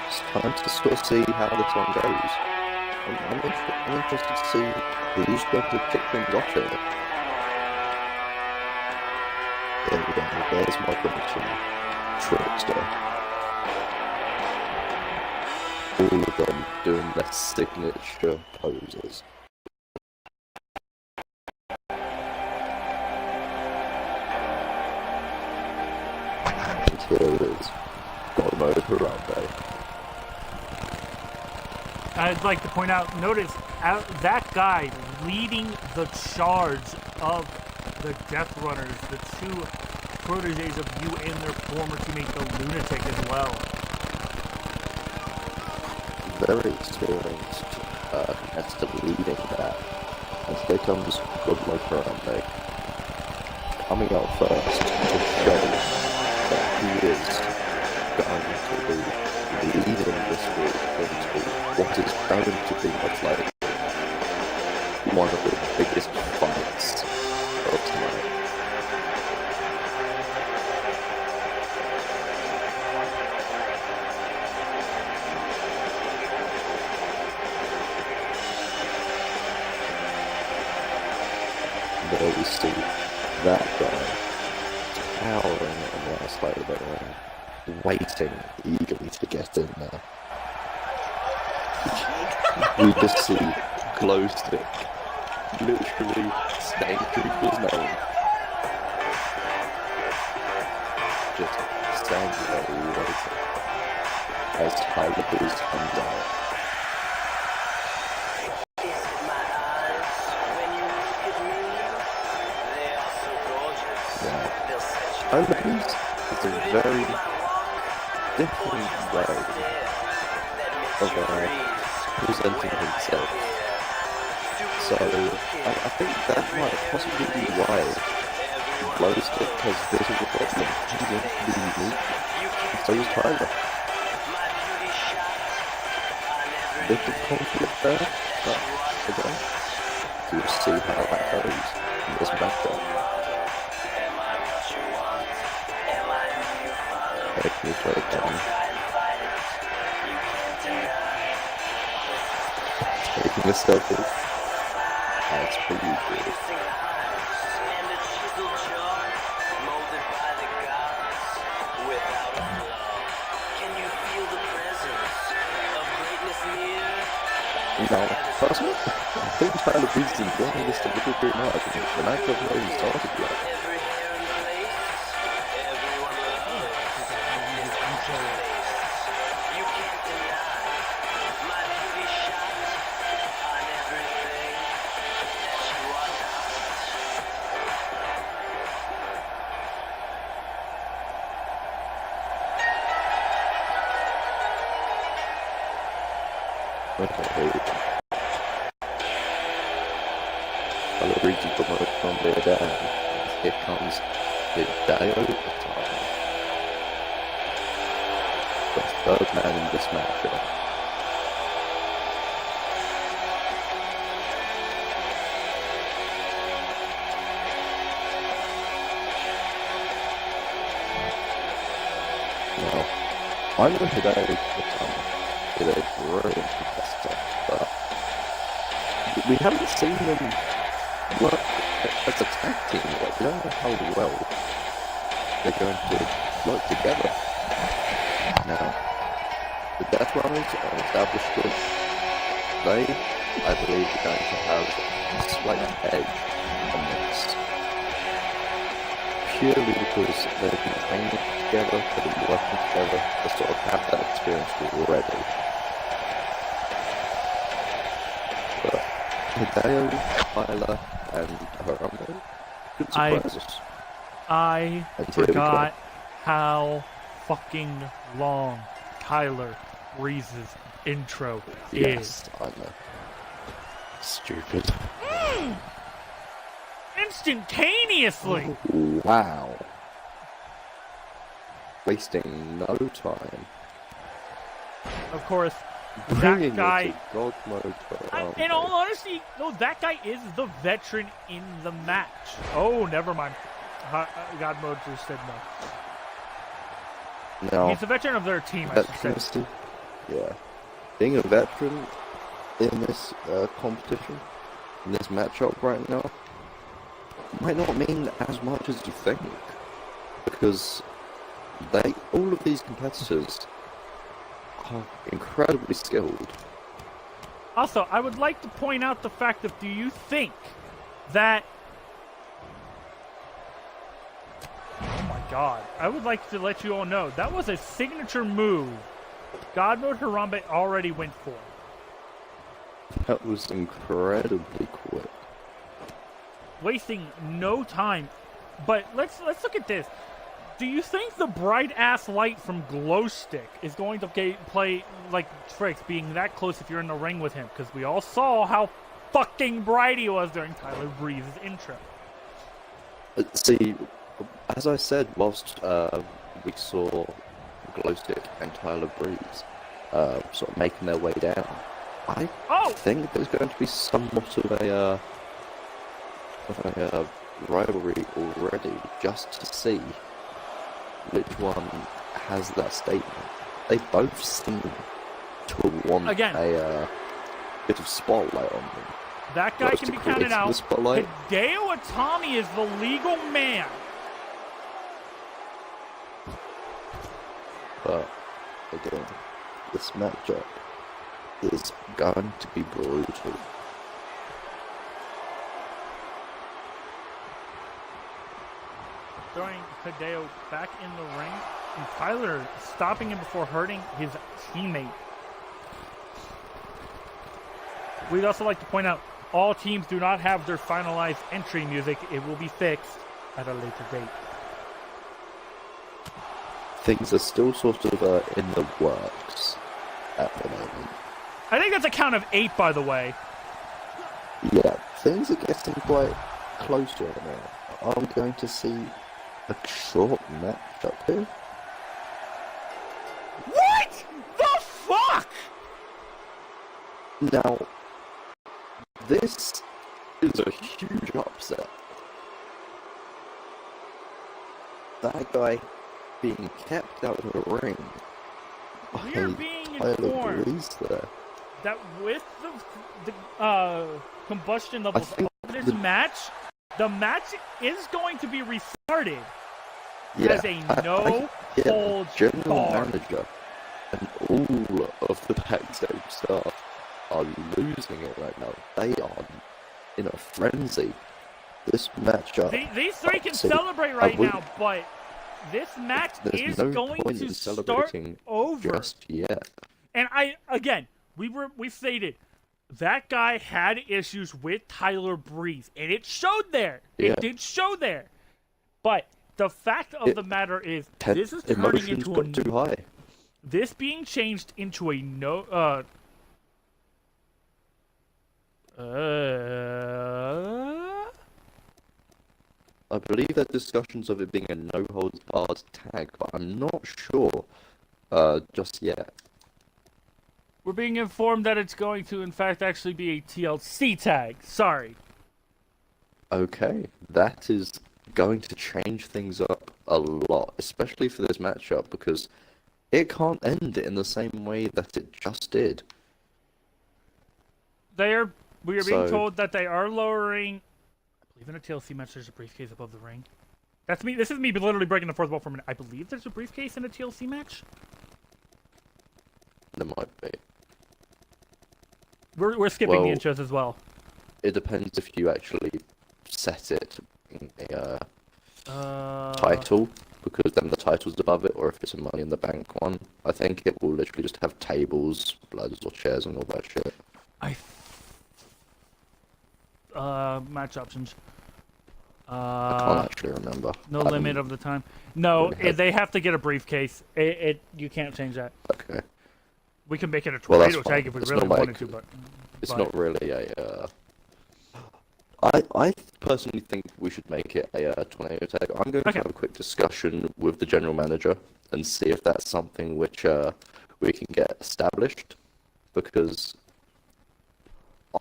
it's time to sort of see how this one goes. I'm interested to see who's going to kick things off here. There we go, there's my prediction. Trickster. All of them doing their signature poses. And here it is. God mode Harambe. I'd like to point out, notice that guy leading the charge of the Death Runners, the two proteges of you and their former teammate, the Lunatic, as well. Very experienced contestant leading that. And here comes Goodmode Harambe coming out first to show that he is going to be leading this group into what is going to be much like one of the biggest fights of tonight. There we see that guy towering on the outside of the ring, waiting eagerly to get in there. We just see Glowstick literally staying true to his name. Just standing there waiting as Tyler Breeze comes out. Tyler Breeze is a very different way of presenting himself. So I think that might possibly be why Glowstick has a bit of a problem. He wants to be unique, and so is Tyler. A bit of conflict there, but again, we'll see how that goes in this matchup. Taking a break down. Taking a selfie. That's pretty good. Now, personally, I think Tyler Breeze is enjoying this a little bit much. The match hasn't even started yet. Okay, here we go. Luigi promoted from there down. Here comes Hideo Itami, the third man in this matchup. Now, I know Hideo Itami is a brilliant competitor, but we haven't seen them work as a tag team yet. We don't know how well they're going to work together. Now, the Death Runners are established group. They, I believe, are going to have a slight edge on this. Purely because they've been training together, they've been working together, they sort of have that experience already. But Hideo, Tyler, and Harambe could surprise us. I forgot how fucking long Tyler Breeze's intro Yes, is. I know. Stupid. Instantaneously! Wow. Wasting no time. Of course, Bringing that guy... it to God mode for Harambe. in all honesty, no, that guy is the veteran in the match. Oh, never mind. God mode just said no. Now, He's a veteran of their team, I should say. Yeah. Being a veteran in this competition, in this matchup right now, might not mean as much as you think. Because all of these competitors are incredibly skilled. Also, I would like to point out the fact that do you think that... Oh my god. I would like to let you all know, that was a signature move God Mode Harambe already went for. That was incredibly quick. Wasting no time. But let's look at this. Do you think the bright-ass light from Glowstick is going to play like tricks, being that close if you're in the ring with him? Because we all saw how fucking bright he was during Tyler Breeze's intro. See, as I said, whilst we saw Glowstick and Tyler Breeze sort of making their way down, I think there's going to be somewhat of a rivalry already, just to see which one has that statement. They both seem to want a bit of spotlight on them. That guy can be counted out. Hideo Itami is the legal man. But again, this matchup is going to be brutal. Throwing Hideo back in the ring, and Tyler stopping him before hurting his teammate. We'd also like to point out, all teams do not have their finalized entry music. It will be fixed at a later date. Things are still sort of in the works at the moment. I think that's a count of 8, by the way. Yeah, things are getting quite close right now. Are we going to see a short matchup here? What the fuck? Now, this is a huge upset. That guy being kept out of the ring. We are being Tyler informed Breeze there. that with the combustion levels of this match, the match is going to be restarted as a no-holds general barred. manager and all of the backstage staff are losing it right now. They are in a frenzy. This matchup. These three can celebrate right now, but this match is going to start over. Just yet. And we stated that guy had issues with Tyler Breeze, and it showed there. Yeah. It did show there. But the fact of the matter is, this is turning into too high. this being changed into a I believe there are discussions of it being a no-holds-barred tag, but I'm not sure just yet. We're being informed that it's going to, in fact, actually be a TLC tag. Sorry. Okay, that is going to change things up a lot, especially for this matchup, because it can't end in the same way that it just did. We are being So- told that they are lowering. I believe in a TLC match there's a briefcase above the ring. That's me. This is me literally breaking the fourth wall for a minute. I believe there's a briefcase in a TLC match. There might be. We're skipping the Well- intros as well. It depends if you actually set it in a title, because then the title's above it, or if it's a Money in the Bank one. I think it will literally just have tables, bloods, or chairs, and all that shit. Match options. I can't actually remember. No I limit haven't- of the time. No, really had- they have to get a briefcase. You can't change that. Okay. We can make it a Well, that's tornado tag if we fine. It's really not wanted like- to, but It's but- not really a. I personally think we should make it a tornado tag. I'm going to Okay. have a quick discussion with the general manager and see if that's something which we can get established, because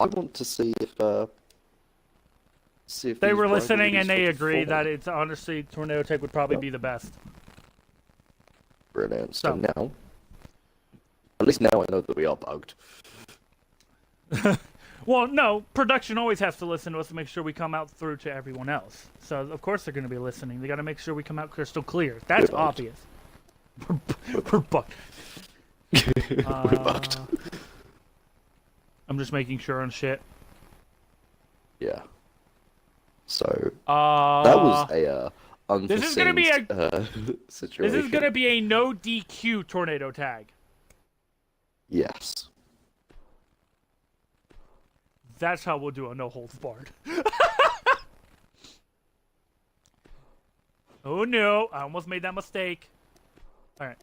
I want to see if They these were listening rivalries and they sort of agree that form. it's honestly tornado tag would probably be the best. Brilliant. So- So now, at least now I know that we are bugged. Well, no, production always has to listen to us to make sure we come out through to everyone else. So of course they're going to be listening. They got to make sure we come out crystal clear. That's We're bugged. obvious. We're bugged. We're bugged. I'm just making sure on shit. Yeah. So Uh, that was a unforeseen this is gonna be situation. This is going to be a no DQ tornado tag. Yes. That's how we'll do a no holds barred. Oh no, I almost made that mistake. Alright,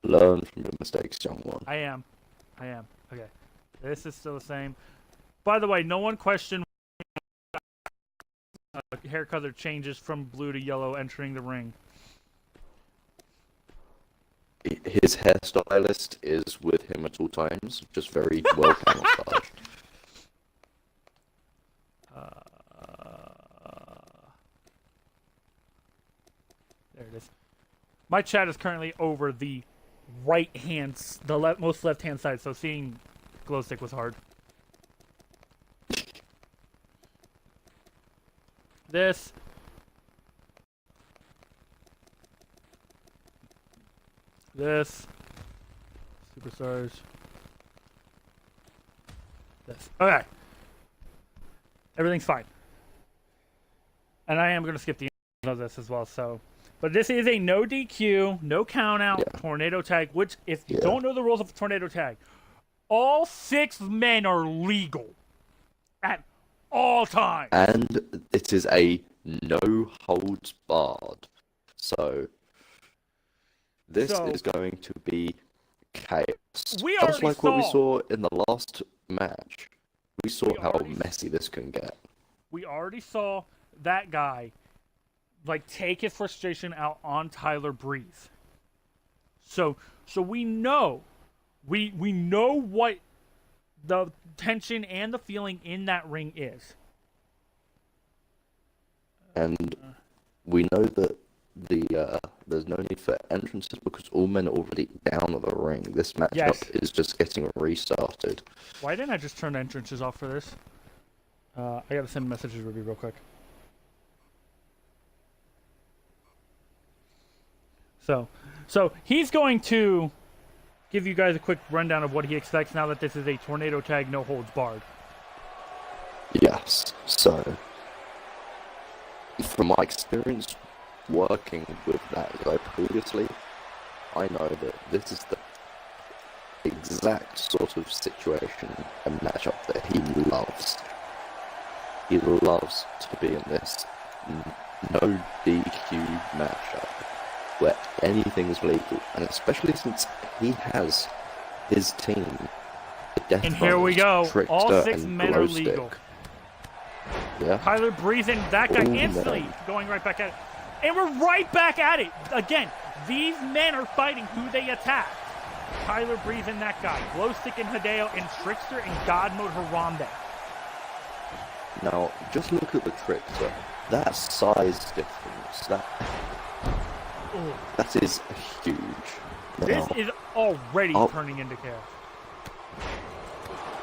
Learn from your mistakes, young one. I am. Okay. This is still the same. By the way, no one questioned hair color changes from blue to yellow entering the ring. His hairstylist is with him at all times, just very well camouflaged. There it is. My chat is currently over the right hand, most left hand side, so seeing glow stick was hard. This. This. Superstars. This. Okay. Everything's fine. And I am going to skip the end of this as well, so. But this is a no DQ, no count out Yeah. tornado tag, which, if you Yeah. don't know the rules of a tornado tag, all 6 men are legal at all times. And it is a no holds barred. So this So- is going to be chaos. We Just already like what we saw- saw in the last match. We saw We how already- messy this can get. We already saw that guy take his frustration out on Tyler Breeze. So we know what the tension and the feeling in that ring is. And we know that there's no need for entrances because all men are already down at the ring. This matchup Yes. is just getting restarted. Why didn't I just turn entrances off for this? I gotta send messages to Ruby real quick. So he's going to give you guys a quick rundown of what he expects now that this is a tornado tag, no holds barred. Yes, so from my experience working with that guy previously, I know that this is the exact sort of situation and matchup that he loves. He loves to be in this no DQ matchup where anything is legal, and especially since he has his team, the Death And here we go. Runners, Trickster, All 6 and men are Glowstick. legal. Yeah. Tyler breathing, that guy Oh, instantly man. going right back at it. And we're right back at it. Again, these men are fighting who they attack. Tyler breathing, that guy. Glowstick and Hideo and Trickster and God Mode Harambe. Now, just look at the Trickster. That size difference, that is huge. This Now, is already turning into chaos.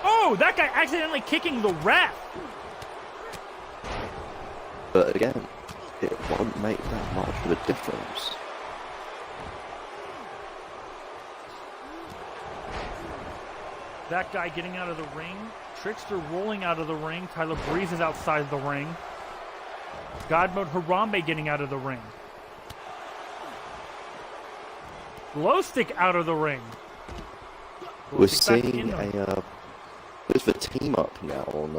Oh, that guy accidentally kicking the ref. but again, it won't make that much of a difference. That guy getting out of the ring. Trickster rolling out of the ring. Tyler Breeze is outside the ring. God Mode Harambe getting out of the ring. Glowstick out of the ring. We're Glowstick back seeing in them. a bit of a team up now on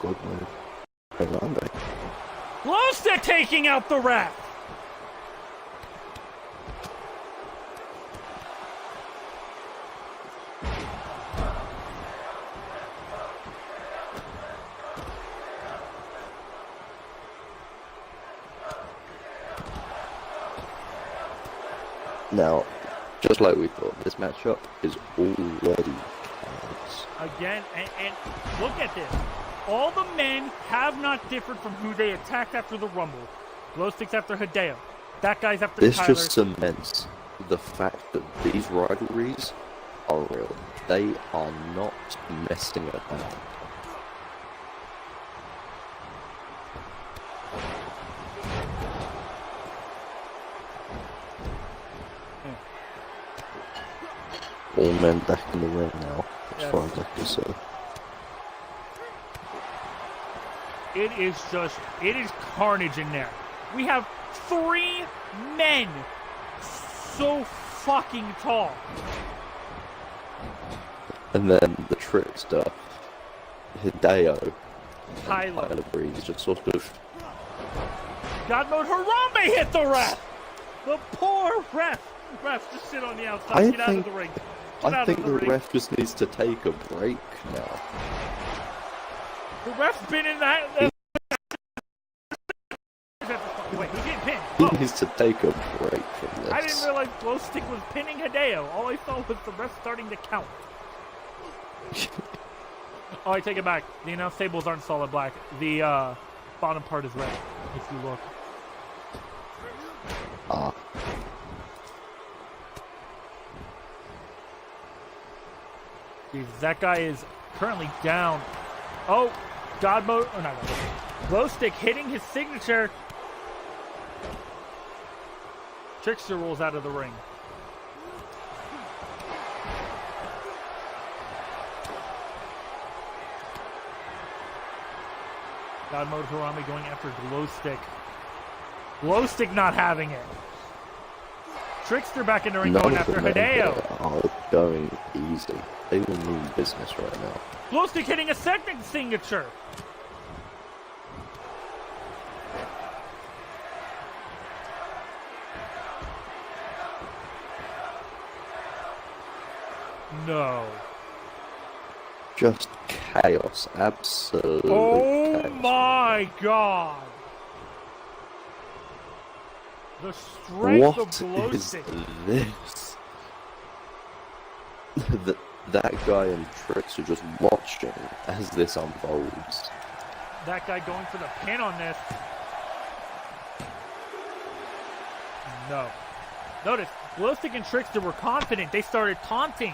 God Mode Harambe. Glowstick taking out the ref. Now, just like we thought, this matchup is already chaos. Again, and look at this. All the men have not differed from who they attacked after the Rumble. Glowstick's after Hideo. That guy's after This Tyler. just cements the fact that these rivalries are real. They are not messing about. All men back in the ring now, as far as I can see. It is carnage in there. We have 3 men so fucking tall. And then the Trickster, Hideo, Tyler. Breeze just sort of. God Mode Harambe hit the ref. The poor ref. Ref, just sit on the outside. Get out of the ring. I think the ref just needs to take a break now. The ref's been in that. Wait, he's getting pinned. He Oh, needs to take a break from this. I didn't realize Glowstick was pinning Hideo. All I saw was the ref starting to count. Oh, I take it back. The announce tables aren't solid black. The bottom part is red, if you look. Ah. Jeez, that guy is currently down. Oh, God Mode. Oh, not God. Glowstick hitting his signature. Trickster rolls out of the ring. God Mode Harambe going after Glowstick. Glowstick not having it. Trickster back in the ring going after Hideo. Are going easy. They will mean business right now. Glowstick hitting a second signature. No. Just chaos. Absolute Oh chaos. my god. The strength of What is Glowstick. this? That guy and Tricks are just watching as this unfolds. That guy going for the pin on this. No. Notice, Glowstick and Trickster were confident. They started taunting.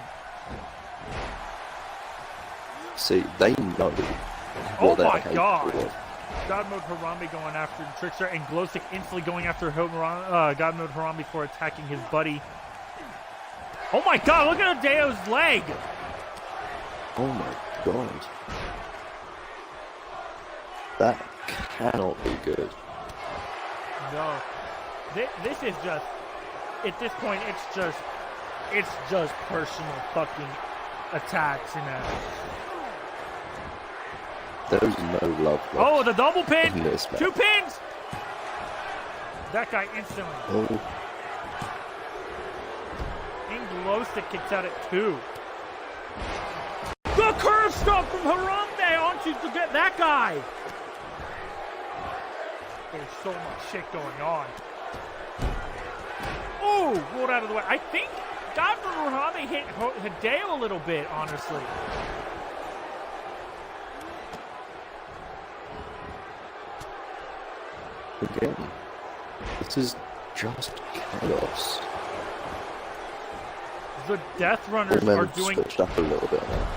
See, they know Oh what they're my capable god. of. God Mode Harambe going after Trickster and Glowstick instantly going after God Mode Harambe for attacking his buddy. Oh my god, look at Hideo's leg. Oh my god. That cannot be good. No. This is just, at this point, it's just personal fucking attacks and There's no love lost. Oh, the double pin! in this match. 2 pins! That guy instantly. Oh, And Glowstick kicks out at 2. The curve stomp from Harambe onto to get that guy. There's so much shit going on. Oh, rolled out of the way. I think Godfrey Harambe hit Hideo a little bit, honestly. Again, this is just chaos. The Death Runners are doing... switched up a little bit now.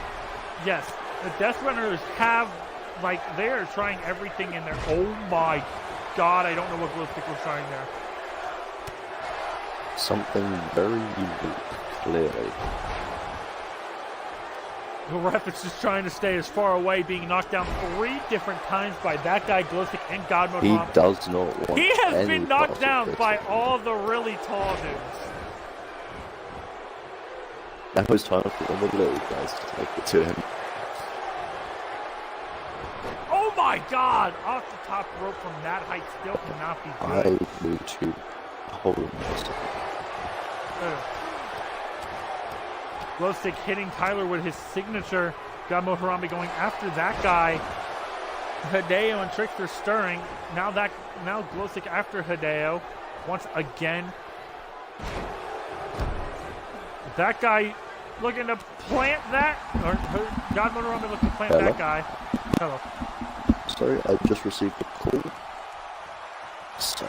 Yes, the Death Runners have, like, they are trying everything in there. Oh my god, I don't know what Glowstick was trying there. Something very unique, clearly. The ref is just trying to stay as far away, being knocked down 3 different times by that guy, Glowstick, and God Mode. He does not want He has any been knocked part of down this. by all the really tall dudes. Now it's time for one of the little guys to take it to him. Oh my god! Off the top rope from that height still cannot be I good. need to hold myself. Glowstick hitting Tyler with his signature. Godmo Harambe going after that guy. Hideo and Trickster stirring. Now Glowstick after Hideo once again. That guy looking to plant that, or Godmo Harambe looking to plant Hello? that guy. Hello. Sorry, I just received a call. So,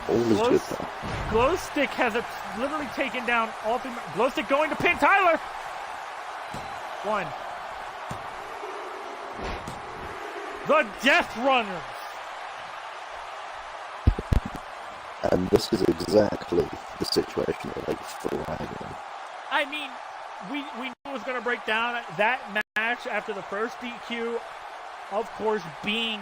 all is good now. Glowstick has literally taken down all 3. Glowstick going to pin Tyler. 1. The Death Runners. And this is exactly the situation that they thrive in. I mean, we knew it was going to break down. That match after the first DQ, of course, being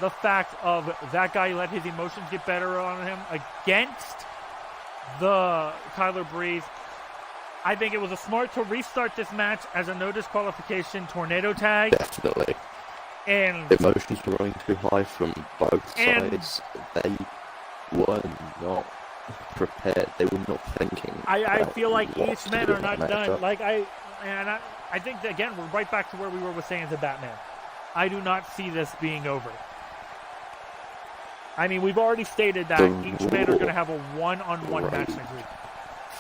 the fact of that guy let his emotions get better on him against the Tyler Breeze. I think it was smart to restart this match as a no disqualification tornado tag. Definitely. And Emotions were running too high from both sides. They were not prepared. They were not thinking. I feel like what each to men do are in not that done. matchup. Like I think that, again, we're right back to where we were with Sans and Batman. I do not see this being over. I mean, we've already stated that each man are going to have a one-on-one match next week.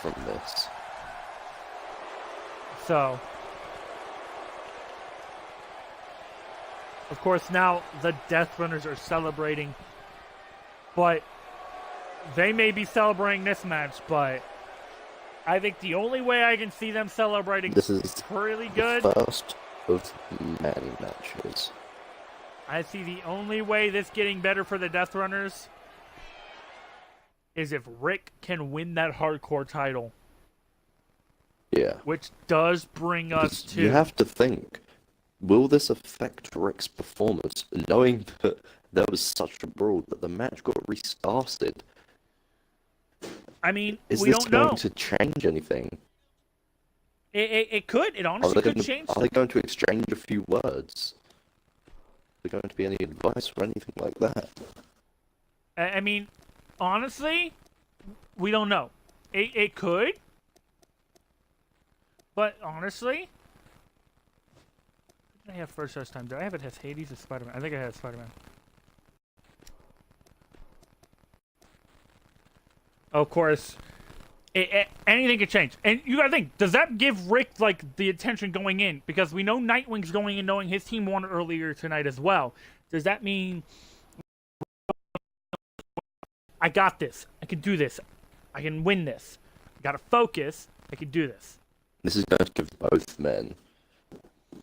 From this. So, of course, now the Death Runners are celebrating, but they may be celebrating this match, but I think the only way I can see them celebrating This is really good. the first of many matches. I see the only way this getting better for the Death Runners is if Rick can win that hardcore title. Yeah. Which does bring us to... You have to think, will this affect Rick's performance, knowing that there was such a brawl that the match got restarted? I mean, Is we this don't know. going to change anything? It could. It honestly could change. Are they going to exchange a few words? Is there going to be any advice or anything like that? I mean, honestly, we don't know. It could. But honestly, I have first time. Do I have it as Hades or Spider-Man? I think I have Spider-Man. Of course, anything could change. And you gotta think, does that give Rick, like, the attention going in? Because we know Nightwing's going in knowing his team won earlier tonight as well. Does that mean, I got this, I can do this, I can win this, I gotta focus, I can do this. This is going to give both men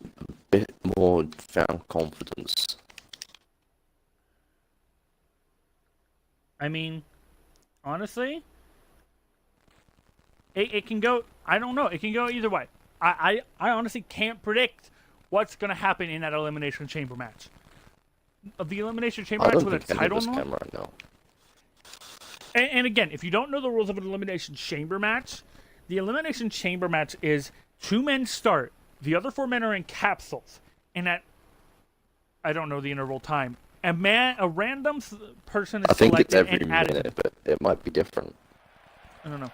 a bit more found confidence. I mean, honestly, it can go, I don't know, it can go either way. I honestly can't predict what's going to happen in that Elimination Chamber match. The Elimination Chamber match with a title on can right now. And again, if you don't know the rules of an Elimination Chamber match, the Elimination Chamber match is 2 men start, the other 4 men are in capsules, and at, I don't know the interval time, a random person is I think it's selected every and added. minute, but it might be different. I don't know.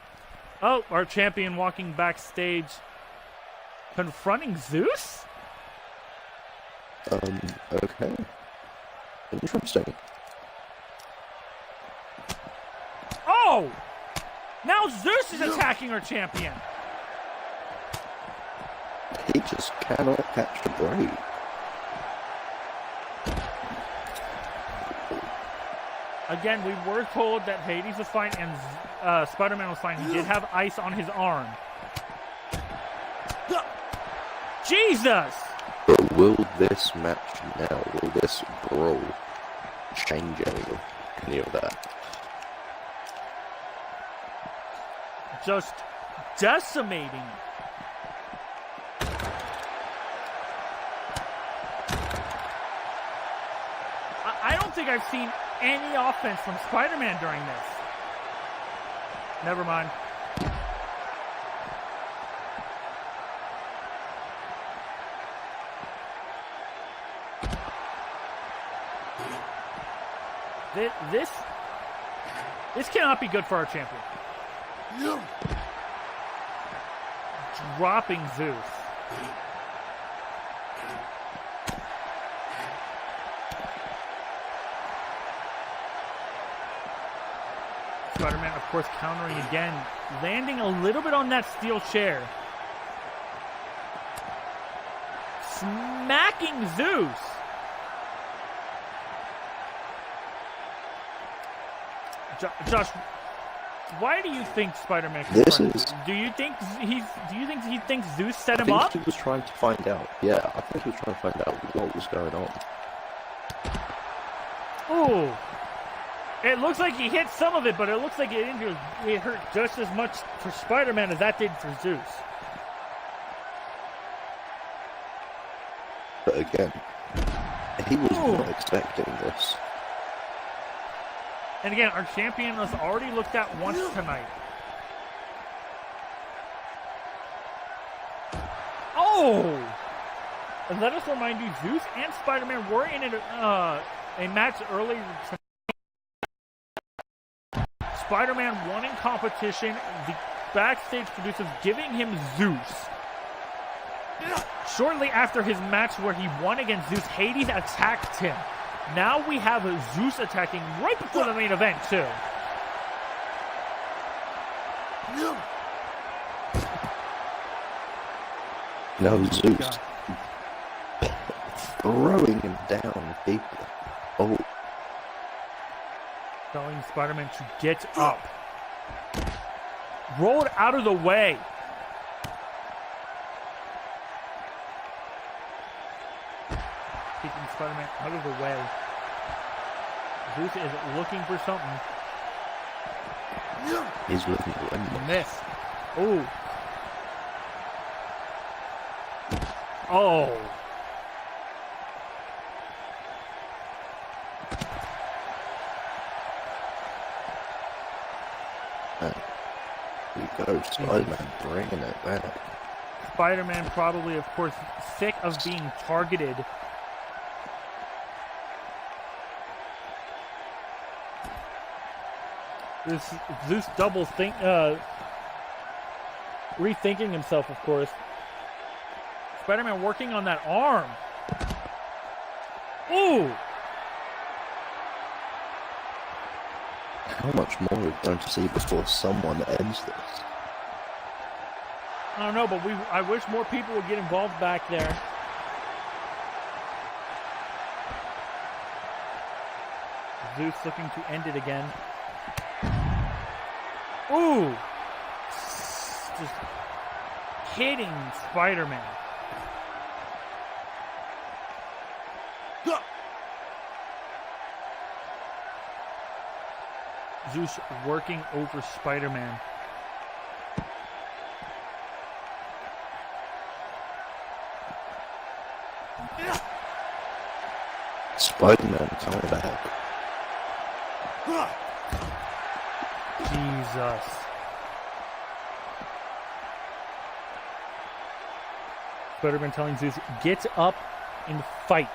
Oh, our champion walking backstage, confronting Zeus? Okay. Interesting. Oh! Now Zeus is attacking our champion. He just cannot catch the break. Again, we were told that Hades was fine and Spider-Man was fine. He did have ice on his arm. Jesus! But will this match now, will this brawl change any of that? Just decimating. I don't think I've seen any offense from Spider-Man during this. Never mind. This cannot be good for our champion. Dropping Zeus. Spider-Man, of course, countering again, landing a little bit on that steel chair. Smacking Zeus. Josh, why do you think Spider-Man? Do you think he thinks Zeus set him up? I think he was trying to find out. Yeah, I think he was trying to find out what was going on. Oh, it looks like he hit some of it, but it looks like it hurt just as much for Spider-Man as that did for Zeus. But again, he was not expecting this. And again, our champion was already looked at once tonight. Oh! And let us remind you, Zeus and Spider-Man were in a match earlier tonight. Spider-Man won in competition. The backstage producers giving him Zeus. Shortly after his match where he won against Zeus, Hades attacked him. Now we have Zeus attacking right before the main event, too. Now Zeus throwing him down, people. Oh. Telling Spider-Man to get up. Rolled out of the way. Keeping Spider-Man out of the way. Zeus is looking for something. He's looking for him. Miss. Oh. Oh. Here we go, Spider-Man bringing it back. Spider-Man probably, of course, sick of being targeted. This Zeus double rethinking himself, of course. Spider-Man working on that arm. Ooh! How much more are we going to see before someone ends this? I don't know, but I wish more people would get involved back there. Zeus looking to end it again. Ooh! Just hitting Spider-Man. Zeus working over Spider-Man. Spider-Man coming back. Jesus. Spider-Man telling Zeus, get up and fight.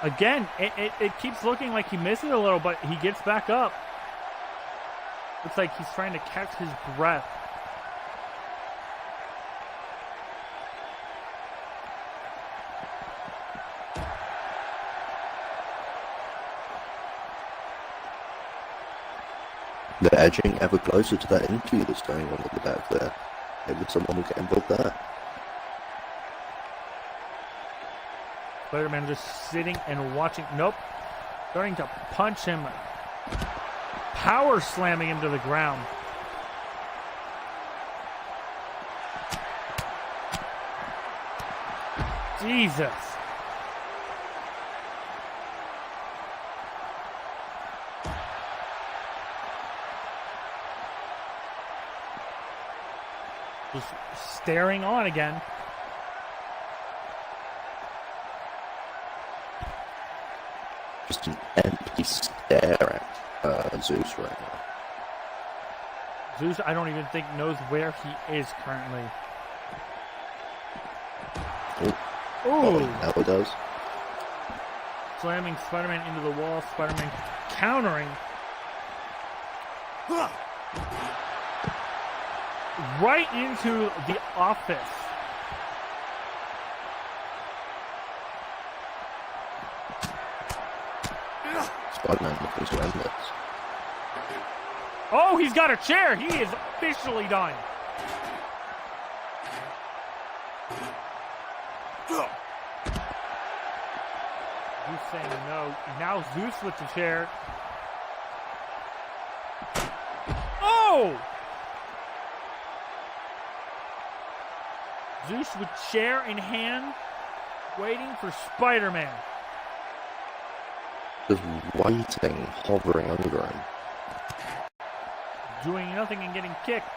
Again, it keeps looking like he misses a little, but he gets back up. Looks like he's trying to catch his breath. They're edging ever closer to that interview that's going on at the back there. Maybe someone will get involved there. Spider-Man just sitting and watching. Nope. Starting to punch him. Power slamming him to the ground. Jesus. Just staring on again. Just an empty stare at Zeus right now. Zeus, I don't even think knows where he is currently. Ooh. Now it does. Slamming Spider-Man into the wall. Spider-Man countering. Right into the office. Spider-Man looking to end this. Oh, he's got a chair. He is officially done. Zeus saying no. Now Zeus with the chair. Oh! Zeus with chair in hand, waiting for Spider-Man. Just waiting, hovering over him. Doing nothing and getting kicked.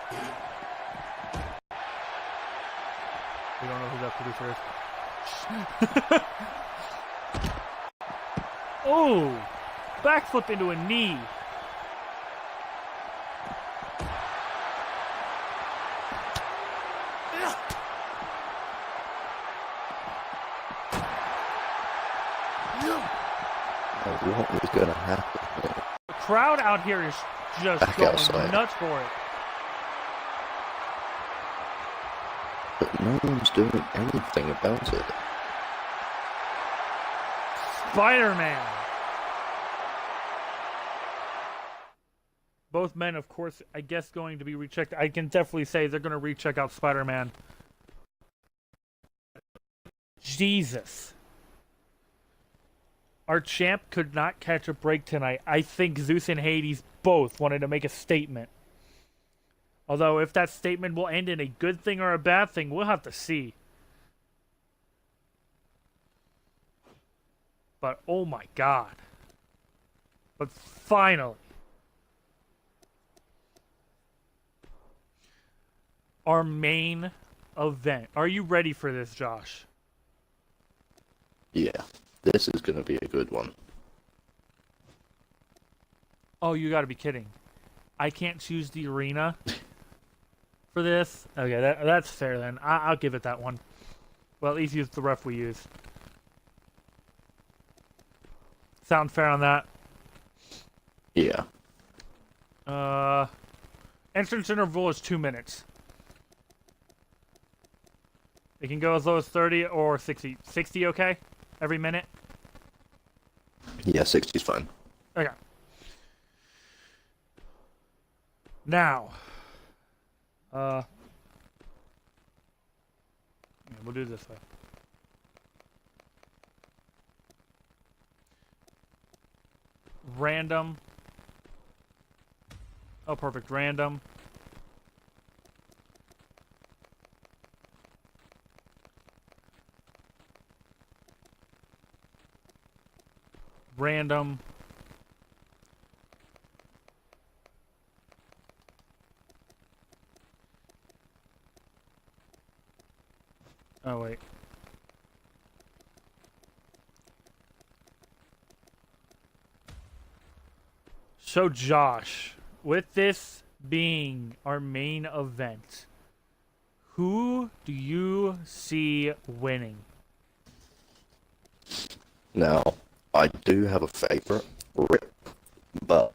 We don't know who that producer is. Oh! Backflip into a knee. What is going to happen here? The crowd out here is just Back going outside. nuts for it. But no one's doing anything about it. Spider-Man. Both men, of course, I guess going to be rechecked. I can definitely say they're going to recheck out Spider-Man. Jesus. Our champ could not catch a break tonight. I think Zeus and Hades both wanted to make a statement. Although, if that statement will end in a good thing or a bad thing, we'll have to see. But, oh my God. But finally. Our main event. Are you ready for this, Josh? Yeah, this is going to be a good one. Oh, you gotta be kidding. I can't choose the arena for this? Okay, that's fair then. I'll give it that one. Well, at least use the ref we use. Sound fair on that? Yeah. Entrance interval is 2 minutes. It can go as low as 30 or 60. 60 okay? Every minute? Yeah, 60's fine. Okay. Now. Yeah, we'll do it this way. Random. Oh, perfect. Random. Random. Oh, wait. So, Josh, with this being our main event, who do you see winning? Now, I do have a favorite, Rip, but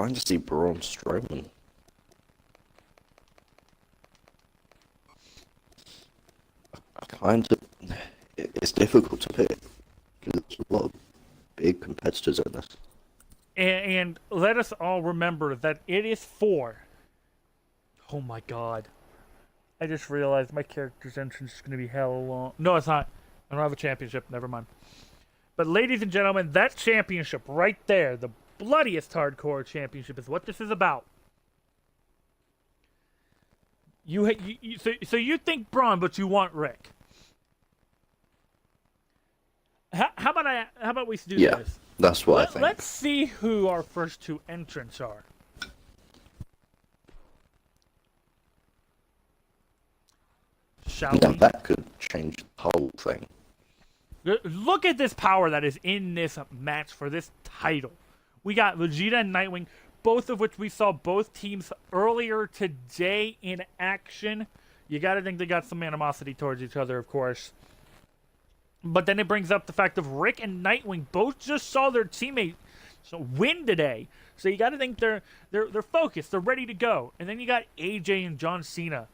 trying to see Braun Strowman. It's difficult to pick because there's a lot of big competitors in this. And let us all remember that it is for. Oh my god. I just realized my character's entrance is going to be hella long. No, it's not. I don't have a championship. Never mind. But ladies and gentlemen, that championship right there, the bloodiest hardcore championship, is what this is about. So you think Braun, but you want Rick. How about we do this? That's what I think. Let's see who our first two entrants are. Shall we? That could change the whole thing. Look at this power that is in this match for this title. We got Vegeta and Nightwing, both of which we saw both teams earlier today in action. You got to think they got some animosity towards each other, of course. But then it brings up the fact of Rick and Nightwing both just saw their teammate win today. So you got to think they're focused, they're ready to go. And then you got AJ and John Cena,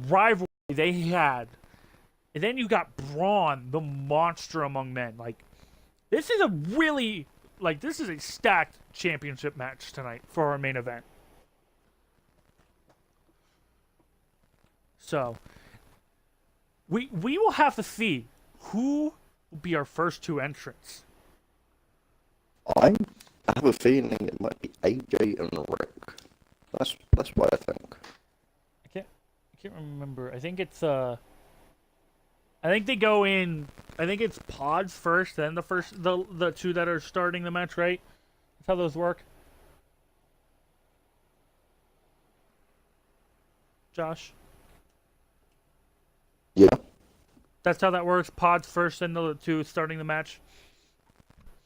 rivalry they had. And then you got Braun, the monster among men. Like, this is this is a stacked championship match tonight for our main event. So, we will have to see who will be our first two entrants. I have a feeling it might be AJ and Rick. That's what I think. I can't remember. I think it's I think they go in. I think it's pods first, then the two that are starting the match, right? That's how those work. Josh? Yeah. That's how that works. Pods first, then the two starting the match.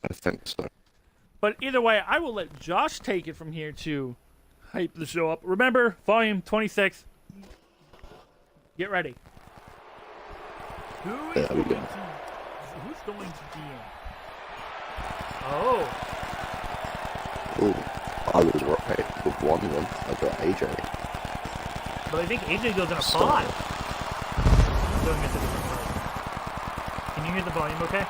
I think so. But either way, I will let Josh take it from here to hype the show up. Remember, volume 26. Get ready. Who's going to DM? Oh. Ooh, I was right with one of them. I got AJ. But I think AJ goes in a pod. Going into the different room. Can you hear the volume okay?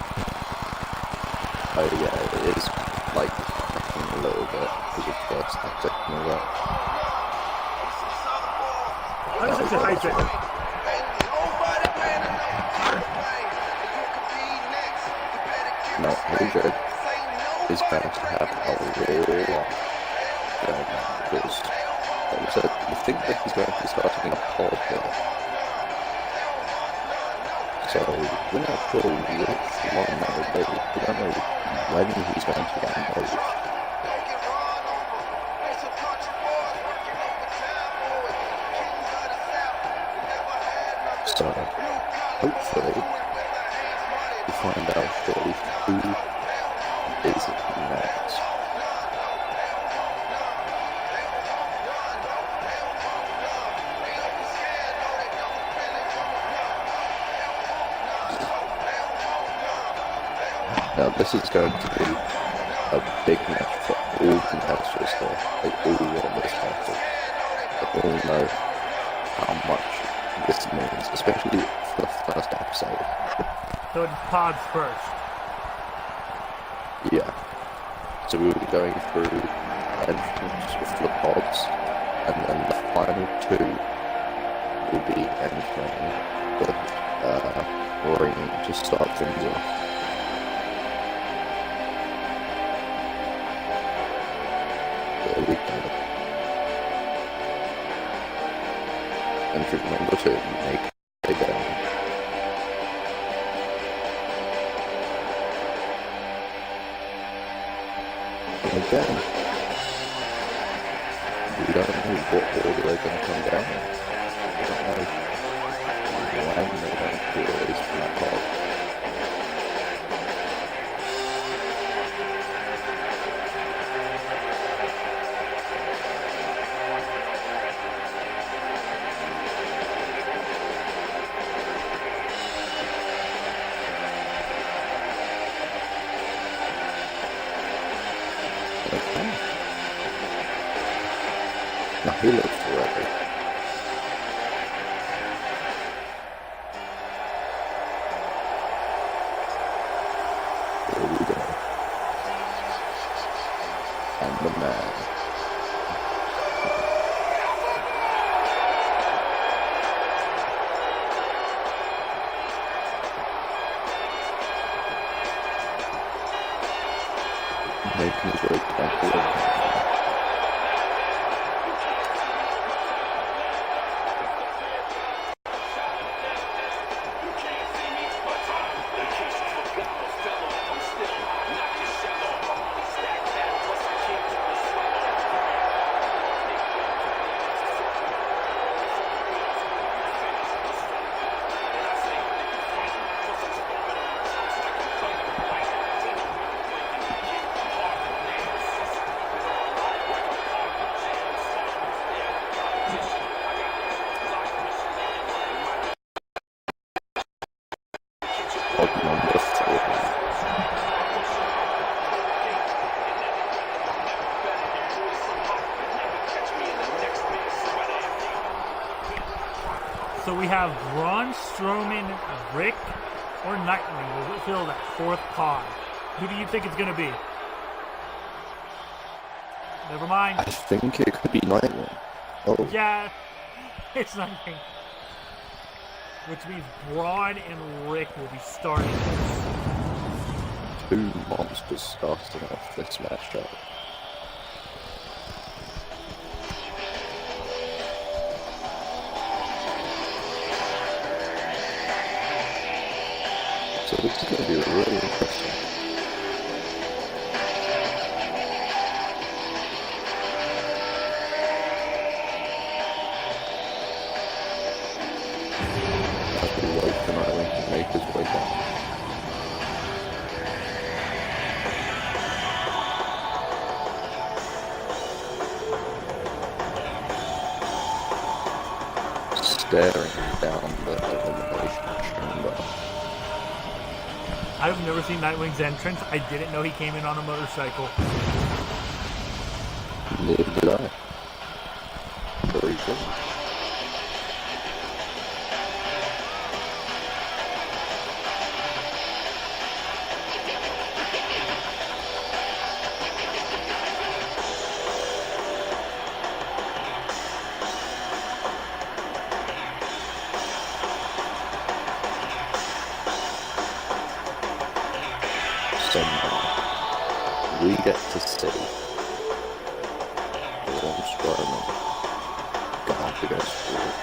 Oh yeah, it is like a little bit because of the static and all that. I was just a hype it. No, AJ is going to have a lot because, like I said, you think that he's going to be starting a pod here. So we're not sure which one that will be. We don't know when he's going to get involved. So hopefully we find out shortly who is next. Now this is going to be a big match for all competitors here. They all want this title. They all know how much this means, especially for the first episode. So it's pods first. Yeah. So we will be going through entrance with the pods, and then the final two will be entering the ring to start things off. There we go. Entrance number 2, make it down. Again, we don't know what order they're going to come down in. We don't know when they're going to be released from that pod. Now he lives forever. Here we go. And the man. Making his way back to the So we have Braun Strowman, Rick, or Nightwing. Will fill that fourth pod. Who do you think it's going to be? Never mind. I think it could be Nightwing. Oh. Yeah, it's Nightwing. Which means Braun and Rick will be starting. Two monsters starting off this matchup. So this is going to be really interesting. As we wait for Nightwing to make his way down. Staring down the elimination chamber. I've never seen Nightwing's entrance. I didn't know he came in on a motorcycle. Neither did I. Very good. We get to see Braun Strowman go up against Rick.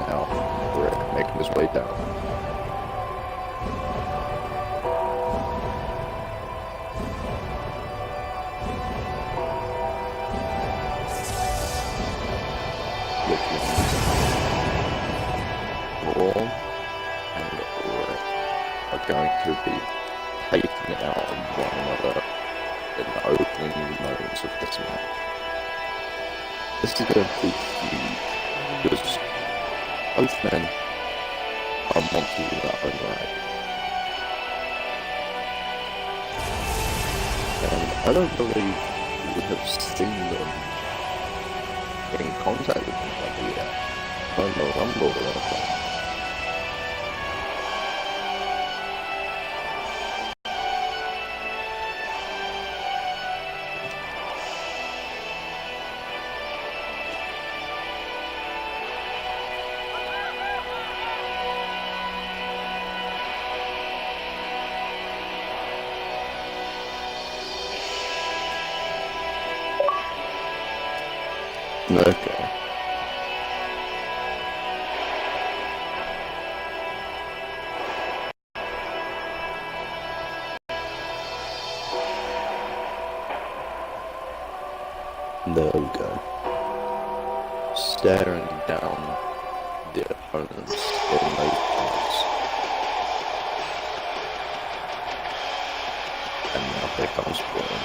Now, Rick making his way down. Braun and Rick are going to be taking it out on one another in the opening moments of this match. This is going to be huge because both men are monsters in their own right. And I don't believe we have seen them in contact with each other yet. On the Rumble or anything. Okay. There we go. Staring down the opponents in those points. And now here comes Braun.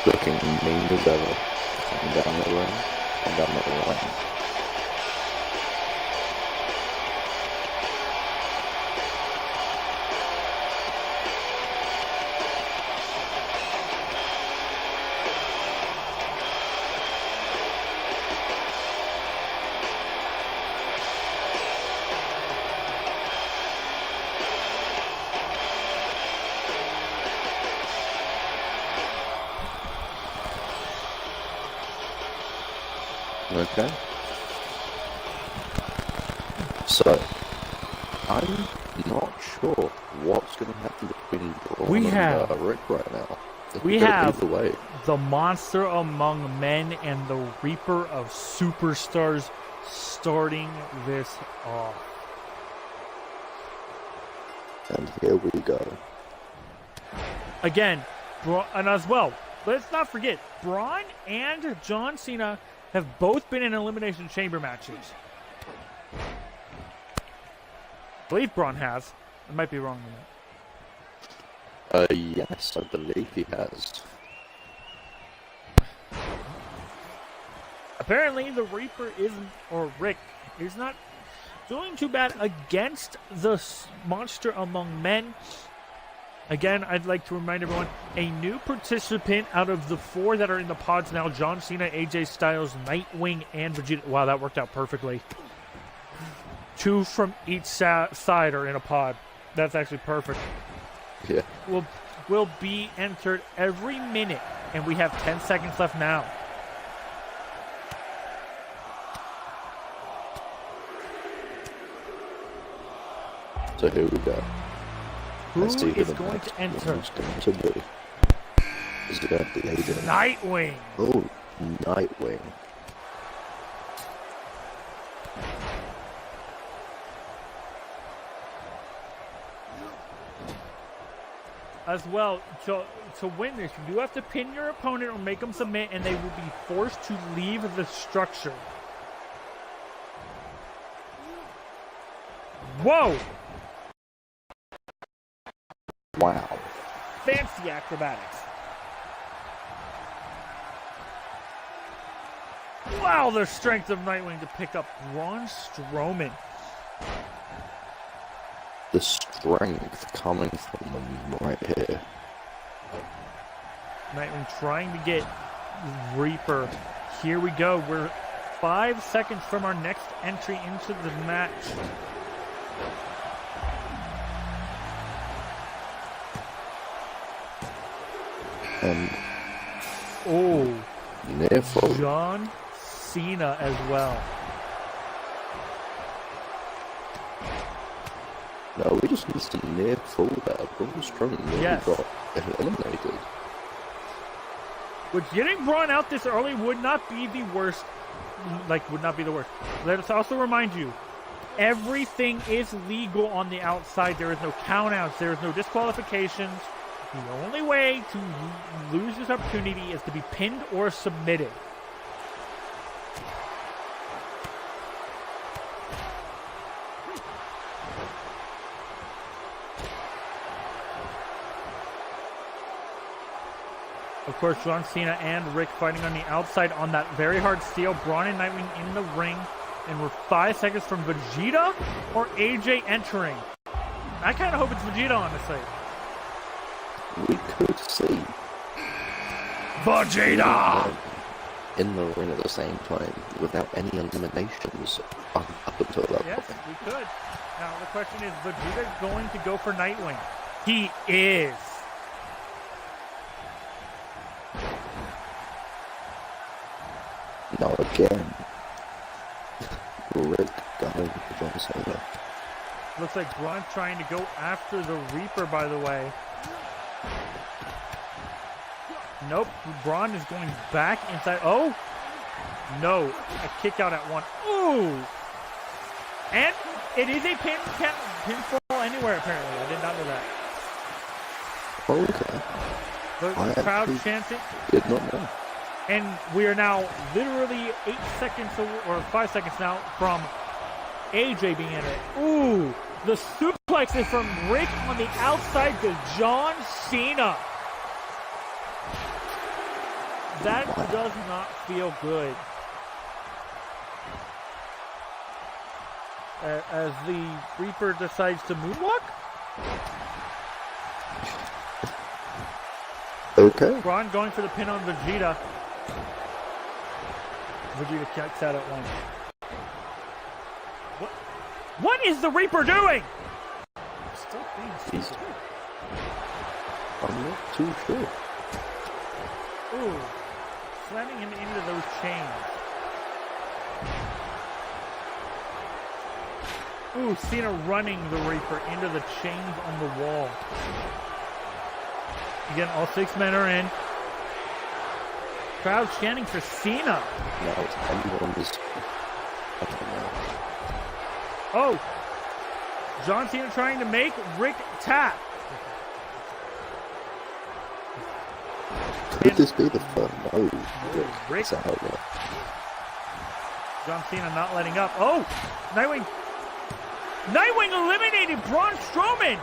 Looking mean as ever. Coming down the line. And down the line. Okay. So, I'm not sure what's going to happen between Braun and Rick right now. We have either way. The monster among men and the reaper of superstars starting this off. And here we go. Again, and as well, let's not forget, Braun and John Cena have both been in Elimination Chamber matches. I believe Braun has. I might be wrong on that. Yes, I believe he has. Apparently, the Reaper isn't, or Rick, is not doing too bad against the monster among men. Again, I'd like to remind everyone, a new participant out of the 4 that are in the pods now, John Cena, AJ Styles, Nightwing, and Vegeta. Wow, that worked out perfectly. 2 from each side are in a pod. That's actually perfect. Yeah. Will be entered every minute, and we have 10 seconds left now. So here we go. Who is going to enter? Is it going to be AJ? Nightwing. Oh, Nightwing. As well, to win this, you do have to pin your opponent or make them submit, and they will be forced to leave the structure. Whoa! Wow. Fancy acrobatics. Wow, the strength of Nightwing to pick up Braun Strowman. The strength coming from them right here. Nightwing trying to get Reaper. Here we go. We're 5 seconds from our next entry into the match. And near fall. John Cena as well. No, we just missed a near fall there. Braun Strowman really got eliminated. Which getting Braun out this early would not be the worst. Would not be the worst. Let us also remind you, everything is legal on the outside. There is no countouts. There is no disqualifications. The only way to lose this opportunity is to be pinned or submitted. Of course, John Cena and Rick fighting on the outside on that very hard steel. Braun and Nightwing in the ring. And we're 5 seconds from Vegeta or AJ entering. I kind of hope it's Vegeta, honestly. We could see Vegeta in the ring at the same time without any eliminations up until that point. Yes, we could. Now, the question is, Vegeta going to go for Nightwing? He is. Now again, Rick going for John Cena. Looks like Braun trying to go after the Reaper, by the way. Nope, Braun is going back inside. Oh! No, a kick out at 1. Ooh! And it is a pinfall anywhere, apparently. I did not know that. Okay. The crowd chanting. Did not know. And we are now literally 8 seconds, or 5 seconds now, from AJ being in it. Ooh! The suplexes from Rick on the outside to John Cena. That does not feel good. As the Reaper decides to moonwalk. Okay. Braun going for the pin on Vegeta. Vegeta checks out at one. What is the Reaper doing? Still being He's... I'm not too sure. Ooh. Slamming him into those chains. Ooh, Cena running the Reaper into the chains on the wall. Again, all 6 men are in. Crowd chanting for Cena. Now it's everyone's... I don't know. Oh! John Cena trying to make Rick tap. Could this be the first? No, Rick. It's out there. John Cena not letting up. Oh! Nightwing. Nightwing eliminated Braun Strowman.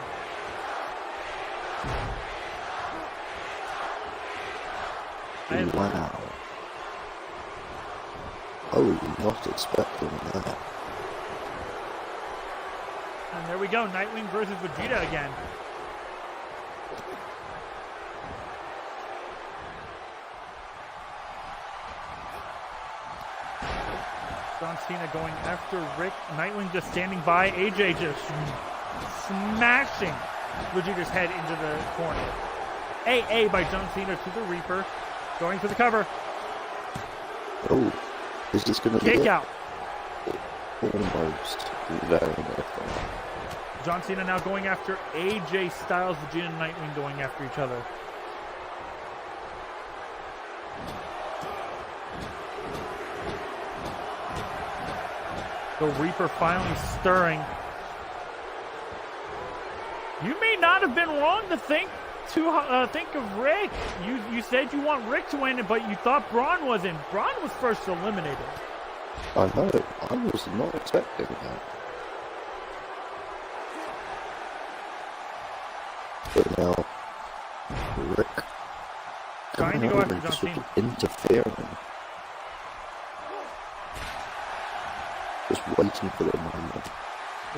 Wow. Oh, not expecting that. And there we go. Nightwing versus Vegeta again. John Cena going after Rick. Nightwing just standing by. AJ just smashing Vegeta's head into the corner. AA by John Cena to the Reaper. Going for the cover. Oh, is this going to be Kick out. Almost very much. John Cena now going after AJ Styles. Vegeta and Nightwing going after each other. The Reaper finally stirring. You may not have been wrong to think of Rick. You said you want Rick to win, but you thought Braun was in. Braun was first eliminated. I know. I was not expecting that. But now, Rick Trying to go after John Cena. Interfering. Just waiting for the moment.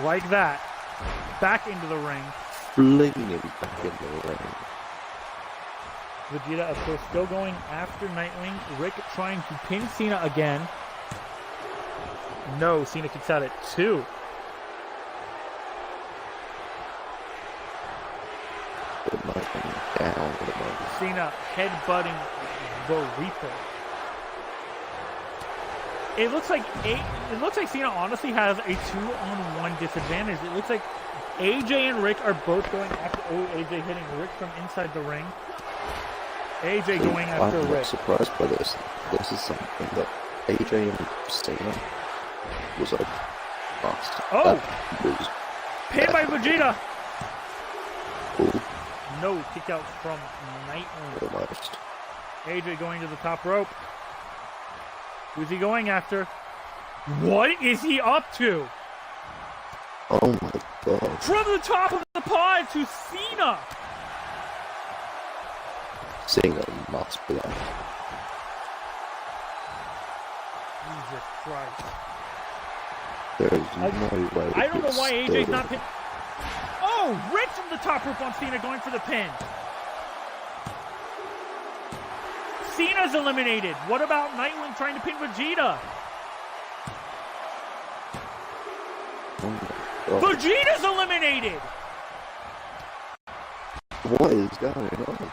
Like that. Back into the ring. Flinging back into the ring. Vegeta, of course, still going after Nightwing. Rick trying to pin Cena again. No, Cena kicks out at 2. The Nightwing down at the moment. Cena headbutting the Reaper. It looks like Cena honestly has a 2-on-1 disadvantage. It looks like AJ and Rick are both going after. Oh, AJ hitting Rick from inside the ring. AJ going after I'm Rick. not surprised by this. This is something that AJ and Cena was like past. Oh! That was Pinned by Vegeta. cool. No, kick out from Nightwing. Almost. AJ going to the top rope. Who's he going after? What is he up to? Oh my god. From the top of the pod to Cena. Cena must be out. Jesus Christ. There is no way. I don't know it's why AJ's still- not pinned. Oh, Rick from the top rope on Cena going for the pin. Cena's eliminated. What about Nightwing trying to pin Vegeta? Oh my god. Vegeta's eliminated. What is going on?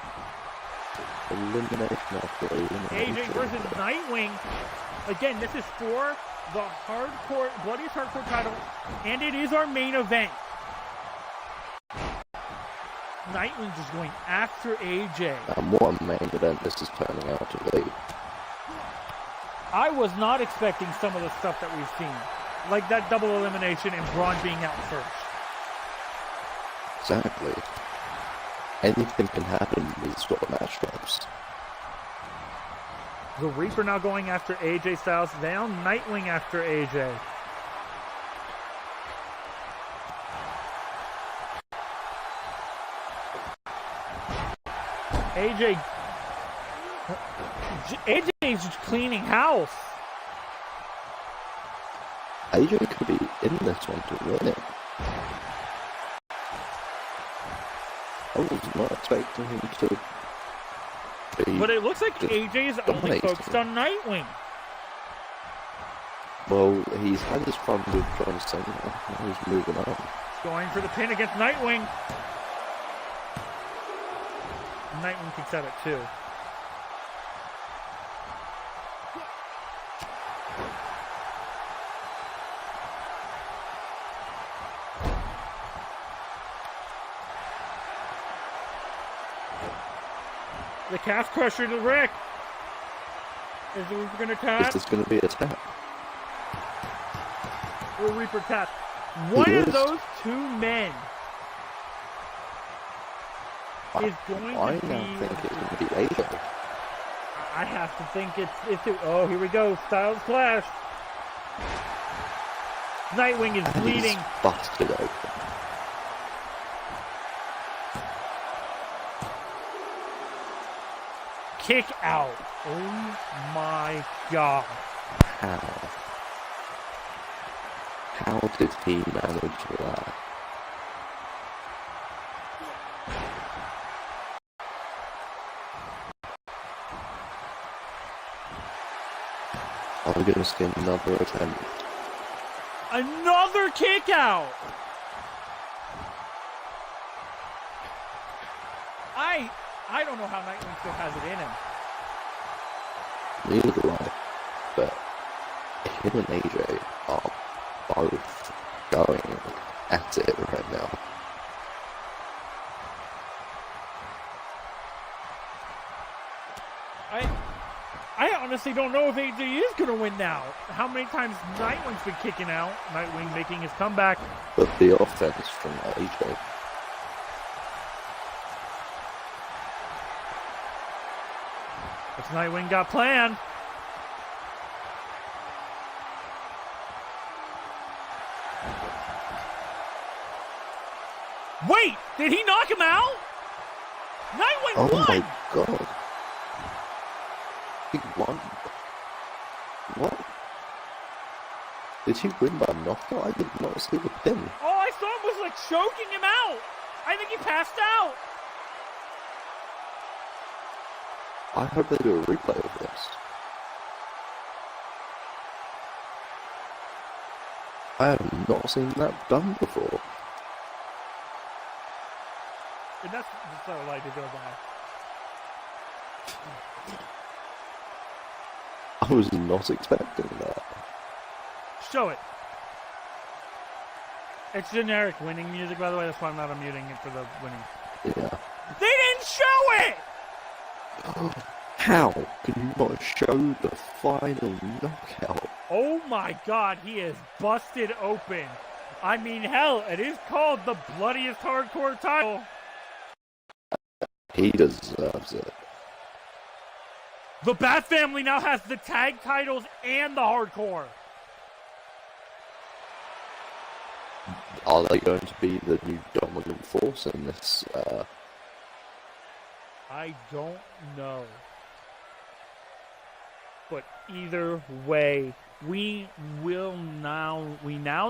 Elimination after elimination. AJ versus Nightwing. Again, this is for the hardcore, Bloodiest Hardcore title, and it is our main event. Nightwing just going after AJ. And what a main event this is turning out to be. I was not expecting some of the stuff that we've seen. Like that double elimination and Braun being out first. Exactly. Anything can happen in these sort of matchups. The Reaper now going after AJ Styles. Now Nightwing after AJ. AJ AJ's just cleaning house. AJ could be in this one to win it. I was not expecting him to be. But it looks like AJ's only dominating. focused on Nightwing. Well, he's had his fun with John Cena. Now he's moving on. Going for the pin against Nightwing. Nightwing kicks out at 2. The calf crusher to Rick. Is the Reaper gonna tap? Is this going to be a tap? Will Reaper tap? One It of is. those two men is going I to now be. think it's going to be AJ. I have to think it's. Oh, here we go. Styles clash. Nightwing is And bleeding. he's busted open. Kick out. Oh my god. How? How did he manage that? Are we going to see another attempt? Another kick out. I don't know how Nightwing still has it in him. Neither do I. But him and AJ are both going at it right now. I honestly don't know if AJ is going to win now. How many times Nightwing's been kicking out? Nightwing making his comeback. But the offense from AJ. What's Nightwing got planned? Wait! Did he knock him out? Nightwing Oh won! my god. He won. What? Did he win by knockout? I did not see the pin. All I saw was like choking him out. I think he passed out. I hope they do a replay of this. I have not seen that done before. And that's so like to go by. I was not expecting that. Show it. It's generic winning music, by the way. That's why I'm not unmuting it for the winning. Yeah. They didn't show it! How can you not show the final knockout? Oh my god, he is busted open. I mean, hell, it is called the bloodiest hardcore title. He deserves it. The Bat Family now has the tag titles and the hardcore. Are they going to be the new dominant force in this? I don't know. But either way, we now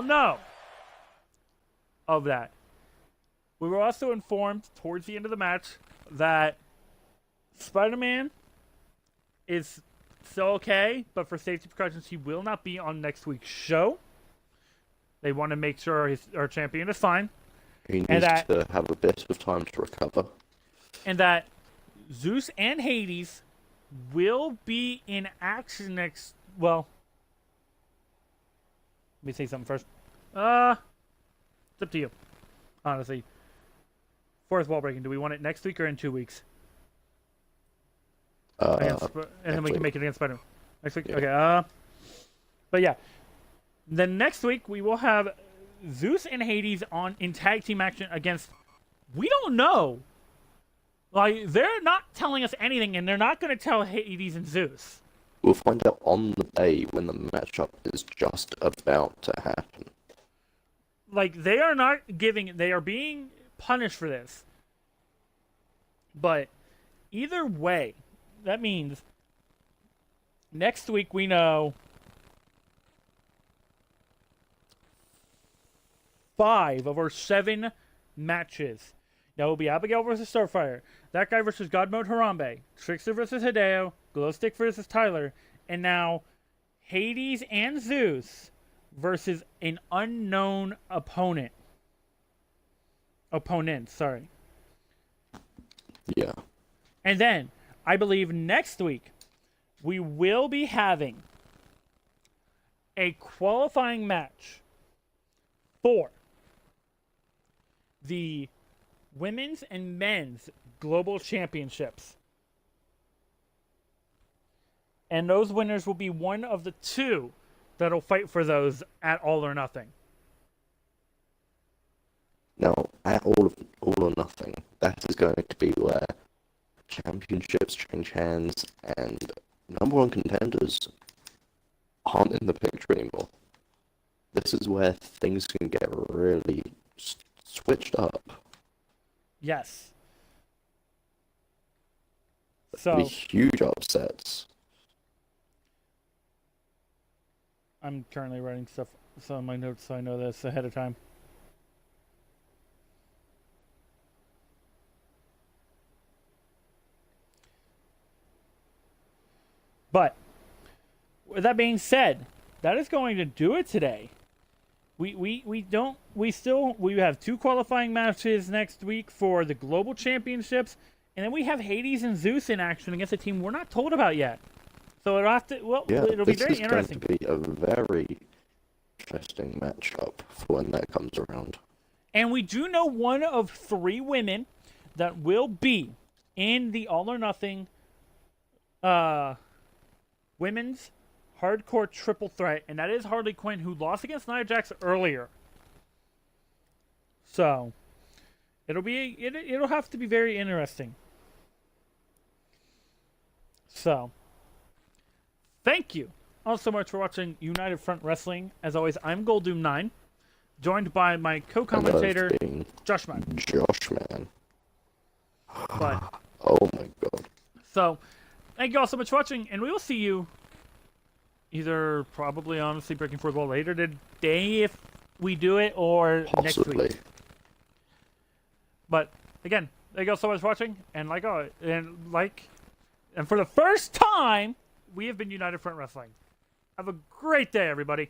know of that. We were also informed towards the end of the match that Spider-Man is still okay, but for safety precautions, he will not be on next week's show. They want to make sure our champion is fine. He needs to have a bit of time to recover. And that Zeus and Hades will be in action next... Well, let me say something first. It's up to you, honestly. Fourth wall breaking. Do we want it next week or in 2 weeks? And then we can make it against Spider-Man. Next week? Yeah. Okay, but yeah. Then next week, we will have Zeus and Hades in tag team action against... We don't know. Like, they're not telling us anything, and they're not going to tell Hades and Zeus. We'll find out on the day when the matchup is just about to happen. Like, they are not giving... They are being punished for this. But either way, that means next week we know 5 of our 7 matches. That will be Abigail versus Starfire, that guy versus God Mode Harambe, Trickster versus Hideo, Glowstick versus Tyler, and now Hades and Zeus versus an unknown opponent. Sorry. Yeah. And then, I believe next week, we will be having a qualifying match for the women's and men's global championships. And those winners will be one of the 2 that'll fight for those at All or Nothing. Now, at All or Nothing, that is going to be where championships change hands and number 1 contenders aren't in the picture anymore. This is where things can get really switched up. Yes. There'll be So, huge upsets. I'm currently writing stuff on my notes so I know this ahead of time. But with that being said, that is going to do it today. We have 2 qualifying matches next week for the global championships, and then we have Hades and Zeus in action against a team we're not told about yet. So it'll be very interesting. This is going to be a very interesting matchup for when that comes around. And we do know one of 3 women that will be in the All or Nothing women's hardcore triple threat, and that is Harley Quinn, who lost against Nia Jax earlier. So it'll have to be very interesting. So thank you all so much for watching United Front Wrestling. As always, I'm Goldoom9, joined by my co-commentator, Josh Man. Josh Man. But, oh my god. So, thank you all so much for watching, and we will see you either probably, honestly, Breaking Fourth Wall later today if we do it, or Possibly. next week. But, again, thank you all so much for watching, and and for the first time, we have been United Front Wrestling. Have a great day, everybody.